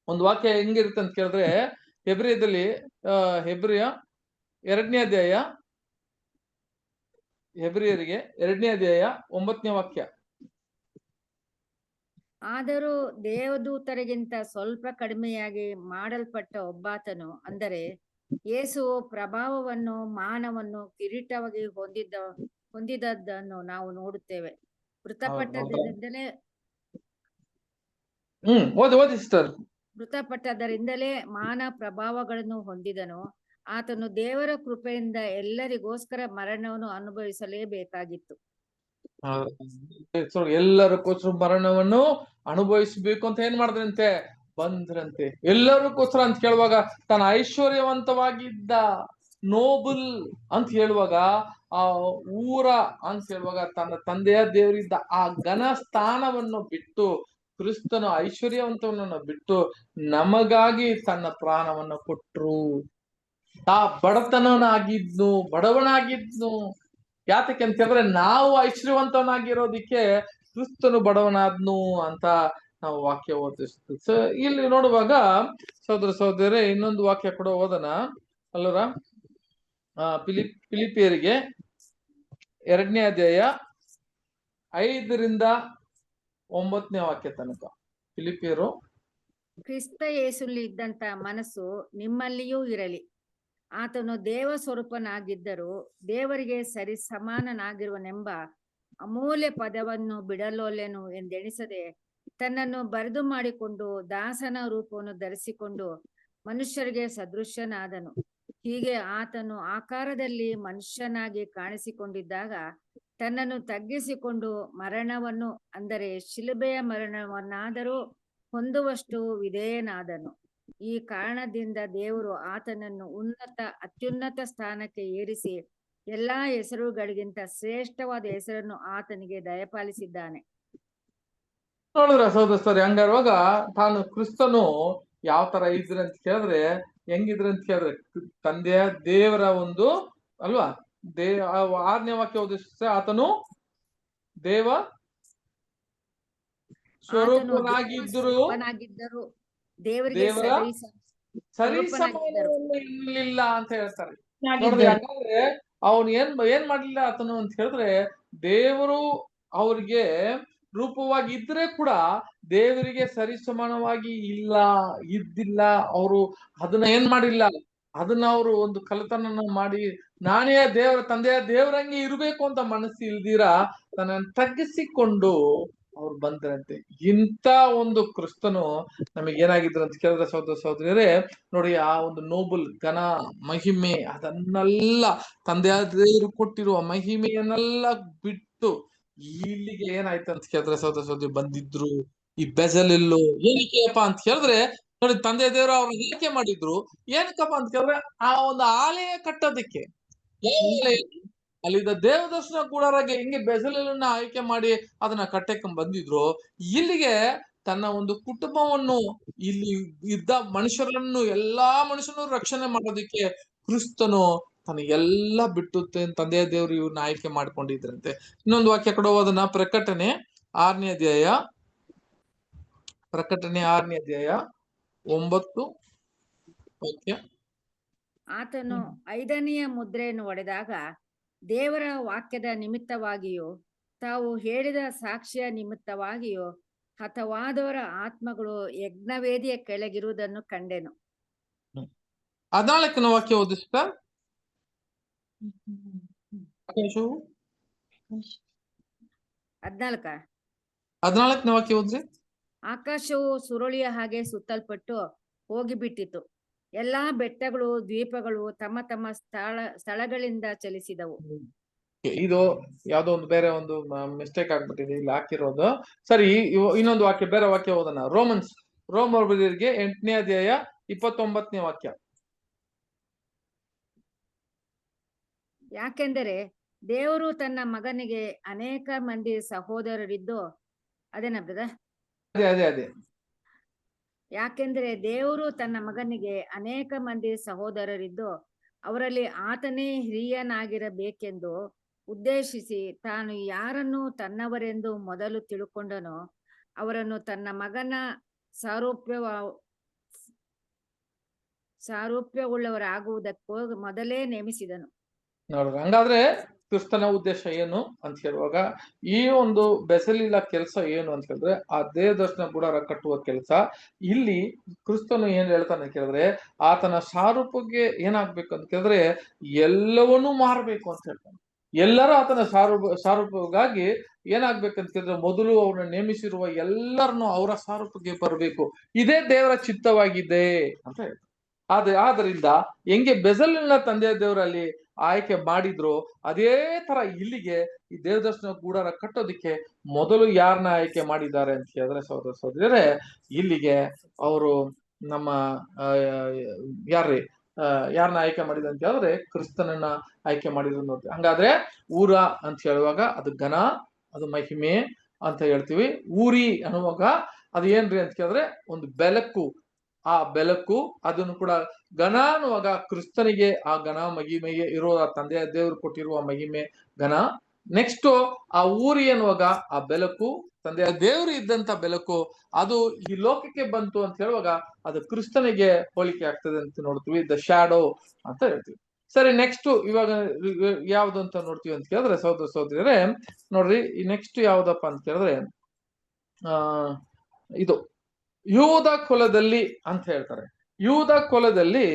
ಒಂದು ವಾಕ್ಯ ಹೆಂಗಿರುತ್ತೆ ಅಂತ ಕೇಳಿದ್ರೆ ಹೆಬ್ರಿಯದಲ್ಲಿ ಹೆಬ್ರಿಯ 2ನೇ ಅಧ್ಯಾಯ, ಹೆಬ್ರಿಯರಿಗೆ 2ನೇ ಅಧ್ಯಾಯ 9ನೇ ವಾಕ್ಯ. ಆದರೂ ದೇವದೂತರಿಗಿಂತ ಸ್ವಲ್ಪ ಕಡಿಮೆಯಾಗಿ ಮಾಡಲ್ಪಟ್ಟ ಒಬ್ಬಾತನು, ಅಂದರೆ ಯೇಸು ಪ್ರಭಾವವನ್ನು, ಮಾನವನ್ನು, ಕಿರೀಟವಾಗಿ ಹೊಂದಿದ್ದನ್ನು ನಾವು ನೋಡುತ್ತೇವೆ. ಮೃತಪಟ್ಟದರಿಂದಲೇ ಮಾನ ಪ್ರಭಾವಗಳನ್ನು ಹೊಂದಿದನು. ಆತನು ದೇವರ ಕೃಪೆಯಿಂದ ಎಲ್ಲರಿಗೋಸ್ಕರ ಮರಣವನ್ನು ಅನುಭವಿಸಲೇಬೇಕಾಗಿತ್ತು. ಎಲ್ಲರಿಗೋಸ್ಕರ ಮರಣವನ್ನು ಅನುಭವಿಸಬೇಕು ಅಂತ ಏನ್ ಮಾಡಿದ್ರಂತೆ? ಬಂದ್ರಂತೆ. ಎಲ್ಲರಿಗೋಸ್ಕರ ಅಂತ ಕೇಳುವಾಗ ತನ್ನ ಐಶ್ವರ್ಯವಂತವಾಗಿದ್ದ ನೋಬಲ್ ಅಂತ ಹೇಳುವಾಗ, ಆ ಊರ ಅಂತ ಹೇಳುವಾಗ ತನ್ನ ತಂದೆಯ ದೇವರಿದ್ದ ಆ ಘನ ಸ್ಥಾನವನ್ನು ಬಿಟ್ಟು, ಕ್ರಿಸ್ತನು ಐಶ್ವರ್ಯವಂತವನ್ನ ಬಿಟ್ಟು ನಮಗಾಗಿ ತನ್ನ ಪ್ರಾಣವನ್ನು ಕೊಟ್ರು. ಆ ಬಡವನಾಗಿದ್ನು. ಯಾತಕ್ಕೆ ಅಂತ ಹೇಳಿದ್ರೆ ನಾವು ಐಶ್ವರ್ಯವಂತನಾಗಿರೋದಿಕ್ಕೆ ಕ್ರಿಸ್ತನು ಬಡವನಾದ್ನು ಅಂತ ನಾವು ವಾಕ್ಯ ಓದಿಸ್ತೀವಿ. ಇಲ್ಲಿ ನೋಡುವಾಗ ಸಹೋದರರೇ, ಇನ್ನೊಂದು ವಾಕ್ಯ ಕೂಡ ಓದನ ಅಲ್ಲರ. ಫಿಲಿಪಿಯರಿಗೆ 2ನೇ ಅಧ್ಯಾಯ 5ರಿಂದ 9ನೇ ವಾಕ್ಯ ತನಕ. ಫಿಲಿಪಿಯರು, ಕ್ರಿಸ್ತ ಯೇಸುವಿನಲ್ಲಿ ಇದ್ದಂತ ಮನಸ್ಸು ನಿಮ್ಮಲ್ಲಿಯೂ ಇರಲಿ. ಆತನು ದೇವ ಸ್ವರೂಪನಾಗಿದ್ದರೂ ದೇವರಿಗೆ ಸರಿ ಸಮಾನನಾಗಿರುವನೆಂಬ ಅಮೂಲ್ಯ ಪದವನ್ನು ಬಿಡಲೋಲೆನು ಎಂದೆಣಿಸದೆ ತನ್ನನ್ನು ಬರೆದು ಮಾಡಿಕೊಂಡು ದಾಸನ ರೂಪವನ್ನು ಧರಿಸಿಕೊಂಡು ಮನುಷ್ಯರಿಗೆ ಸದೃಶ್ಯನಾದನು. ಹೀಗೆ ಆತನು ಆಕಾರದಲ್ಲಿ ಮನುಷ್ಯನಾಗಿ ಕಾಣಿಸಿಕೊಂಡಿದ್ದಾಗ ತನ್ನನ್ನು ತಗ್ಗಿಸಿಕೊಂಡು ಮರಣವನ್ನು, ಅಂದರೆ ಶಿಲುಬೆಯ ಮರಣವನ್ನಾದರೂ ಹೊಂದುವಷ್ಟು ವಿಧೇಯನಾದನು. ಈ ಕಾರಣದಿಂದ ದೇವರು ಆತನನ್ನು ಅತ್ಯುನ್ನತ ಸ್ಥಾನಕ್ಕೆ ಏರಿಸಿ ಎಲ್ಲಾ ಹೆಸರುಗಳಿಗಿಂತ ಶ್ರೇಷ್ಠವಾದ ಹೆಸರನ್ನು ಆತನಿಗೆ ದಯಪಾಲಿಸಿದ್ದಾನೆ. ನೋಡಿದ್ರ ಸಹೋದರರೇ, ಹಂಗಾರುವಾಗ ತಾನು ಕ್ರಿಸ್ತನು ಯಾವ ತರ ಇದ್ರ ಅಂತ ಕೇಳಿದ್ರೆ, ಹೆಂಗಿದ್ರ ಅಂತ ಕೇಳಿದ್ರೆ, ತಂದೆಯ ದೇವರ ಒಂದು ಅಲ್ವಾ, 6ನೇ ವಾಕ್ಯ ಓದಿస్తే ಆತನು ದೇವ ಸ್ವರೂಪನಾಗಿದ್ದರು ದೇವರಿಗೆ ದೇವರ ಸರಿಸಮಾನವಿಲ್ಲ ಅಂತ ಹೇಳ್ತಾರೆ. ನೋಡ್ರಿ, ಹಾಗಾದ್ರೆ ಅವನು ಏನ್ ಮಾಡ್ಲಿಲ್ಲ ಆತನು ಅಂತ ಹೇಳಿದ್ರೆ, ದೇವರು ಅವ್ರಿಗೆ ರೂಪವಾಗಿ ಇದ್ರೆ ಕೂಡ ದೇವರಿಗೆ ಸರಿಸಮಾನವಾಗಿ ಇದ್ದಿಲ್ಲ. ಅವರು ಅದನ್ನ ಏನ್ ಮಾಡಿಲ್ಲ, ಅದನ್ನ ಅವರು ಒಂದು ಕಳ್ಳತನ ಮಾಡಿ ನಾನೇ ತಂದೆಯ ದೇವರಂಗೆ ಇರ್ಬೇಕು ಅಂತ ಮನಸ್ಸು ಇಲ್ದಿರಾ ತನ್ನನ್ನು ತಗ್ಗಿಸಿಕೊಂಡು ಅವ್ರು ಬಂದ್ರಂತೆ. ಇಂಥ ಒಂದು ಕ್ರಿಸ್ತನು ನಮಗೇನಾಗಿದ್ರು ಅಂತ ಕೇಳಿದ್ರೆ ಸಹೋದರರೇ, ನೋಡಿ, ಆ ಒಂದು ನೋಬಲ್ ಘನ ಮಹಿಮೆ ಅದನ್ನೆಲ್ಲ ತಂದೆಯ ದೇವರು ಕೊಟ್ಟಿರುವ ಮಹಿಮೆಯನ್ನೆಲ್ಲ ಬಿಟ್ಟು ಇಲ್ಲಿಗೆ ಏನಾಯ್ತು ಅಂತ ಕೇಳಿದ್ರೆ ಸಹೋದರ ಬಂದಿದ್ರು. ಈ ಬೆಜಲೆಲ್ಲೋ ಏನಕ್ಕೆಪ್ಪ ಅಂತ ಕೇಳಿದ್ರೆ, ನೋಡಿ, ತಂದೆ ದೇವರು ಅವ್ರನ್ನ ಏಕೆ ಮಾಡಿದ್ರು, ಏನಕ್ಕಪ್ಪ ಅಂತ ಕೇಳಿದ್ರೆ ಆ ಒಂದು ಆಲಯ ಕಟ್ಟೋದಕ್ಕೆ. ಅಲ್ಲಿದ್ದ ದೇವದರ್ಶನ ಗುಡಾರಗೆ ಹೆಂಗೆ ಬೆಜಲೆಲ್ಲನ್ನ ಆಯ್ಕೆ ಮಾಡಿ ಅದನ್ನ ಕಟ್ಟಕ್ಕೆ ಬಂದಿದ್ರು, ಇಲ್ಲಿಗೆ ತನ್ನ ಒಂದು ಕುಟುಂಬವನ್ನು, ಇಲ್ಲಿ ಇದ್ದ ಮನುಷ್ಯರನ್ನು, ಎಲ್ಲಾ ಮನುಷ್ಯರನ್ನು ರಕ್ಷಣೆ ಮಾಡೋದಕ್ಕೆ ಕ್ರಿಸ್ತನು ತನಗೆಲ್ಲ ಬಿಟ್ಟು ತಂದೆಯ ದೇವರು ಇವ್ರನ್ನ ಆಯ್ಕೆ ಮಾಡ್ಕೊಂಡಿದ್ರಂತೆ. ಇನ್ನೊಂದು ವಾಕ್ಯ ಕಡೆ ಹೋದನ್ನ ಪ್ರಕಟಣೆ 6ನೇ ಅಧ್ಯಾಯ 9 ವಾಕ್ಯ. ಆತನು 5ನೆಯ ಮುದ್ರೆಯನ್ನು ಒಡೆದಾಗ ದೇವರ ವಾಕ್ಯದ ನಿಮಿತ್ತವಾಗಿಯೂ ತಾವು ಹೇಳಿದ ಸಾಕ್ಷಿಯ ನಿಮಿತ್ತವಾಗಿಯೂ ಹತವಾದವರ ಆತ್ಮಗಳು ಯಜ್ಞವೇದಿಯ ಕೆಳಗಿರುವುದನ್ನು ಕಂಡೆನು. 14ನೇ ವಾಕ್ಯ ಓದಿಸ್ತಾ. 14ನೇ ವಾಕ್ಯ ಓದ್ರಿ. ಆಕಾಶವು ಸುರುಳಿಯ ಹಾಗೆ ಸುತ್ತಲ್ಪಟ್ಟು ಹೋಗಿಬಿಟ್ಟಿತು. ಎಲ್ಲಾ ಬೆಟ್ಟಗಳು ದ್ವೀಪಗಳು ತಮ್ಮ ತಮ್ಮ ಸ್ಥಳಗಳಿಂದ ಚಲಿಸಿದವು. ಇದು ಯಾವ್ದೋ ಒಂದು ಬೇರೆ ಒಂದು ಮಿಸ್ಟೇಕ್ ಆಗ್ಬಿಟ್ಟಿದೆ ಇಲ್ಲಿ ಹಾಕಿರೋದು. ಸರಿ, ಇನ್ನೊಂದು ವಾಕ್ಯ, ಬೇರೆ ವಾಕ್ಯ ಓದೋಣ. ರೋಮರಿಗೆ 8ನೇ ಅಧ್ಯಾಯ 29ನೇ ವಾಕ್ಯ. ಯಾಕೆಂದರೆ ದೇವರು ತನ್ನ ಮಗನಿಗೆ ಅನೇಕ ಮಂದಿ ಸಹೋದರರಿದ್ದು, ಅದೇನ ಬ್ರದರ್? ಅದೇ. ಯಾಕೆಂದರೆ ದೇವರು ತನ್ನ ಮಗನಿಗೆ ಅನೇಕ ಮಂದಿ ಸಹೋದರರಿದ್ದು ಅವರಲ್ಲಿ ಆತನೇ ಹಿರಿಯನಾಗಿರಬೇಕೆಂದು ಉದ್ದೇಶಿಸಿ ತಾನು ಯಾರನ್ನು ತನ್ನವರೆಂದು ಮೊದಲು ತಿಳುಕೊಂಡನೋ ಅವರನ್ನು ತನ್ನ ಮಗನ ಸಾರೂಪ್ಯವುಳ್ಳವರಾಗುವುದಕ್ಕೂ ಮೊದಲೇ ನೇಮಿಸಿದನು. ನೋಡ್ರಿ, ಹಂಗಾದ್ರೆ ಕ್ರಿಸ್ತನ ಉದ್ದೇಶ ಏನು ಅಂತ ಹೇಳುವಾಗ, ಈ ಒಂದು ಬೆಸಲಿಲ್ಲ ಕೆಲಸ ಏನು ಅಂತ ಹೇಳಿದ್ರೆ ಆ ದೇವದರ್ಶನ ಗುಡಾರ ಕಟ್ಟುವ ಕೆಲಸ. ಇಲ್ಲಿ ಕ್ರಿಸ್ತನು ಏನ್ ಹೇಳ್ತಾನೆ ಅಂತ ಕೇಳಿದ್ರೆ, ಆತನ ಸಾರೂಪಕ್ಕೆ ಏನಾಗ್ಬೇಕು ಅಂತ ಕೇಳಿದ್ರೆ ಎಲ್ಲವನ್ನೂ ಮಾರಬೇಕು ಅಂತ ಹೇಳ್ತಾನೆ. ಎಲ್ಲರೂ ಆತನ ಸಾರೂಪಗಾಗಿ ಏನಾಗ್ಬೇಕಂತ ಕೇಳಿದ್ರೆ ಮೊದಲು ಅವ್ರನ್ನ ನೇಮಿಸಿರುವ ಎಲ್ಲರನ್ನು ಅವರ ಸಾರೂಪಕ್ಕೆ ಬರಬೇಕು. ಇದೇ ದೇವರ ಚಿತ್ತವಾಗಿದೆ ಅಂತ ಹೇಳ್ತಾರೆ. ಆದ್ರಿಂದ ಹೆಂಗೆ ಬೆಸಲಿನ ತಂದೆಯ ದೇವರಲ್ಲಿ ಆಯ್ಕೆ ಮಾಡಿದ್ರು, ಅದೇ ತರ ಇಲ್ಲಿಗೆ ಈ ದೇವದರ್ಶನ ಗುಡಾರ ಕಟ್ಟೋದಿಕ್ಕೆ ಮೊದಲು ಯಾರನ್ನ ಆಯ್ಕೆ ಮಾಡಿದ್ದಾರೆ ಅಂತ ಹೇಳಿದ್ರೆ ಸಹೋದರರೇ, ಇಲ್ಲಿಗೆ ಅವರು ನಮ್ಮ ಯಾರನ್ನ ಆಯ್ಕೆ ಮಾಡಿದ್ರು ಅಂತ ಹೇಳಿದ್ರೆ ಕ್ರಿಸ್ತನನ್ನ ಆಯ್ಕೆ ಮಾಡಿದ್ರು ನೋಡ್ತೀವಿ. ಹಂಗಾದ್ರೆ ಊರ ಅಂತ ಹೇಳುವಾಗ ಅದು ಘನ, ಅದು ಮಹಿಮೆ ಅಂತ ಹೇಳ್ತೀವಿ. ಊರಿ ಅನ್ನುವಾಗ ಅದು ಏನ್ರಿ ಅಂತ ಕೇಳಿದ್ರೆ ಒಂದು ಬೆಳಕು. ಆ ಬೆಳಕು ಅದನ್ನು ಕೂಡ ಘನ ಅನ್ನುವಾಗ ಕ್ರಿಸ್ತನಿಗೆ ಆ ಘನ ಮಹಿಮೆಗೆ ಇರೋ ತಂದೆಯ ದೇವರು ಕೊಟ್ಟಿರುವ ಮಹಿಮೆ ಘನ. ನೆಕ್ಸ್ಟ್ ಆ ಊರಿ ಅನ್ನುವಾಗ ಆ ಬೆಳಕು, ತಂದೆಯ ದೇವರು ಇದ್ದಂತ ಬೆಳಕು, ಅದು ಈ ಲೋಕಕ್ಕೆ ಬಂತು ಅಂತ ಹೇಳುವಾಗ ಅದು ಕ್ರಿಸ್ತನಿಗೆ ಹೋಲಿಕೆ ಆಗ್ತದೆ ಅಂತ ನೋಡ್ತೀವಿ. ದ ಶ್ಯಾಡೋ ಅಂತ ಹೇಳ್ತೀವಿ. ಸರಿ, ನೆಕ್ಸ್ಟ್ ಇವಾಗ ಯಾವ್ದು ಅಂತ ನೋಡ್ತೀವಿ ಅಂತ ಕೇಳಿದ್ರೆ ಸಹೋದರರೇ, ನೋಡ್ರಿ, ಈ ನೆಕ್ಸ್ಟ್ ಯಾವ್ದಪ್ಪ ಅಂತ ಕೇಳಿದ್ರೆ ಇದು ಯೂದ ಕುಲದಲ್ಲಿ ಅಂತ ಹೇಳ್ತಾರೆ. ಯೂದ ಕುಲದಲ್ಲಿ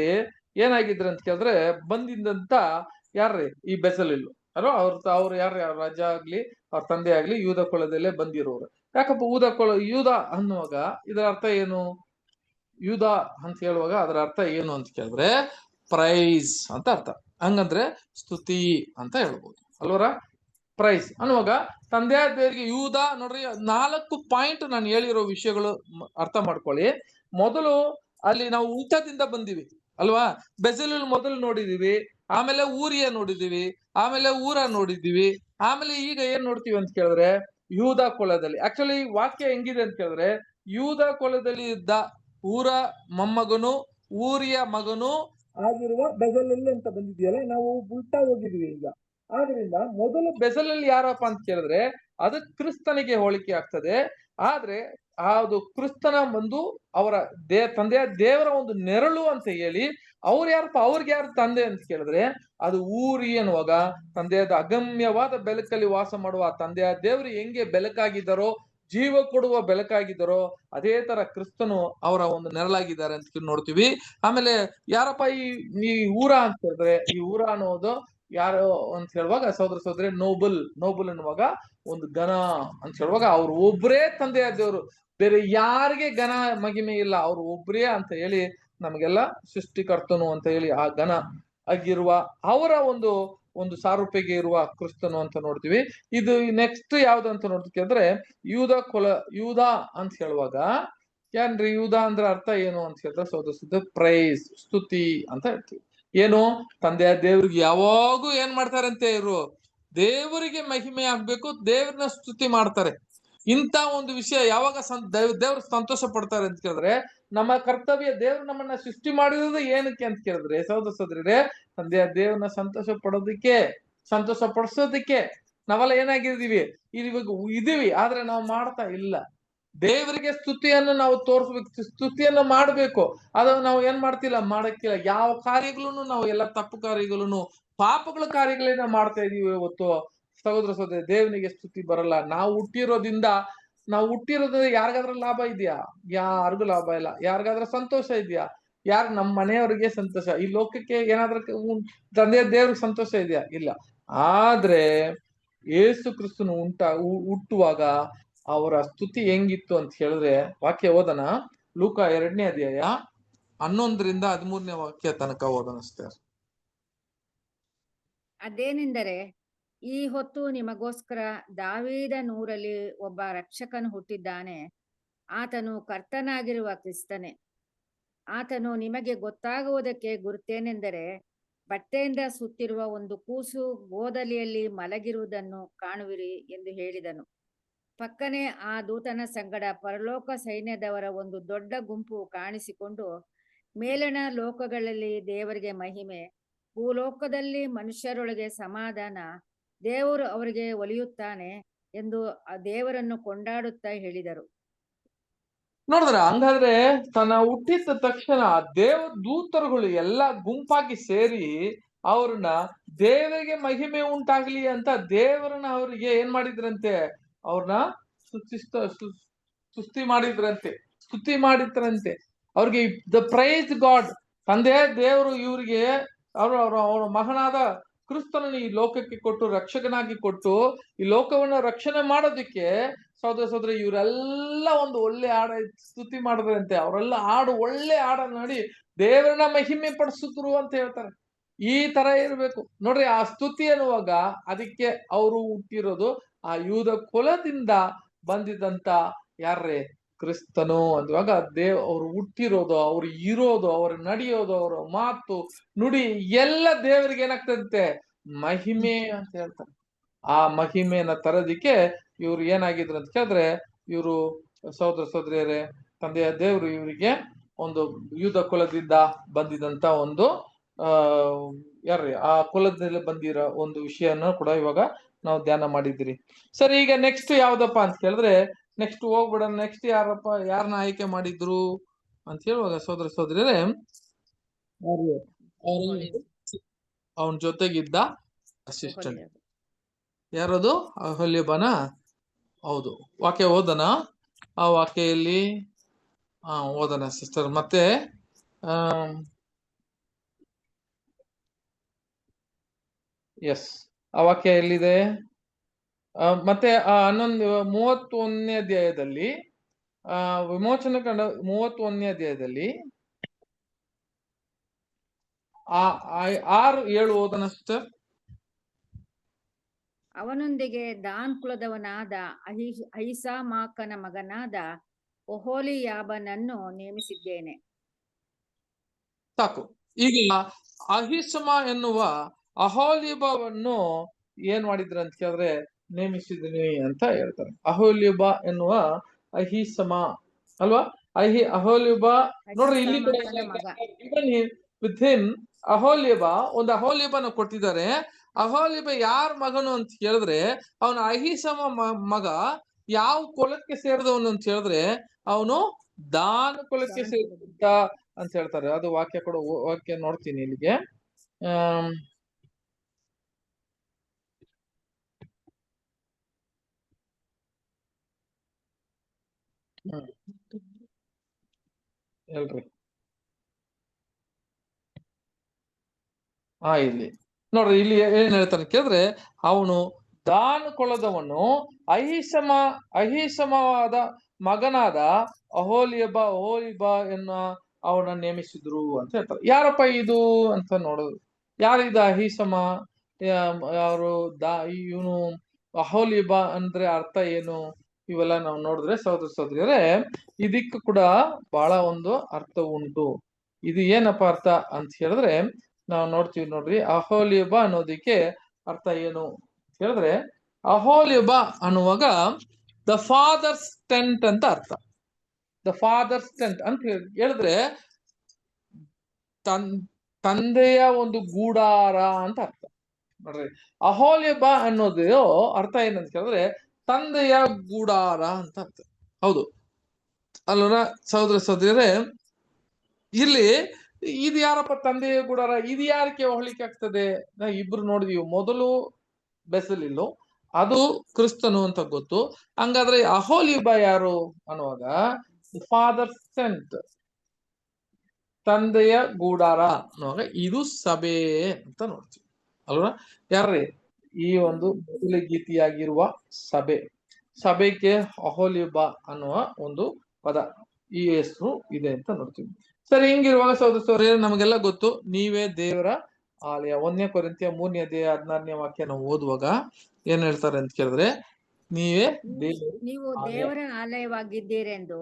ಏನಾಗಿದ್ರು ಅಂತ ಕೇಳಿದ್ರೆ ಬಂದಿದ್ದಂತ ಯಾರ್ರಿ ಈ ಬೆಸಲಿಲ್ಲು ಅಲ್ವಾ ಅವ್ರು ಯಾರು ರಾಜ ಆಗ್ಲಿ ಅವ್ರ ತಂದೆ ಆಗ್ಲಿ ಯೂದ ಕುಲದಲ್ಲೇ ಬಂದಿರೋರು. ಯಾಕಪ್ಪ ಯೂದ ಅನ್ನುವಾಗ ಇದರ ಅರ್ಥ ಏನು? ಯೂದ ಅಂತ ಹೇಳುವಾಗ ಅದರ ಅರ್ಥ ಏನು ಅಂತ ಕೇಳಿದ್ರೆ ಪ್ರೈಸ್ ಅಂತ ಅರ್ಥ. ಹಂಗಂದ್ರೆ ಸ್ತುತಿ ಅಂತ ಹೇಳ್ಬೋದು ಅಲ್ವರ. ಪ್ರೈಸ್ ಅನ್ನುವಾಗ ತಂದೆ ದೇವರಿಗೆ ಯೂದ ನೋಡ್ರಿ 4 ಪಾಯಿಂಟ್ ನಾನು ಹೇಳಿರೋ ವಿಷಯಗಳು ಅರ್ಥ ಮಾಡ್ಕೊಳ್ಳಿ. ಮೊದಲು ಅಲ್ಲಿ ನಾವು ಊಟದಿಂದ ಬಂದಿವಿ ಅಲ್ವಾ. ಬೆಸಲಲ್ ಮೊದಲು ನೋಡಿದೀವಿ, ಆಮೇಲೆ ಊರಿಯ ನೋಡಿದೀವಿ, ಆಮೇಲೆ ಊರ ನೋಡಿದೀವಿ, ಆಮೇಲೆ ಈಗ ಏನ್ ನೋಡ್ತೀವಿ ಅಂತ ಕೇಳಿದ್ರೆ ಯೂದ ಕುಲದಲ್ಲಿ. ಆಕ್ಚುಲಿ ವಾಕ್ಯ ಹೆಂಗಿದೆ ಅಂತ ಕೇಳಿದ್ರೆ ಯೂದ ಕುಲದಲ್ಲಿ ಇದ್ದ ಊರ ಮೊಮ್ಮಗನು ಊರಿಯ ಮಗನು ಆಗಿರುವ ಬೆಸಲಲ್ಲಿ ಅಂತ ಬಂದಿದೆಯಲ್ಲ, ನಾವು ಉಲ್ಟಾ ಹೋಗಿದೀವಿ ಈಗ. ಆದ್ರಿಂದ ಮೊದಲು ಬೆಸಲಲ್ಲಿ ಯಾರಪ್ಪ ಅಂತ ಕೇಳಿದ್ರೆ ಅದು ಕ್ರಿಸ್ತನಿಗೆ ಹೋಲಿಕೆ ಆಗ್ತದೆ. ಆದ್ರೆ ಅದು ಕ್ರಿಸ್ತನ ಒಂದು ಅವರ ತಂದೆಯ ದೇವರ ಒಂದು ನೆರಳು ಅಂತ ಹೇಳಿ ಅವ್ರು ಯಾರಪ್ಪ, ಅವ್ರಿಗೆ ಯಾರು ತಂದೆ ಅಂತ ಕೇಳಿದ್ರೆ ಅದು ಊರಿ ಅನ್ನುವಾಗ ತಂದೆಯಾದ ಅಗಮ್ಯವಾದ ಬೆಳಕಲ್ಲಿ ವಾಸ ಮಾಡುವ ತಂದೆಯ ದೇವರು ಹೆಂಗೆ ಬೆಳಕಾಗಿದ್ದಾರೋ, ಜೀವ ಕೊಡುವ ಬೆಳಕಾಗಿದ್ದಾರೋ, ಅದೇ ತರ ಕ್ರಿಸ್ತನು ಅವರ ಒಂದು ನೆರಳಾಗಿದ್ದಾರೆ ಅಂತ ನೋಡ್ತೀವಿ. ಆಮೇಲೆ ಯಾರಪ್ಪ ಈ ಊರ ಅಂತ ಹೇಳಿದ್ರೆ ಈ ಊರ ಅನ್ನೋದು ಯಾರು ಅಂತ ಹೇಳುವಾಗ ಸಹೋದರ ಸಹೋದರಿ ನೋಬಲ್ ಅನ್ನುವಾಗ ಒಂದು ಘನ ಅಂತ ಹೇಳುವಾಗ ಅವ್ರು ಒಬ್ರೇ ತಂದೆಯ ದೇವರು, ಬೇರೆ ಯಾರಿಗೆ ಘನ ಮಹಿಮೆ ಇಲ್ಲ, ಅವ್ರು ಒಬ್ರೇ ಅಂತ ಹೇಳಿ ನಮಗೆಲ್ಲ ಸೃಷ್ಟಿಕರ್ತನು ಅಂತ ಹೇಳಿ ಆ ಘನ ಆಗಿರುವ ಅವರ ಒಂದು ಸಾರೂಪ್ಯಗೆ ಇರುವ ಕ್ರಿಸ್ತನು ಅಂತ ನೋಡ್ತೀವಿ. ಇದು ನೆಕ್ಸ್ಟ್ ಯಾವ್ದು ಅಂತ ನೋಡ್ತಿದ್ರೆ ಯೂದ ಅಂತ ಹೇಳುವಾಗ ಏನ್ರಿ ಯೂದ ಅಂದ್ರೆ ಅರ್ಥ ಏನು ಅಂತ ಹೇಳಿದ್ರೆ ಸಹೋದರ ಪ್ರೈಸ್ ಸ್ತುತಿ ಅಂತ ಹೇಳ್ತೀವಿ. ಏನು ತಂದೆಯ ದೇವ್ರಿಗೆ ಯಾವಾಗೂ ಏನ್ ಮಾಡ್ತಾರಂತೆ ಇವರು ದೇವರಿಗೆ ಮಹಿಮೆ ಆಗ್ಬೇಕು, ದೇವ್ರನ್ನ ಸ್ತುತಿ ಮಾಡ್ತಾರೆ. ಇಂತ ಒಂದು ವಿಷಯ ಯಾವಾಗ ದೇವ್ರು ಸಂತೋಷ ಪಡ್ತಾರೆ ಅಂತ ಕೇಳಿದ್ರೆ ನಮ್ಮ ಕರ್ತವ್ಯ. ದೇವ್ರು ನಮ್ಮನ್ನ ಸೃಷ್ಟಿ ಮಾಡಿರೋದು ಏನಕ್ಕೆ ಅಂತ ಕೇಳಿದ್ರೆ ಸಹೋದರ ಸಹೋದರರೇ ತಂದೆಯ ದೇವ್ರನ್ನ ಸಂತೋಷ ಪಡಿಸೋದಕ್ಕೆ ನಾವೆಲ್ಲ ಏನಾಗಿದ್ದೀವಿ ಇವಾಗ ಇದೀವಿ. ಆದ್ರೆ ನಾವು ಮಾಡ್ತಾ ಇಲ್ಲ. ದೇವರಿಗೆ ಸ್ತುತಿಯನ್ನು ನಾವು ತೋರಿಸ್ಬೇಕು, ಸ್ತುತಿಯನ್ನು ಮಾಡ್ಬೇಕು. ಅದನ್ನು ನಾವು ಏನ್ ಮಾಡ್ತಿಲ್ಲ, ಮಾಡಕ್ಕಿಲ್ಲ. ಯಾವ ಕಾರ್ಯಗಳನ್ನು ನಾವು ಎಲ್ಲ ತಪ್ಪು ಕಾರ್ಯಗಳನ್ನು ಪಾಪಗಳ ಕಾರ್ಯಗಳನ್ನ ಮಾಡ್ತಾ ಇದೀವಿ ಇವತ್ತು ಸಹೋದರ ಸಹೋದರಿ. ದೇವನಿಗೆ ಸ್ತುತಿ ಬರಲ್ಲ. ನಾವು ಹುಟ್ಟಿರೋದ್ರಿಂದ ಯಾರಿಗಾದ್ರೂ ಲಾಭ ಇದೆಯಾ? ಯಾರಿಗೂ ಲಾಭ ಇಲ್ಲ. ಯಾರಿಗಾದ್ರೂ ಸಂತೋಷ ಇದೆಯಾ? ನಮ್ಮ ಮನೆಯವರಿಗೆ ಸಂತೋಷ. ಈ ಲೋಕಕ್ಕೆ ಏನಾದ್ರೂ ತಂದೆಯ ದೇವ್ರಿಗೆ ಸಂತೋಷ ಇದೆಯಾ? ಇಲ್ಲ. ಆದ್ರೆ ಯೇಸು ಕ್ರಿಸ್ತನು ಹುಟ್ಟುವಾಗ ಅವರ ಸ್ತುತಿ ಹೆಂಗಿತ್ತು ಅಂತ ಹೇಳಿದ್ರೆ ವಾಕ್ಯ ಓದನ. ಲೂಕ 2ನೇ ಅಧ್ಯಾಯ 11ರಿಂದ 13ನೇ ವಾಕ್ಯ ತನಕ ಓದನ ಅಷ್ಟೇ. ಅದೇನೆಂದರೆ ಈ ಹೊತ್ತು ನಿಮಗೋಸ್ಕರ ದಾವೀದನೂರಲ್ಲಿ ಒಬ್ಬ ರಕ್ಷಕನು ಹುಟ್ಟಿದ್ದಾನೆ. ಆತನು ಕರ್ತನಾಗಿರುವ ಕ್ರಿಸ್ತನೇ. ಆತನು ನಿಮಗೆ ಗೊತ್ತಾಗುವುದಕ್ಕೆ ಗುರುತೇನೆಂದರೆ ಬಟ್ಟೆಯಿಂದ ಸುತ್ತಿರುವ ಒಂದು ಕೂಸು ಗೋದಲಿಯಲ್ಲಿ ಮಲಗಿರುವುದನ್ನು ಕಾಣುವಿರಿ ಎಂದು ಹೇಳಿದನು. ಪಕ್ಕನೆ ಆ ದೂತನ ಸಂಗಡ ಪರಲೋಕ ಸೈನ್ಯದವರ ಒಂದು ದೊಡ್ಡ ಗುಂಪು ಕಾಣಿಸಿಕೊಂಡು, ಮೇಲಣ ಲೋಕಗಳಲ್ಲಿ ದೇವರಿಗೆ ಮಹಿಮೆ, ಭೂಲೋಕದಲ್ಲಿ ಮನುಷ್ಯರೊಳಗೆ ಸಮಾಧಾನ, ದೇವರು ಅವರಿಗೆ ಒಲಿಯುತ್ತಾನೆ ಎಂದು ಆ ದೇವರನ್ನು ಕೊಂಡಾಡುತ್ತಾ ಹೇಳಿದರು. ನೋಡಿದ್ರ, ಹಂಗಾದ್ರೆ ತನ್ನ ಹುಟ್ಟಿದ ತಕ್ಷಣ ದೂತರುಗಳು ಎಲ್ಲ ಗುಂಪಾಗಿ ಸೇರಿ ಅವ್ರನ್ನ ದೇವರಿಗೆ ಮಹಿಮೆ ಉಂಟಾಗ್ಲಿ ಅಂತ ದೇವರನ್ನ ಅವ್ರಿಗೆ ಏನ್ ಮಾಡಿದ್ರಂತೆ, ಅವ್ರನ್ನ ಸ್ತುತಿ ಮಾಡಿದ್ರಂತೆ. ಅವ್ರಿಗೆ ದ ಪ್ರೈಸ್ ಗಾಡ್, ತಂದೆ ದೇವರು ಇವ್ರಿಗೆ ಅವರ ಮಗನಾದ ಕ್ರಿಸ್ತನನ್ನು ಈ ಲೋಕಕ್ಕೆ ಕೊಟ್ಟು ರಕ್ಷಕನಾಗಿ ಕೊಟ್ಟು ಈ ಲೋಕವನ್ನ ರಕ್ಷಣೆ ಮಾಡೋದಿಕ್ಕೆ ಸಹೋದರ ಸಹೋದರಿ ಇವರೆಲ್ಲ ಒಂದು ಒಳ್ಳೆ ಸ್ತುತಿ ಮಾಡಿದ್ರಂತೆ. ಅವರೆಲ್ಲ ಒಳ್ಳೆ ಹಾಡನ್ನ ನೋಡಿ ದೇವರನ್ನ ಮಹಿಮೆ ಪಡಿಸಿದ್ರು ಅಂತ ಹೇಳ್ತಾರೆ. ಈ ತರ ಇರ್ಬೇಕು ನೋಡ್ರಿ ಆ ಸ್ತುತಿ ಅನ್ನುವಾಗ. ಅದಕ್ಕೆ ಅವರು ಹುಟ್ಟಿರೋದು ಆ ಯೂದ ಕುಲದಿಂದ ಬಂದಿದ್ದಂತ ಯಾರೇ ಕ್ರಿಸ್ತನು ಅಂದುವಾಗ ಅವ್ರು ಹುಟ್ಟಿರೋದು, ಅವ್ರು ಇರೋದು, ಅವ್ರು ನಡೆಯೋದು, ಅವರ ಮಾತು ನುಡಿ ಎಲ್ಲ ದೇವರಿಗೆ ಏನಾಗ್ತದಂತೆ ಮಹಿಮೆ ಅಂತ ಹೇಳ್ತಾರೆ. ಆ ಮಹಿಮೆಯನ್ನ ತರೋದಿಕ್ಕೆ ಇವ್ರು ಏನಾಗಿದ್ರು ಅಂತ ಕೇಳಿದ್ರೆ ಇವರು ಸಹೋದರ ಸಹೋದರಿಯರೇ ತಂದೆಯ ದೇವರು ಇವರಿಗೆ ಒಂದು ಯೂದ ಕುಲದಿಂದ ಬಂದಿದಂತ ಒಂದು ಆ ಕುಲದಲ್ಲಿ ಬಂದಿರೋ ಒಂದು ವಿಷಯನ ಕೂಡ ಇವಾಗ ನಾವು ಧ್ಯಾನ ಮಾಡಿದಿರಿ. ಸರಿ, ಈಗ ನೆಕ್ಸ್ಟ್ ಯಾವ್ದಪ್ಪ ಅಂತ ಕೇಳಿದ್ರೆ ನೆಕ್ಸ್ಟ್ ಹೋಗ್ಬಿಡ. ನೆಕ್ಸ್ಟ್ ಯಾರನ್ನ ಆಯ್ಕೆ ಮಾಡಿದ್ರು ಅಂತ ಹೇಳುವಾಗ ಸಹೋದರ ಸಹೋದರಿಯರೇ ಅವನ ಜೊತೆಗಿದ್ದ ಅಸಿಸ್ಟೆಂಟ್ ಯಾರದು ಅಹಲ್ಯಬನ. ಹೌದು, ವಾಕ್ಯ ಓದನ. ಆ ವಾಕ್ಯಲ್ಲಿ ಓದನ ಸಿಸ್ಟರ್. ಮತ್ತೆ ಎಸ್, ಆ ವಾಕ್ಯ ಎಲ್ಲಿದೆ? ಮತ್ತೆ 31ನೇ ಅಧ್ಯಾಯದಲ್ಲಿ ವಿಮೋಚನ ಕಂಡ 31ನೇ ಅಧ್ಯಾಯದಲ್ಲಿ 6-7 ಓದನ ಸಿಸ್ಟರ್. ಅವನೊಂದಿಗೆ ದಾನ್ ಕುಲದವನಾದ ಅಹಿಸಾಮಾಕನ ಮಗನಾದ ಒಹೋಲಿಯಾಬನನ್ನು ನೇಮಿಸಿದ್ದೇನೆ. ಸಾಕು. ಈಗ ಅಹಿಸಮ ಎನ್ನುವ ಅಹೋಲಿಬವನ್ನು ಏನ್ ಮಾಡಿದ್ರ ಅಂತ ಕೇಳಿದ್ರೆ ನೇಮಿಸಿದೀನಿ ಅಂತ ಹೇಳ್ತಾರೆ. ಅಹೋಲಿಬ ಎನ್ನುವ ಅಹಿಸಮ ಅಲ್ವಾ? ಅಹೋಲಿಬ ನೋಡ್ರಿ, ಇಲ್ಲಿ ಕೂಡ ವಿತ್ ಹಿಮ್ ಅಹೋಲಿಬ, ಒಂದು ಅಹೋಲಿಬನ ಕೊಟ್ಟಿದ್ದಾರೆ. ಅಹೋಲಿಬ ಯಾರ ಮಗನು ಅಂತ ಹೇಳಿದ್ರೆ ಅವನ ಅಹಿಸಮ ಮಗ. ಯಾವ ಕುಲಕ್ಕೆ ಸೇರಿದವನು ಅಂತ ಹೇಳಿದ್ರೆ ಅವನು ದಾನ ಕುಲಕ್ಕೆ ಸೇರಿದ ಅಂತ ಹೇಳ್ತಾರೆ. ಅದು ವಾಕ್ಯ ಕೂಡ ವಾಕ್ಯ ನೋಡ್ತೀನಿ ಇಲ್ಲಿಗೆ. ಹೇಳ್ರಿ. ಇಲ್ಲಿ ನೋಡ್ರಿ, ಇಲ್ಲಿ ಏನ್ ಹೇಳ್ತಾನೆ ಕೇಳಿದ್ರೆ ಅವನು ದಾನ ಕುಲದವನು ಅಹಿಸಮವಾದ ಮಗನಾದ ಅಹೋಲಿಬ ಎನ್ನ ಅವನ ನೇಮಿಸಿದ್ರು ಅಂತ ಹೇಳ್ತಾರೆ. ಯಾರಪ್ಪ ಇದು ಅಂತ ನೋಡೋದು, ಯಾರಿದ ಅಹಿಸಮ? ಯಾರು ಇವನು ಅಹೋಲಿಬ ಅಂದ್ರೆ ಅರ್ಥ ಏನು? ಇವೆಲ್ಲ ನಾವು ನೋಡಿದ್ರೆ ಸಹೋದರ ಸಹೋದರಿಯರೇ, ಇದಕ್ಕೂ ಕೂಡ ಬಹಳ ಒಂದು ಅರ್ಥ ಉಂಟು. ಇದು ಏನಪ್ಪ ಅರ್ಥ ಅಂತ ಹೇಳಿದ್ರೆ ನಾವು ನೋಡ್ತೀವಿ ನೋಡ್ರಿ. ಅಹೋಲಿಬ ಅನ್ನೋದಿಕ್ಕೆ ಅರ್ಥ ಏನು ಅಂತ ಹೇಳಿದ್ರೆ, ಅಹೋಲಿಬ ಅನ್ನುವಾಗ ದ ಫಾದರ್ಸ್ ಟೆಂಟ್ ಅಂತ ಅರ್ಥ. ದ ಫಾದರ್ಸ್ ಟೆಂಟ್ ಅಂತ ಹೇಳಿದ್ರೆ ತಂದೆಯ ಒಂದು ಗೂಡಾರ ಅಂತ ಅರ್ಥ ನೋಡ್ರಿ. ಅಹೋಲಿಬ ಅನ್ನೋದು ಅರ್ಥ ಏನಂತ ಕೇಳಿದ್ರೆ ತಂದೆಯ ಗೂಡಾರ ಅಂತ ಅರ್ಥ. ಹೌದು ಅಲ್ವರ ಸಹೋದರ ಸಹೋದರಿಯರೇ? ಇಲ್ಲಿ ಇದು ಯಾರಪ್ಪ ತಂದೆಯ ಗೂಡಾರ? ಇದು ಯಾರಕ್ಕೆ ಹೋಲಿಕೆ ಆಗ್ತದೆ? ಇಬ್ರು ನೋಡಿದೀವಿ. ಮೊದಲು ಬೆಸಲಿಲ್ಲು, ಅದು ಕ್ರಿಸ್ತನು ಅಂತ ಗೊತ್ತು. ಹಂಗಾದ್ರೆ ಅಹೋಲಿಬ ಯಾರು ಅನ್ನುವಾಗ ಫಾದರ್ ಸೆಂಟ್, ತಂದೆಯ ಗೂಡಾರ ಅನ್ನುವಾಗ ಇದು ಸಭೆ ಅಂತ ನೋಡ್ತೀವಿ ಅಲ್ವಾ? ಯಾರ್ರಿ? ಈ ಒಂದು ಮೊದಲ ಗೀತಿಯಾಗಿರುವ ಸಭೆಗೆ ಅಹೋಲಿಬ ಅನ್ನುವ ಒಂದು ಪದ, ಈ ಹೆಸರು ಇದೆ ಅಂತ ನೋಡ್ತೀವಿ. ಸರಿ, ಹಿಂಗಿರುವಾಗ ಸಹೋದರ ನಮಗೆಲ್ಲ ಗೊತ್ತು, ನೀವೇ ದೇವರ ಆಲಯ. 1 ಕೊರಿಂಥಿಯ 3ನೇ ಅಧ್ಯಾಯ 16ನೇ ವಾಕ್ಯ ನಾವು ಓದುವಾಗ ಏನ್ ಹೇಳ್ತಾರೆ ಅಂತ ಕೇಳಿದ್ರೆ, ನೀವು ದೇವರ ಆಲಯವಾಗಿದ್ದೀರೆಂದು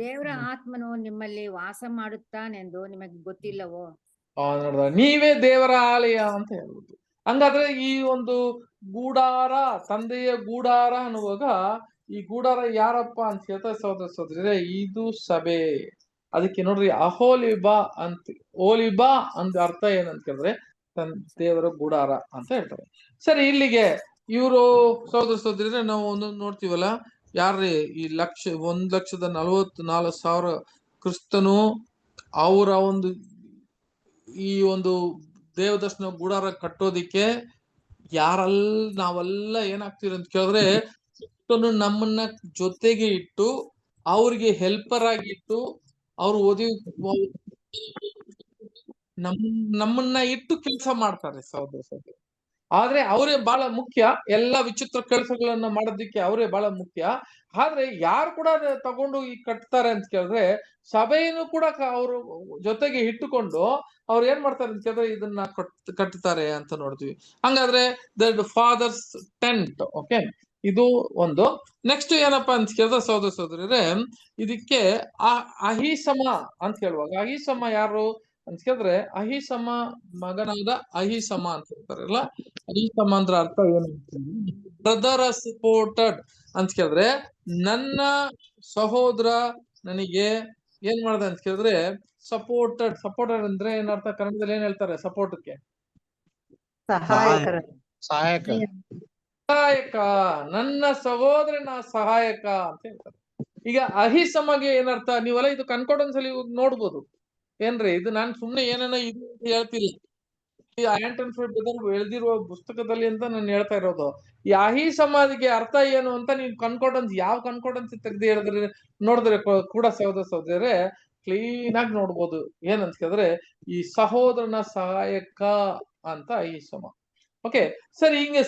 ದೇವರ ಆತ್ಮನು ನಿಮ್ಮಲ್ಲಿ ವಾಸ ಮಾಡುತ್ತಾನೆಂದು ನಿಮಗೆ ಗೊತ್ತಿಲ್ಲವೋ? ನೀವೇ ದೇವರ ಆಲಯ ಅಂತ ಹೇಳ್ಬೋದು. ಹಂಗಾದ್ರೆ ಈ ಒಂದು ಗೂಡಾರ, ತಂದೆಯ ಗೂಡಾರ ಅನ್ನುವಾಗ ಈ ಗೂಡಾರ ಯಾರಪ್ಪ ಅಂತ ಹೇಳ್ತಾರೆ ಸಹೋದರ ಸಹೋದರಿಯರೇ? ಇದು ಸಭೆ. ಅದಕ್ಕೆ ನೋಡ್ರಿ ಅಹೋಲಿಬಾ ಅಂತ, ಓಲಿಬಾ ಅಂತ ಅರ್ಥ ಏನಂತ ಕೇಳಿದ್ರೆ ದೇವರ ಗೂಡಾರ ಅಂತ ಹೇಳ್ತಾರೆ. ಸರಿ, ಇಲ್ಲಿಗೆ ಇವರು ಸಹೋದರ ಸಹೋದರಿಯರೇ ನಾವು ಒಂದೊಂದು ನೋಡ್ತೀವಲ್ಲ, ಯಾರ್ರಿ ಈ 1,44,000 ಕ್ರಿಸ್ತನು ಅವರ ಒಂದು ಈ ಒಂದು ದೇವದರ್ಶನ ಗೂಡಾರ ಕಟ್ಟೋದಿಕ್ಕೆ ನಾವೆಲ್ಲ ಏನಾಗ್ತೀವಿ ಅಂತ ಕೇಳಿದ್ರೆ ಕ್ರಿಸ್ತನು ನಮ್ಮನ್ನ ಜೊತೆಗೆ ಇಟ್ಟು ಅವ್ರಿಗೆ ಹೆಲ್ಪರ್ ಆಗಿಟ್ಟು ಅವ್ರು ನಮ್ಮನ್ನ ಇಟ್ಟು ಕೆಲಸ ಮಾಡ್ತಾರೆ ಸಹೋದರ ಸಹೋದರಿ. ಆದ್ರೆ ಅವರೇ ಬಹಳ ಮುಖ್ಯ. ಎಲ್ಲ ವಿಚಿತ್ರ ಕೆಲಸಗಳನ್ನ ಮಾಡೋದಿಕ್ಕೆ ಅವರೇ ಬಹಳ ಮುಖ್ಯ. ಆದ್ರೆ ಯಾರು ಕೂಡ ತಗೊಂಡು ಈ ಕಟ್ತಾರೆ ಅಂತ ಕೇಳಿದ್ರೆ ಸಭೆಯನ್ನು ಕೂಡ ಅವರು ಜೊತೆಗೆ ಇಟ್ಟುಕೊಂಡು ಅವ್ರು ಏನ್ ಮಾಡ್ತಾರೆ ಅಂತ ಕೇಳಿದ್ರೆ ಇದನ್ನ ಕಟ್ತಾರೆ ಅಂತ ನೋಡ್ತೀವಿ. ಹಂಗಾದ್ರೆ ದ ಫಾದರ್ಸ್ ಟೆಂಟ್. ಓಕೆ, ಇದು ಒಂದು. ನೆಕ್ಸ್ಟ್ ಏನಪ್ಪಾ ಅಂತ ಕೇಳಿದ್ರೆ ಸಹೋದರ ಸಹೋದರಿಯರೇ, ಇದಕ್ಕೆ ಅಹಿಸಮ ಅಂತ ಹೇಳುವಾಗ ಅಹಿಸಮ ಯಾರು ಅಂತ ಕೇಳಿದ್ರೆ ಅಹಿಸಮ ಮಗನಾದ ಅಹಿಸಮ ಅಂತ ಹೇಳ್ತಾರಲ್ಲ. ಅಹಿಸಮ ಅಂದ್ರೆ ಅರ್ಥ ಏನು? ಬ್ರದರ್ ಸಪೋರ್ಟೆಡ್ ಅಂತ ಕೇಳಿದ್ರೆ ನನ್ನ ಸಹೋದರ ನನಗೆ ಏನ್ ಮಾಡ್ದ ಅಂತ ಕೇಳಿದ್ರೆ ಸಪೋರ್ಟೆಡ್ ಅಂದ್ರೆ ಏನರ್ಥ? ಕನ್ನಡದಲ್ಲಿ ಏನ್ ಹೇಳ್ತಾರೆ ಸಪೋರ್ಟ್ಗೆ? ಸಹಾಯಕ. ನನ್ನ ಸಹೋದರನ ಸಹಾಯಕ ಅಂತ ಹೇಳ್ತಾರೆ. ಈಗ ಅಹಿಸಮಗೆ ಏನರ್ಥ? ನೀವೆಲ್ಲ ಇದು ಕನ್ಕಾರ್ಡೆನ್ಸ್ ಅಲ್ಲಿ ನೋಡ್ಬೋದು. ಏನ್ರಿ ಇದು? ನಾನು ಸುಮ್ನೆ ಏನೇನೋ ಇದು ಹೇಳ್ತಿಲ್ಲ, ಈ ಆಂಟನ್ ಎಳ್ದಿರುವ ಪುಸ್ತಕದಲ್ಲಿ ಅಂತ ನಾನು ಹೇಳ್ತಾ ಇರೋದು. ಈ ಅಹಿಸಮಾದಿಗೆ ಅರ್ಥ ಏನು ಅಂತ ನೀವು ಕನ್ಕಾರ್ಡೆನ್ಸ್, ಯಾವ ಕನ್ಕಾರ್ಡೆನ್ಸ್ ತೆಗೆದು ಹೇಳಿದ್ರೆ ನೋಡಿದ್ರೆ ಕೂಡ ಸಹೋದರ ಸಹೋದರರೇ ಕ್ಲೀನ್ ಆಗಿ ನೋಡ್ಬೋದು. ಏನಂತ ಕೇಳಿದ್ರೆ ಈ ಸಹೋದರನ ಸಹಾಯಕ ಅಂತ ಅಹಿಸಮ. ಓಕೆ, ಸರಿ. ಹಿಂಗೆ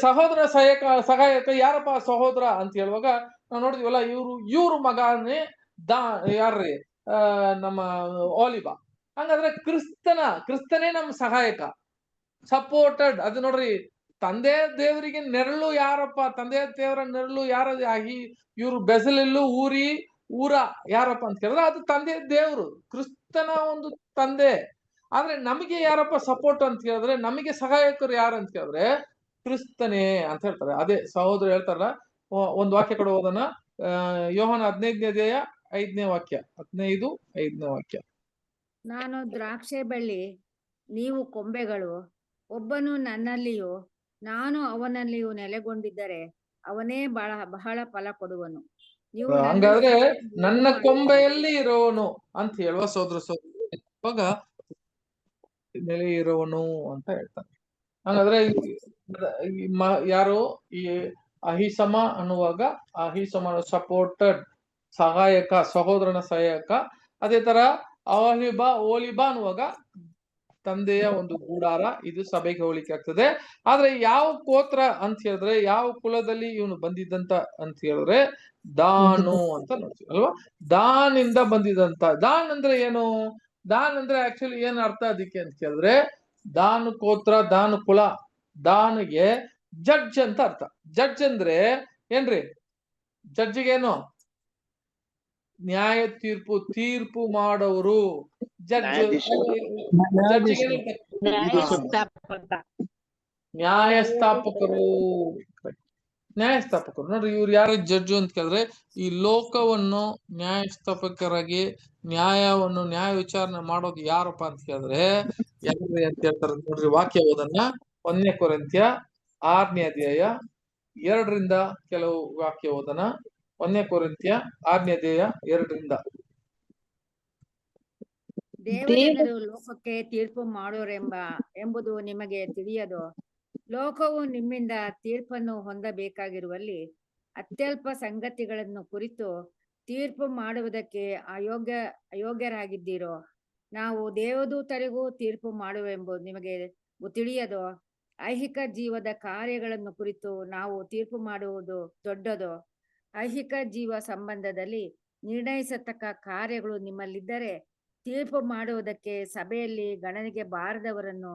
ಸಹಾಯಕ ಯಾರಪ್ಪ ಸಹೋದರ ಅಂತ ಹೇಳುವಾಗ ನಾವು ನೋಡಿದ್ವಲ್ಲ, ಇವ್ರು ಮಗನೇ ಯಾರ್ರಿ, ನಮ್ಮ ಓಲಿಬಾ. ಹಂಗಾದ್ರೆ ಕ್ರಿಸ್ತನೇ ನಮ್ಮ ಸಹಾಯಕ, ಸಪೋರ್ಟೆಡ್. ಅದು ನೋಡ್ರಿ, ತಂದೆ ದೇವರಿಗೆ ನೆರಳು ಯಾರಪ್ಪ? ತಂದೆ ದೇವರ ನೆರಳು ಯಾರದು? ಇವ್ರು ಬೆಸಲೆಲ್ಲು ಊರ ಯಾರಪ್ಪ ಅಂತ ಕೇಳಿದ್ರೆ ಅದು ತಂದೆ ದೇವ್ರು, ಕ್ರಿಸ್ತನ ಒಂದು ತಂದೆ. ಆದ್ರೆ ನಮಗೆ ಯಾರಪ್ಪ ಸಪೋರ್ಟ್ ಅಂತ ಕೇಳಿದ್ರೆ, ನಮಗೆ ಸಹಾಯಕರು ಯಾರು ಅಂತ ಕೇಳಿದ್ರೆ ಕ್ರಿಸ್ತನೇ ಅಂತ ಹೇಳ್ತಾರೆ. ಅದೇ ಸಹೋದರ ಹೇಳ್ತಾರಲ್ಲ, ಒಂದು ವಾಕ್ಯ ಕಡೆ ಓದೋಣ. ಯೋಹಾನ 15ನೇ ಅಧ್ಯಾಯ 5ನೇ ವಾಕ್ಯ, 15:5ನೇ ವಾಕ್ಯ. ನಾನು ದ್ರಾಕ್ಷೆ ಬಳ್ಳಿ, ನೀವು ಕೊಂಬೆಗಳು. ಒಬ್ಬನು ನನ್ನಲ್ಲಿಯೂ ನಾನು ಅವನಲ್ಲಿಯೂ ನೆಲೆಗೊಂಡಿದ್ದರೆ ಅವನೇ ಬಹಳ ಫಲ ಕೊಡುವನು. ನೀವು ಹಂಗಾದ್ರೆ ನನ್ನ ಕೊಂಬೆಯಲ್ಲಿ ಇರೋನು ಅಂತ ಹೇಳುವ ಸೋದರ ಇವಾಗ ನೆಲೆ ಇರೋನು ಅಂತ ಹೇಳ್ತಾನೆ. ಹಂಗಾದ್ರೆ ಯಾರು ಈ ಅಹಿಸಮ ಅನ್ನುವಾಗ, ಅಹಿಸಮ ಸಪೋರ್ಟೆಡ್, ಸಹಾಯಕ, ಸಹೋದರನ ಸಹಾಯಕ. ಅದೇ ತರ ಓಲಿಬಾ ಅನ್ನುವಾಗ ತಂದೆಯ ಒಂದು ಗೂಡಾರ. ಇದು ಸಭೆಗೆ ಹೋಲಿಕೆ ಆಗ್ತದೆ. ಆದ್ರೆ ಯಾವ ಗೋತ್ರ ಅಂತ ಹೇಳಿದ್ರೆ, ಯಾವ ಕುಲದಲ್ಲಿ ಇವನು ಬಂದಿದ್ದಂತ ಅಂತ ಹೇಳಿದ್ರೆ ದಾನು ಅಂತ ನೋಡ್ತೀವಿ ಅಲ್ವಾ. ದಾನಿಂದ ಬಂದಿದಂತ. ದಾನ್ ಅಂದ್ರೆ ಏನು? ದಾನ್ ಅಂದ್ರೆ ಆಕ್ಚುಲಿ ಏನ್ ಅರ್ಥ ಅದಕ್ಕೆ ಅಂತ ಕೇಳಿದ್ರೆ, ದಾನು ಗೋತ್ರ, ದಾನು ಕುಲ. ದಾನಿಗೆ ಜಡ್ಜ್ ಅಂತ ಅರ್ಥ. ಜಡ್ಜ್ ಅಂದ್ರೆ ಏನ್ರಿ? ಜಡ್ಜಿಗೇನು? ನ್ಯಾಯ ತೀರ್ಪು ಮಾಡೋರು. ನ್ಯಾಯಸ್ಥಾಪಕರು. ನೋಡ್ರಿ, ಇವ್ರು ಯಾರು ಜಡ್ಜು ಅಂತ ಕೇಳಿದ್ರೆ, ಈ ಲೋಕವನ್ನು ನ್ಯಾಯಸ್ಥಾಪಕರಾಗಿ ನ್ಯಾಯ ವಿಚಾರಣೆ ಮಾಡೋದು ಯಾರಪ್ಪ ಅಂತ ಕೇಳಿದ್ರೆ ಯಾರ್ರಿ ಅಂತ ಹೇಳ್ತಾರೆ ನೋಡ್ರಿ. ವಾಕ್ಯ ಓದನ್ನ 1 ಕೊರಿಂಥ್ಯ 6ನೇ ಅಧ್ಯಾಯ 2ರಿಂದ ಕೆಲವು ವಾಕ್ಯ ಓದನ. 1 ಕೊರಿಂಥ್ಯ 6ನೇ ಅಧ್ಯಾಯ 2ರಿಂದ. ದೇವಜನರು ಲೋಕಕ್ಕೆ ತೀರ್ಪು ಎಂಬುದು ನಿಮಗೆ ತಿಳಿಯದು. ಲೋಕವು ನಿಮ್ಮಿಂದ ತೀರ್ಪನ್ನು ಹೊಂದಬೇಕಾಗಿರುವಲ್ಲಿ ಅತ್ಯಲ್ಪ ಸಂಗತಿಗಳನ್ನು ಕುರಿತು ತೀರ್ಪು ಮಾಡುವುದಕ್ಕೆ ಅಯೋಗ್ಯರಾಗಿದ್ದೀರೋ. ನಾವು ದೇವದೂತರಿಗೂ ತೀರ್ಪು ಮಾಡುವೆಂಬುದು ನಿಮಗೆ ತಿಳಿಯದು. ಐಹಿಕ ಜೀವದ ಕಾರ್ಯಗಳನ್ನು ಕುರಿತು ನಾವು ತೀರ್ಪು ಮಾಡುವುದು ದೊಡ್ಡದು. ಐಹಿಕ ಜೀವ ಸಂಬಂಧದಲ್ಲಿ ನಿರ್ಣಯಿಸತಕ್ಕ ಕಾರ್ಯಗಳು ನಿಮ್ಮಲ್ಲಿದ್ದರೆ ತೀರ್ಪು ಮಾಡುವುದಕ್ಕೆ ಸಭೆಯಲ್ಲಿ ಗಣನೆಗೆ ಬಾರದವರನ್ನು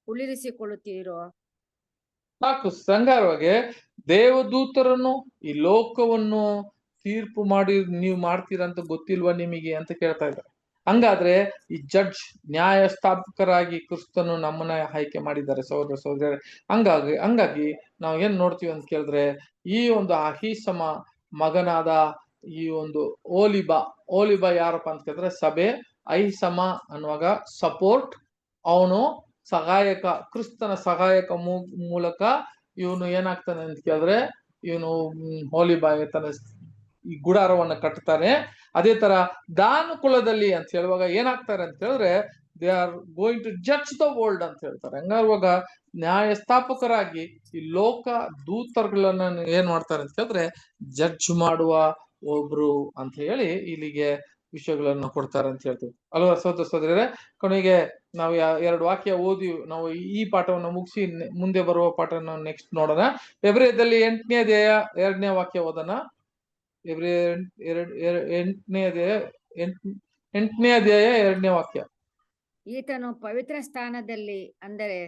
ಕುಳ್ಳಿರಿಸಿಕೊಳ್ಳುತ್ತೀರೋ. ಸಾಕು. ಸಂಗಾರವಾಗಿ ದೇವದೂತರನ್ನು ಈ ಲೋಕವನ್ನು ತೀರ್ಪು ಮಾಡಿ ನೀವು ಮಾಡ್ತೀರಾ ಅಂತ ಗೊತ್ತಿಲ್ವಾ ನಿಮಗೆ ಅಂತ ಕೇಳ್ತಾ ಇದ್ದಾರೆ. ಹಂಗಾದ್ರೆ ಈ ಜಡ್ಜ್, ನ್ಯಾಯಸ್ಥಾಪಕರಾಗಿ ಕ್ರಿಸ್ತನು ನಮ್ಮನ್ನ ಆಯ್ಕೆ ಮಾಡಿದ್ದಾರೆ ಸಹೋದರ. ಹಂಗಾಗಿ ನಾವು ಏನ್ ನೋಡ್ತೀವಿ ಅಂತ ಕೇಳಿದ್ರೆ, ಈ ಒಂದು ಅಹಿಸಮ ಮಗನಾದ ಈ ಒಂದು ಓಲಿಬಾ ಯಾರಪ್ಪ ಅಂತ ಕೇಳಿದ್ರೆ ಸಭೆ. ಅಹಿಸಮ ಅನ್ನುವಾಗ ಸಪೋರ್ಟ್, ಅವನು ಸಹಾಯಕ, ಕ್ರಿಸ್ತನ ಸಹಾಯಕ ಮೂಲಕ ಇವನು ಏನಾಗ್ತಾನೆ ಅಂತ ಕೇಳಿದ್ರೆ, ಇವನು ಓಲಿಬಾ ತನ್ನ ಈ ಗುಡಾರವನ್ನ ಕಟ್ತಾನೆ. ಅದೇ ತರ ದಾನು ಕುಲದಲ್ಲಿ ಅಂತ ಹೇಳುವಾಗ ಏನಾಗ್ತಾರೆ ಅಂತ ಹೇಳಿದ್ರೆ, they are going to judge the world ಅಂತ ಹೇಳ್ತಾರೆ. ಹಂಗಾರುವಾಗ ನ್ಯಾಯಸ್ಥಾಪಕರಾಗಿ ಈ ಲೋಕ ದೂತರುಗಳನ್ನ ಏನ್ ಮಾಡ್ತಾರೆ ಅಂತ ಕೇಳಿದ್ರೆ ಜಡ್ಜ್ ಮಾಡುವ ಒಬ್ರು ಅಂತ ಹೇಳಿ ಇಲ್ಲಿಗೆ ವಿಷಯಗಳನ್ನು ಕೊಡ್ತಾರೆ ಅಂತ ಹೇಳ್ತೀವಿ ಅಲ್ವಾ ಸಹೋದರರೇ. ಕೊನೆಗೆ ನಾವು 2 ವಾಕ್ಯ ಓದಿ ನಾವು ಈ ಪಾಠವನ್ನು ಮುಗಿಸಿ ಮುಂದೆ ಬರುವ ಪಾಠ ನಾವು ನೆಕ್ಸ್ಟ್ ನೋಡೋಣ. ಎಬ್ರಿಯದಲ್ಲಿ 8ನೇ ಅಧ್ಯಾಯ 2ನೇ ವಾಕ್ಯ ಓದೋಣ. ಎಬ್ರಿಯ 8ನೇ ಅಧ್ಯಾಯ 2ನೇ ವಾಕ್ಯ. ಈತನು ಪವಿತ್ರ ಸ್ಥಾನದಲ್ಲಿ, ಅಂದರೆ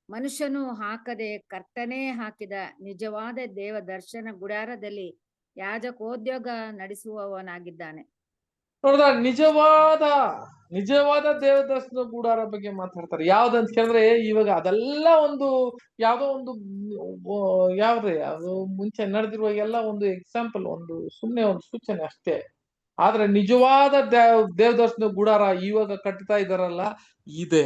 ಮನುಷ್ಯನು ಹಾಕದೆ ಕರ್ತನೇ ಹಾಕಿದ ನಿಜವಾದ ದೇವ ದರ್ಶನ ಗುಡಾರದಲ್ಲಿ ಯಾಜಕೋದ್ಯೋಗ ನಡೆಸುವವನಾಗಿದ್ದಾನೆ. ನೋಡ್ದ, ನಿಜವಾದ ದೇವದರ್ಶನ ಗೂಡಾರ ಬಗ್ಗೆ ಮಾತಾಡ್ತಾರೆ. ಯಾವ್ದಂತ ಕೇಳಿದ್ರೆ ಇವಾಗ ಅದೆಲ್ಲ ಒಂದು ಯಾವ್ದೋ ಒಂದು ಅದು ಮುಂಚೆ ನಡೆದಿರುವ ಎಲ್ಲ ಒಂದು ಎಕ್ಸಾಂಪಲ್, ಸುಮ್ನೆ ಒಂದು ಸೂಚನೆ ಅಷ್ಟೇ. ಆದ್ರೆ ನಿಜವಾದ ದೇವದರ್ಶನ ಗುಡಾರ ಇವಾಗ ಕಟ್ತಾ ಇದಾರಲ್ಲ, ಇದೆ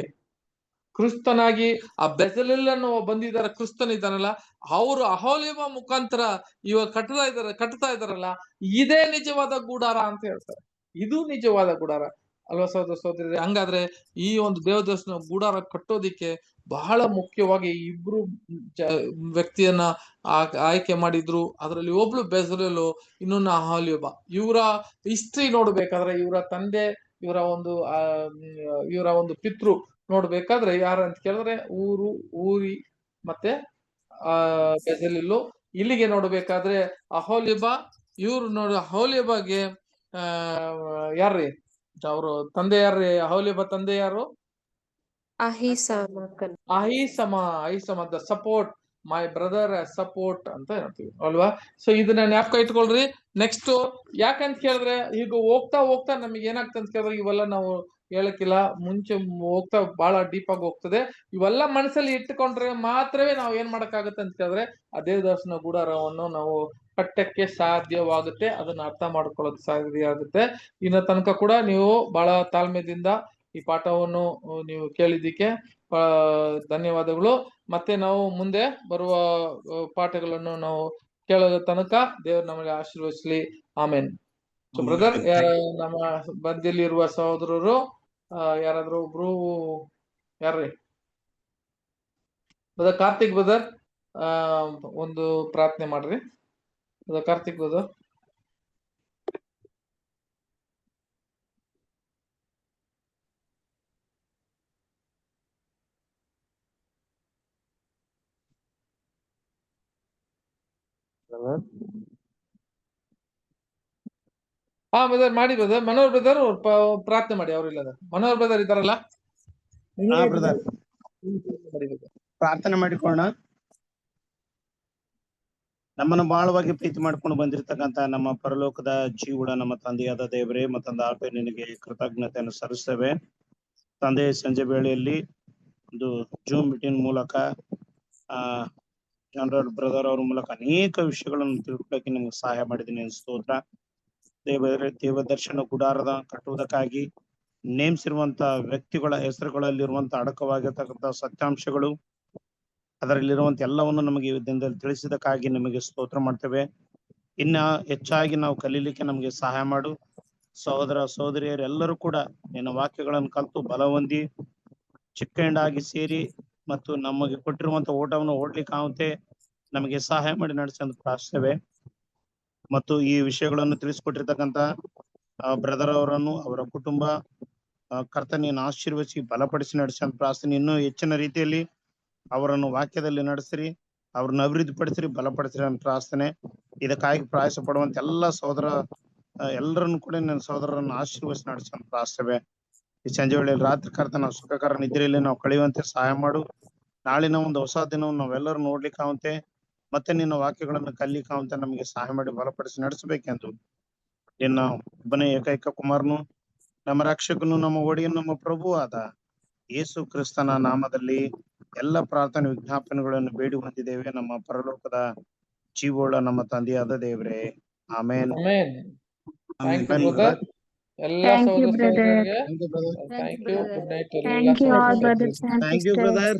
ಕ್ರಿಸ್ತನಾಗಿ. ಆ ಬೆಸಲೆಲ್ಲನ್ನು ಬಂದಿದ್ದಾರೆ, ಕ್ರಿಸ್ತನ್ ಇದ್ದಾನಲ್ಲ, ಅವರು ಅಹೋಲಿಬ ಮುಖಾಂತರ ಇವಾಗ ಕಟ್ತಾ ಇದಾರಲ್ಲ, ಇದೇ ನಿಜವಾದ ಗುಡಾರ ಅಂತ ಹೇಳ್ತಾರೆ. ಇದು ನಿಜವಾದ ಗುಡಾರ ಅಲ್ವಾ ಸಹೋದರಿ. ಹಂಗಾದ್ರೆ ಈ ಒಂದು ದೇವದರ್ಶನ ಗುಡಾರ ಕಟ್ಟೋದಿಕ್ಕೆ ಬಹಳ ಮುಖ್ಯವಾಗಿ ಇಬ್ರು ವ್ಯಕ್ತಿಯನ್ನ ಆಯ್ಕೆ ಮಾಡಿದ್ರು. ಅದರಲ್ಲಿ ಒಬ್ಳು ಬೆಸಲೆಲು, ಇನ್ನೊಂದು ಅಹೋಲಿಬ. ಇವರ ಹಿಸ್ಟ್ರಿ ನೋಡ್ಬೇಕಾದ್ರೆ, ಇವರ ತಂದೆ, ಇವರ ಒಂದು ಪಿತೃ ನೋಡ್ಬೇಕಾದ್ರೆ ಯಾರು ಅಂತ ಕೇಳಿದ್ರೆ ಊರಿ ಮತ್ತೆ ಬೆಜಲಿಲ್ಲು. ಇಲ್ಲಿಗೆ ನೋಡ್ಬೇಕಾದ್ರೆ ಅಹೋಲಿಬ, ಇವ್ರು ನೋಡಿ ಅಹೋಲಿಬಾಗೆ ಯಾರ್ರಿ ಅವ್ರು ತಂದೆ ಯಾರ್ರಿ? ಅಹೋಲಿಬ ತಂದೆ ಯಾರು? ಅಹಿಸಮ the support, my brother support ಅಂತ ಹೇಳ್ತೀವಿ ಅಲ್ವಾ. ಸೊ ಇದನ್ನ ಜ್ಞಾಪಕ ಇಟ್ಕೊಳ್ರಿ. ನೆಕ್ಸ್ಟ್ ಯಾಕಂತ ಕೇಳಿದ್ರೆ ಈಗ ಹೋಗ್ತಾ ಹೋಗ್ತಾ ನಮಗೆ ಏನಾಗ್ತದೆ ಅಂತ ಕೇಳಿದ್ರೆ ಇವೆಲ್ಲ ನಾವು ಹೇಳಕ್ಕಿಲ್ಲ, ಮುಂಚೆ ಹೋಗ್ತಾ ಬಹಳ ಡೀಪ್ ಆಗಿ ಹೋಗ್ತದೆ. ಇವೆಲ್ಲ ಮನಸ್ಸಲ್ಲಿ ಇಟ್ಟುಕೊಂಡ್ರೆ ಮಾತ್ರವೇ ನಾವು ಏನ್ ಮಾಡಕ್ಕಾಗತ್ತೆ ಅಂತ ಕೇಳಿದ್ರೆ ಆ ದೇವದರ್ಶನ ಗುಡಾರವನ್ನು ನಾವು ಕಟ್ಟಕ್ಕೆ ಸಾಧ್ಯವಾಗುತ್ತೆ, ಅದನ್ನ ಅರ್ಥ ಮಾಡ್ಕೊಳ್ಳೋದು ಸಾಧ್ಯ ಆಗುತ್ತೆ. ಇನ್ನ ತನಕ ಕೂಡ ನೀವು ಬಹಳ ತಾಳ್ಮೆದಿಂದ ಈ ಪಾಠವನ್ನು ನೀವು ಕೇಳಿದ್ದಕ್ಕೆ ಧನ್ಯವಾದಗಳು. ಮತ್ತೆ ನಾವು ಮುಂದೆ ಬರುವ ಪಾಠಗಳನ್ನು ನಾವು ಕೇಳೋದ ತನಕ ದೇವರು ನಮಗೆ ಆಶೀರ್ವದಿಸಲಿ. ಆಮೇನ್. ಸೊ ಬ್ರದರ್, ನಮ್ಮ ಮಧ್ಯದಲ್ಲಿರುವ ಸಹೋದರರು ಯಾರಾದ್ರೂ ಒಬ್ರು ಯಾರ್ರಿ? ಬ್ರದರ್ ಕಾರ್ತಿಕ್ ಬ್ರದರ್, ಒಂದು ಪ್ರಾರ್ಥನೆ ಮಾಡ್ರಿ. Brother Karthik brother. ಬ್ರದರ್ ಮಾಡಿ ಬ್ರದರ್. ಮನೋಹರ್ ಬ್ರದರ್ ಪ್ರಾರ್ಥನೆ ಮಾಡಿ. ಅವ್ರಿಲ್ಲ ಮನೋಹರ್ ಬ್ರದರ್ ಇದಾರಲ್ಲ, ಪ್ರಾರ್ಥನೆ ಮಾಡಿಕೊಳ್ಳೋಣ. ನಮ್ಮನ್ನು ಬಹಳವಾಗಿ ಪ್ರೀತಿ ಮಾಡ್ಕೊಂಡು ಬಂದಿರತಕ್ಕಂತ ನಮ್ಮ ಪರಲೋಕದ ಜೀವುಡ ನಮ್ಮ ತಂದೆಯಾದ ದೇವರೇ, ಮತ್ತೊಂದು ಆಪೆ ನಿನಗೆ ಕೃತಜ್ಞತೆಯನ್ನು ಸಲ್ಲಿಸ್ತೇವೆ. ತಂದೆ, ಸಂಜೆ ವೇಳೆಯಲ್ಲಿ ಒಂದು ಜೂಮ್ ಮೀಟಿಂಗ್ ಮೂಲಕ ಜನರಲ್ ಬ್ರದರ್ ಅವ್ರ ಮೂಲಕ ಅನೇಕ ವಿಷಯಗಳನ್ನು ತಿಳ್ಕೊಳ್ಳಕ್ಕೆ ನಿಮ್ಗೆ ಸಹಾಯ ಮಾಡಿದ್ದೀನಿ. ಸ್ತೋತ್ರ. ದೇವದರ್ಶನ ಗುಡಾರದ ಕಟ್ಟುವುದಕ್ಕಾಗಿ ನೇಮಿಸಿರುವಂತ ವ್ಯಕ್ತಿಗಳ ಹೆಸರುಗಳಲ್ಲಿರುವಂತ ಅಡಕವಾಗಿರ್ತಕ್ಕಂಥ ಸತ್ಯಾಂಶಗಳು, ಅದರಲ್ಲಿರುವಂತ ಎಲ್ಲವನ್ನು ನಮಗೆ ಈ ದಿನದಲ್ಲಿ ತಿಳಿಸಿದಕ್ಕಾಗಿ ನಿಮಗೆ ಸ್ತೋತ್ರ ಮಾಡ್ತೇವೆ. ಇನ್ನ ಹೆಚ್ಚಾಗಿ ನಾವು ಕಲೀಲಿಕ್ಕೆ ನಮಗೆ ಸಹಾಯ ಮಾಡು. ಸಹೋದರ ಸಹೋದರಿಯರು ಎಲ್ಲರೂ ಕೂಡ ನಿನ್ನ ವಾಕ್ಯಗಳನ್ನು ಕಲಿತು ಬಲ ಹೊಂದಿ ಚಿಕ್ಕಂಡಾಗಿ ಸೇರಿ ಮತ್ತು ನಮಗೆ ಕೊಟ್ಟಿರುವಂತ ಓಟವನ್ನು ಓಡ್ಲಿಕ್ಕೆ ಆಗುತ್ತೆ ನಮಗೆ ಸಹಾಯ ಮಾಡಿ ನಡೆಸಲು ಪ್ರಾರ್ಥಿಸ್ತೇವೆ. ಮತ್ತು ಈ ವಿಷಯಗಳನ್ನು ತಿಳಿಸಿಕೊಟ್ಟಿರ್ತಕ್ಕಂಥ ಬ್ರದರ್ ಅವರನ್ನು, ಅವರ ಕುಟುಂಬ ಕರ್ತನೆಯನ್ನು ಆಶೀರ್ವದಿಸಿ ಬಲಪಡಿಸಿ ನಡೆಸಲು ಪ್ರಾರ್ಥನೆ. ಇನ್ನೂ ಹೆಚ್ಚಿನ ರೀತಿಯಲ್ಲಿ ಅವರನ್ನು ವಾಕ್ಯದಲ್ಲಿ ನಡೆಸಿರಿ, ಅವ್ರನ್ನ ಅಭಿವೃದ್ಧಿಪಡಿಸಿರಿ, ಬಲಪಡಿಸಿರಿ ಅಂತ ಪ್ರಾರ್ಥನೆ. ಇದಕ್ಕಾಗಿ ಪ್ರಯಾಸ ಪಡುವಂತ ಎಲ್ಲ ಸಹೋದರ ಎಲ್ಲರನ್ನು ಕೂಡ ನನ್ನ ಸಹೋದರರನ್ನು ಆಶೀರ್ವದಿಸಿ ನಡೆಸಲು ಪ್ರಾರ್ಥಿಸ್ತೇವೆ. ಈ ಸಂಜೆ ವೇಳೆಯಲ್ಲಿ ರಾತ್ರಿ ಕರ್ತ ನಾವು ಸುಖಕರ ನಿದ್ರೆಯಲ್ಲಿ ನಾವು ಕಳೆಯುವಂತೆ ಸಹಾಯ ಮಾಡು. ನಾಳಿನ ಒಂದು ಹೊಸ ದಿನವನ್ನು ನಾವೆಲ್ಲರೂ ನೋಡ್ಲಿಕ್ಕೆ ಆಗುತ್ತೆ, ಮತ್ತೆ ನಿನ್ನ ವಾಕ್ಯಗಳನ್ನು ಕಲಿಲಿಕ್ಕೆ ಆಗುತ್ತೆ ನಮಗೆ ಸಹಾಯ ಮಾಡಿ ಬಲಪಡಿಸಿ ನಡೆಸಬೇಕೆಂದು ನಿನ್ನ ಒಬ್ಬನೇ ಏಕೈಕ ಕುಮಾರನು, ನಮ್ಮ ರಕ್ಷಕನು, ನಮ್ಮ ಒಡೆಯನು, ನಮ್ಮ ಪ್ರಭು ಆದ ಯೇಸು ಕ್ರಿಸ್ತನ ನಾಮದಲ್ಲಿ ಎಲ್ಲ ಪ್ರಾರ್ಥನೆ ವಿಜ್ಞಾಪನೆಗಳನ್ನು ಬೇಡಿ ಹೊಂದಿದ್ದೇವೆ ನಮ್ಮ ಪರಲೋಕದ ಜೀವೋಳ ನಮ್ಮ ತಂದೆಯಾದ ದೇವರೇ. ಆಮೇನ್. ಎಲ್ಲ ಸಹೋದರರಿಗೆ thank you. Good night. Thank you all brothers and thank you sisters. Brother.